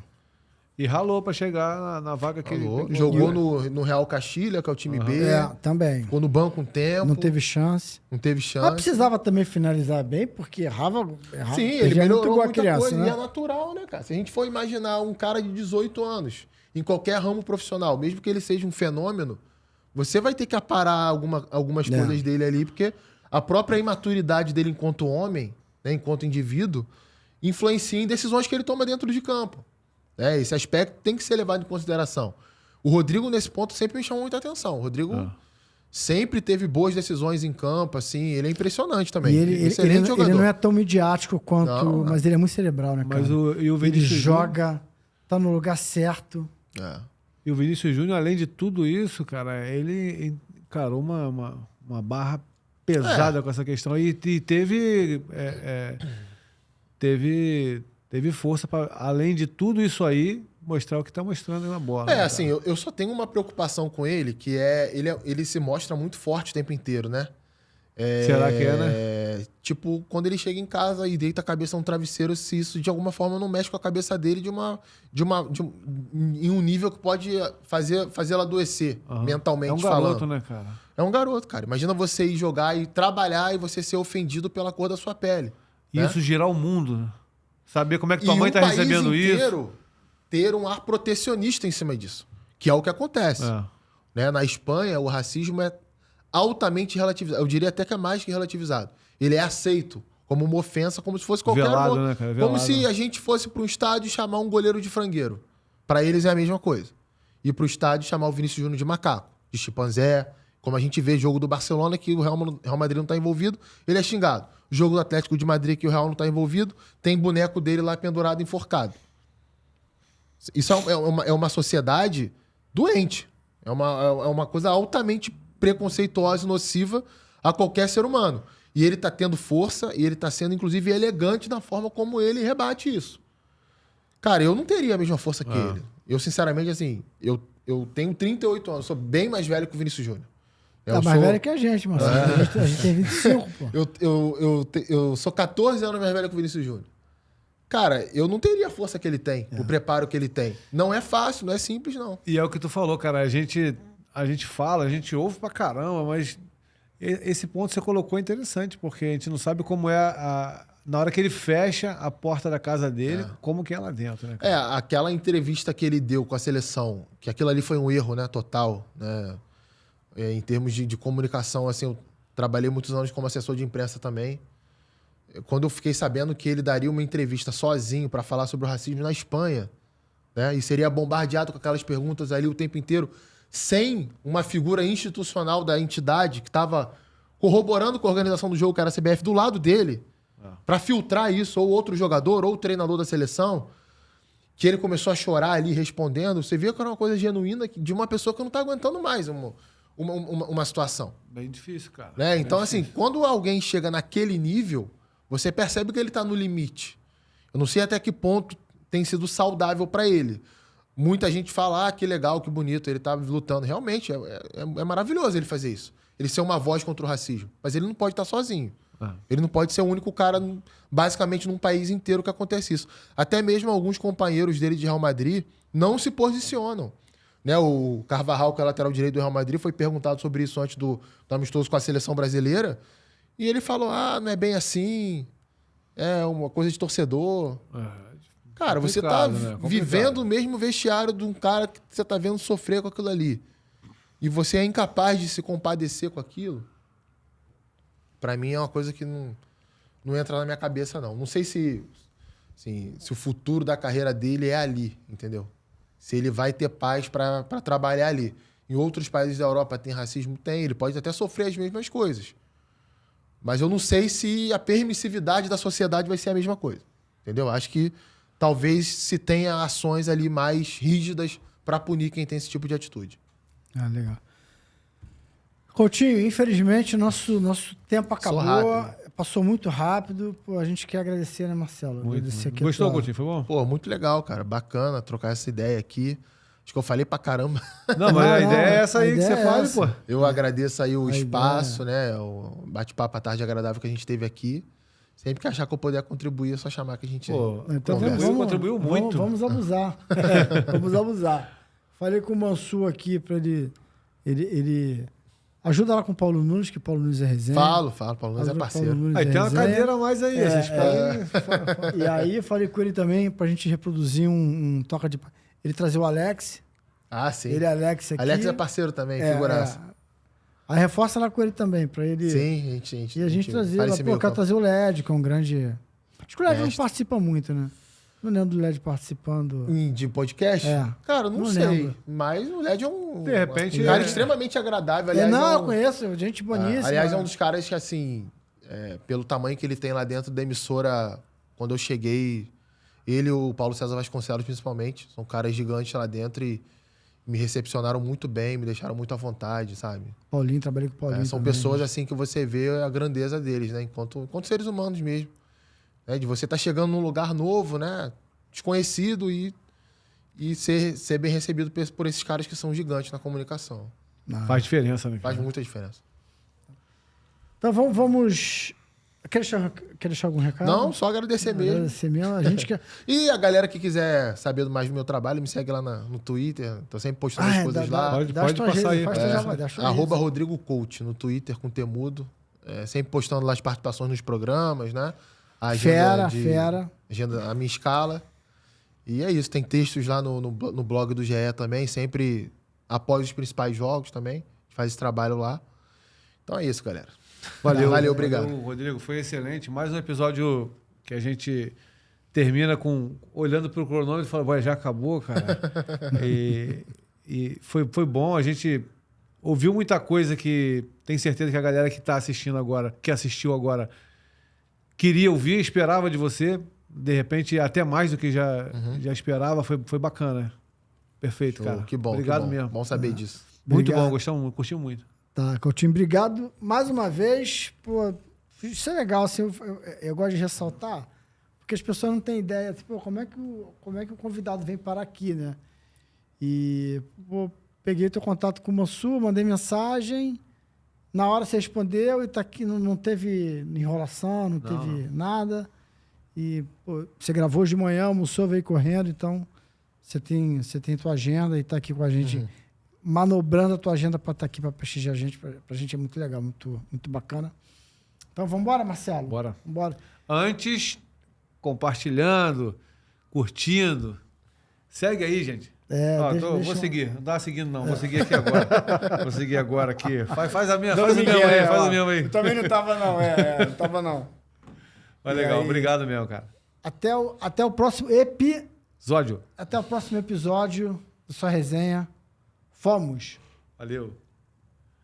Speaker 2: E ralou pra chegar na vaga que ele
Speaker 3: jogou no Real Castilha, que é o time B.
Speaker 1: Também.
Speaker 3: Ficou no banco um tempo.
Speaker 1: Não teve chance. Mas precisava também finalizar bem, porque errava.
Speaker 3: Sim, ele melhorou muita
Speaker 1: criança,
Speaker 3: coisa.
Speaker 1: né?
Speaker 3: E é natural, né, cara? Se a gente for imaginar um cara de 18 anos em qualquer ramo profissional, mesmo que ele seja um fenômeno, você vai ter que aparar algumas coisas dele ali, porque a própria imaturidade dele enquanto homem, né, enquanto indivíduo, influencia em decisões que ele toma dentro de campo. Esse aspecto tem que ser levado em consideração. O Rodrigo, nesse ponto, sempre me chamou muita atenção. O Rodrigo sempre teve boas decisões em campo, assim. Ele é impressionante também.
Speaker 1: E ele
Speaker 3: jogador.
Speaker 1: Ele não é tão midiático quanto... Mas ele é muito cerebral, né, cara?
Speaker 2: Mas o Vinícius
Speaker 1: ele joga, tá no lugar certo.
Speaker 2: E o Vinícius Júnior, além de tudo isso, cara, ele encarou uma barra pesada com essa questão. E teve força para, além de tudo isso aí, mostrar o que tá mostrando na bola. Né,
Speaker 3: assim, eu só tenho uma preocupação com ele, que ele se mostra muito forte o tempo inteiro, né?
Speaker 2: Será que é, né?
Speaker 3: Tipo, quando ele chega em casa e deita a cabeça num travesseiro, se isso de alguma forma não mexe com a cabeça dele em um nível que pode fazê-la adoecer, mentalmente falando.
Speaker 2: É um garoto, né, cara?
Speaker 3: É um garoto, cara. Imagina você ir jogar e trabalhar e você ser ofendido pela cor da sua pele.
Speaker 2: E isso girar o mundo, né? Saber como é que tua
Speaker 3: e
Speaker 2: mãe tá recebendo isso.
Speaker 3: Ter um ar protecionista em cima disso. Que é o que acontece. Né? Na Espanha, o racismo é altamente relativizado. Eu diria até que é mais que relativizado. Ele é aceito como uma ofensa, como se fosse qualquer
Speaker 2: velado,
Speaker 3: outro.
Speaker 2: Né, cara?
Speaker 3: Como se a gente fosse para um estádio e chamar um goleiro de frangueiro. Para eles é a mesma coisa. Ir para o estádio e chamar o Vinícius Júnior de macaco, de chimpanzé. Como a gente vê jogo do Barcelona, que o Real Madrid não está envolvido, ele é xingado. Jogo do Atlético de Madrid, que o Real não está envolvido, tem boneco dele lá pendurado, enforcado. Isso é uma sociedade doente. É uma coisa altamente preconceituosa e nociva a qualquer ser humano. E ele está tendo força e ele está sendo, inclusive, elegante na forma como ele rebate isso. Cara, eu não teria a mesma força que ele. Eu, sinceramente, assim, eu tenho 38 anos, sou bem mais velho que o Vinícius Júnior.
Speaker 1: Mais velho que a gente, mano. A gente tem 25, pô.
Speaker 3: Eu sou 14 anos mais velho que o Vinícius Júnior. Cara, eu não teria a força que ele tem, o preparo que ele tem. Não é fácil, não é simples, não.
Speaker 2: E é o que tu falou, cara. A gente fala, a gente ouve pra caramba, mas esse ponto você colocou é interessante, porque a gente não sabe como é na hora que ele fecha a porta da casa dele, como que é lá dentro, né, cara?
Speaker 3: Aquela entrevista que ele deu com a seleção, que aquilo ali foi um erro, né, total, né? Em termos de comunicação, assim, eu trabalhei muitos anos como assessor de imprensa também. Quando eu fiquei sabendo que ele daria uma entrevista sozinho para falar sobre o racismo na Espanha, né, e seria bombardeado com aquelas perguntas ali o tempo inteiro, sem uma figura institucional da entidade que estava corroborando com a organização do jogo, que era a CBF, do lado dele, para filtrar isso, ou outro jogador, ou treinador da seleção, que ele começou a chorar ali respondendo, você vê que era uma coisa genuína de uma pessoa que não está aguentando mais uma situação.
Speaker 2: Bem difícil, cara.
Speaker 3: Né?
Speaker 2: Bem
Speaker 3: Então,
Speaker 2: difícil.
Speaker 3: assim, quando alguém chega naquele nível, você percebe que ele está no limite. Eu não sei até que ponto tem sido saudável para ele. Muita gente fala, que legal, que bonito, ele tá lutando. Realmente, é maravilhoso ele fazer isso. Ele ser uma voz contra o racismo. Mas ele não pode estar sozinho. Ele não pode ser o único cara, basicamente, num país inteiro que acontece isso. Até mesmo alguns companheiros dele de Real Madrid não se posicionam. Né? O Carvajal, que é lateral direito do Real Madrid, foi perguntado sobre isso antes do amistoso com a seleção brasileira. E ele falou, não é bem assim, é uma coisa de torcedor. Cara, você tá vivendo o mesmo vestiário de um cara que você tá vendo sofrer com aquilo ali. E você é incapaz de se compadecer com aquilo. Pra mim é uma coisa que não entra na minha cabeça, não. Não sei se o futuro da carreira dele é ali, entendeu? Se ele vai ter paz pra trabalhar ali. Em outros países da Europa tem racismo? Tem. Ele pode até sofrer as mesmas coisas. Mas eu não sei se a permissividade da sociedade vai ser a mesma coisa. Entendeu? Acho que talvez se tenha ações ali mais rígidas para punir quem tem esse tipo de atitude.
Speaker 1: Legal. Coutinho, infelizmente nosso tempo acabou. Passou muito rápido. Pô, a gente quer agradecer, né, Marcelo? Agradecer aqui.
Speaker 2: Gostou, Coutinho? Foi bom?
Speaker 3: Pô, muito legal, cara. Bacana trocar essa ideia aqui. Acho que eu falei pra caramba.
Speaker 2: Não, mas a ideia é essa aí que você fale, pô.
Speaker 3: Eu agradeço aí o espaço, né? O bate-papo à tarde agradável que a gente teve aqui. Sempre que achar que eu puder contribuir, é só chamar que a gente
Speaker 1: então
Speaker 2: contribuiu muito.
Speaker 1: Vamos abusar. Vamos abusar. Falei com o Mansur aqui para ele ajuda lá com o Paulo Nunes, que o Paulo Nunes é resenha.
Speaker 3: Falo. Paulo Nunes é parceiro.
Speaker 2: Aí tem uma cadeira a mais aí.
Speaker 1: E aí falei com ele também pra gente reproduzir um toca de... Ele trazer o Alex.
Speaker 3: Sim.
Speaker 1: Ele e Alex aqui.
Speaker 3: Alex é parceiro também, figuraça.
Speaker 1: Aí reforça lá com ele também, pra ele...
Speaker 3: Sim,
Speaker 1: E a gente trazer... Pô, eu quero trazer o LED, que é um grande... Acho que o LED não participa muito, né? Não lembro do LED participando.
Speaker 3: De podcast? Cara, não sei. Lembro. Mas o LED é um...
Speaker 2: De repente...
Speaker 3: Um cara extremamente agradável. Aliás,
Speaker 1: eu conheço. Gente boníssima.
Speaker 3: Aliás, é um dos caras que, assim... pelo tamanho que ele tem lá dentro da emissora, quando eu cheguei... Ele e o Paulo César Vasconcelos, principalmente, são caras gigantes lá dentro e me recepcionaram muito bem, me deixaram muito à vontade, sabe?
Speaker 1: Paulinho, trabalhei com o Paulinho
Speaker 3: são
Speaker 1: também,
Speaker 3: pessoas, assim, que você vê a grandeza deles, né? Enquanto seres humanos mesmo. De você estar chegando num lugar novo, né? Desconhecido e ser bem recebido por esses caras que são gigantes na comunicação.
Speaker 2: Faz diferença, né?
Speaker 3: Faz muita diferença.
Speaker 1: Então vamos... Quer deixar algum recado?
Speaker 3: Não, só agradecer mesmo.
Speaker 1: Agradecer mesmo. A gente quer...
Speaker 3: E a galera que quiser saber mais do meu trabalho, me segue lá no Twitter. Tô sempre postando as coisas lá.
Speaker 2: Pode passar aí.
Speaker 3: @Rodrigo Coach no Twitter com Temudo. Sempre postando lá as participações nos programas, né? A agenda agenda, a minha escala. E é isso. Tem textos lá no blog do GE também, sempre após os principais jogos também. A gente faz esse trabalho lá. Então é isso, galera. Valeu, obrigado.
Speaker 2: Rodrigo, foi excelente. Mais um episódio que a gente termina olhando para o cronômetro e fala, já acabou, cara. e foi bom. A gente ouviu muita coisa que tem certeza que a galera que está assistindo agora, que assistiu agora, queria ouvir, esperava de você. De repente, até mais do que já esperava. Foi bacana. Perfeito, cara.
Speaker 3: Que bom.
Speaker 2: Obrigado
Speaker 3: que bom.
Speaker 2: mesmo.
Speaker 3: Bom saber disso.
Speaker 2: Muito bom, curti muito.
Speaker 1: Tá, Coutinho, obrigado mais uma vez. Pô, isso é legal, assim, eu gosto de ressaltar, porque as pessoas não têm ideia, tipo, como é que o convidado vem parar aqui, né? E peguei teu contato com o Mansur, mandei mensagem, na hora você respondeu e tá aqui, não teve enrolação, não teve nada. E pô, você gravou hoje de manhã, almoçou, veio correndo, então você tem tua agenda e tá aqui com a gente, manobrando a tua agenda para estar aqui para prestigiar a gente. Pra gente é muito legal, muito, muito bacana. Então vamos embora, Marcelo?
Speaker 2: Bora.
Speaker 1: Vambora.
Speaker 2: Antes, compartilhando, curtindo. Segue aí, gente. Vou seguir. Não dá seguindo, não. Vou seguir aqui agora. Vou seguir agora aqui. Faz a minha, faz o mesmo aí, faz o mesmo aí.
Speaker 1: Eu também não tava, não. Não tava, não.
Speaker 2: Mas legal, obrigado mesmo, cara.
Speaker 1: Até o próximo
Speaker 2: Zódio.
Speaker 1: Até o próximo episódio da sua resenha. Fomos.
Speaker 2: Valeu.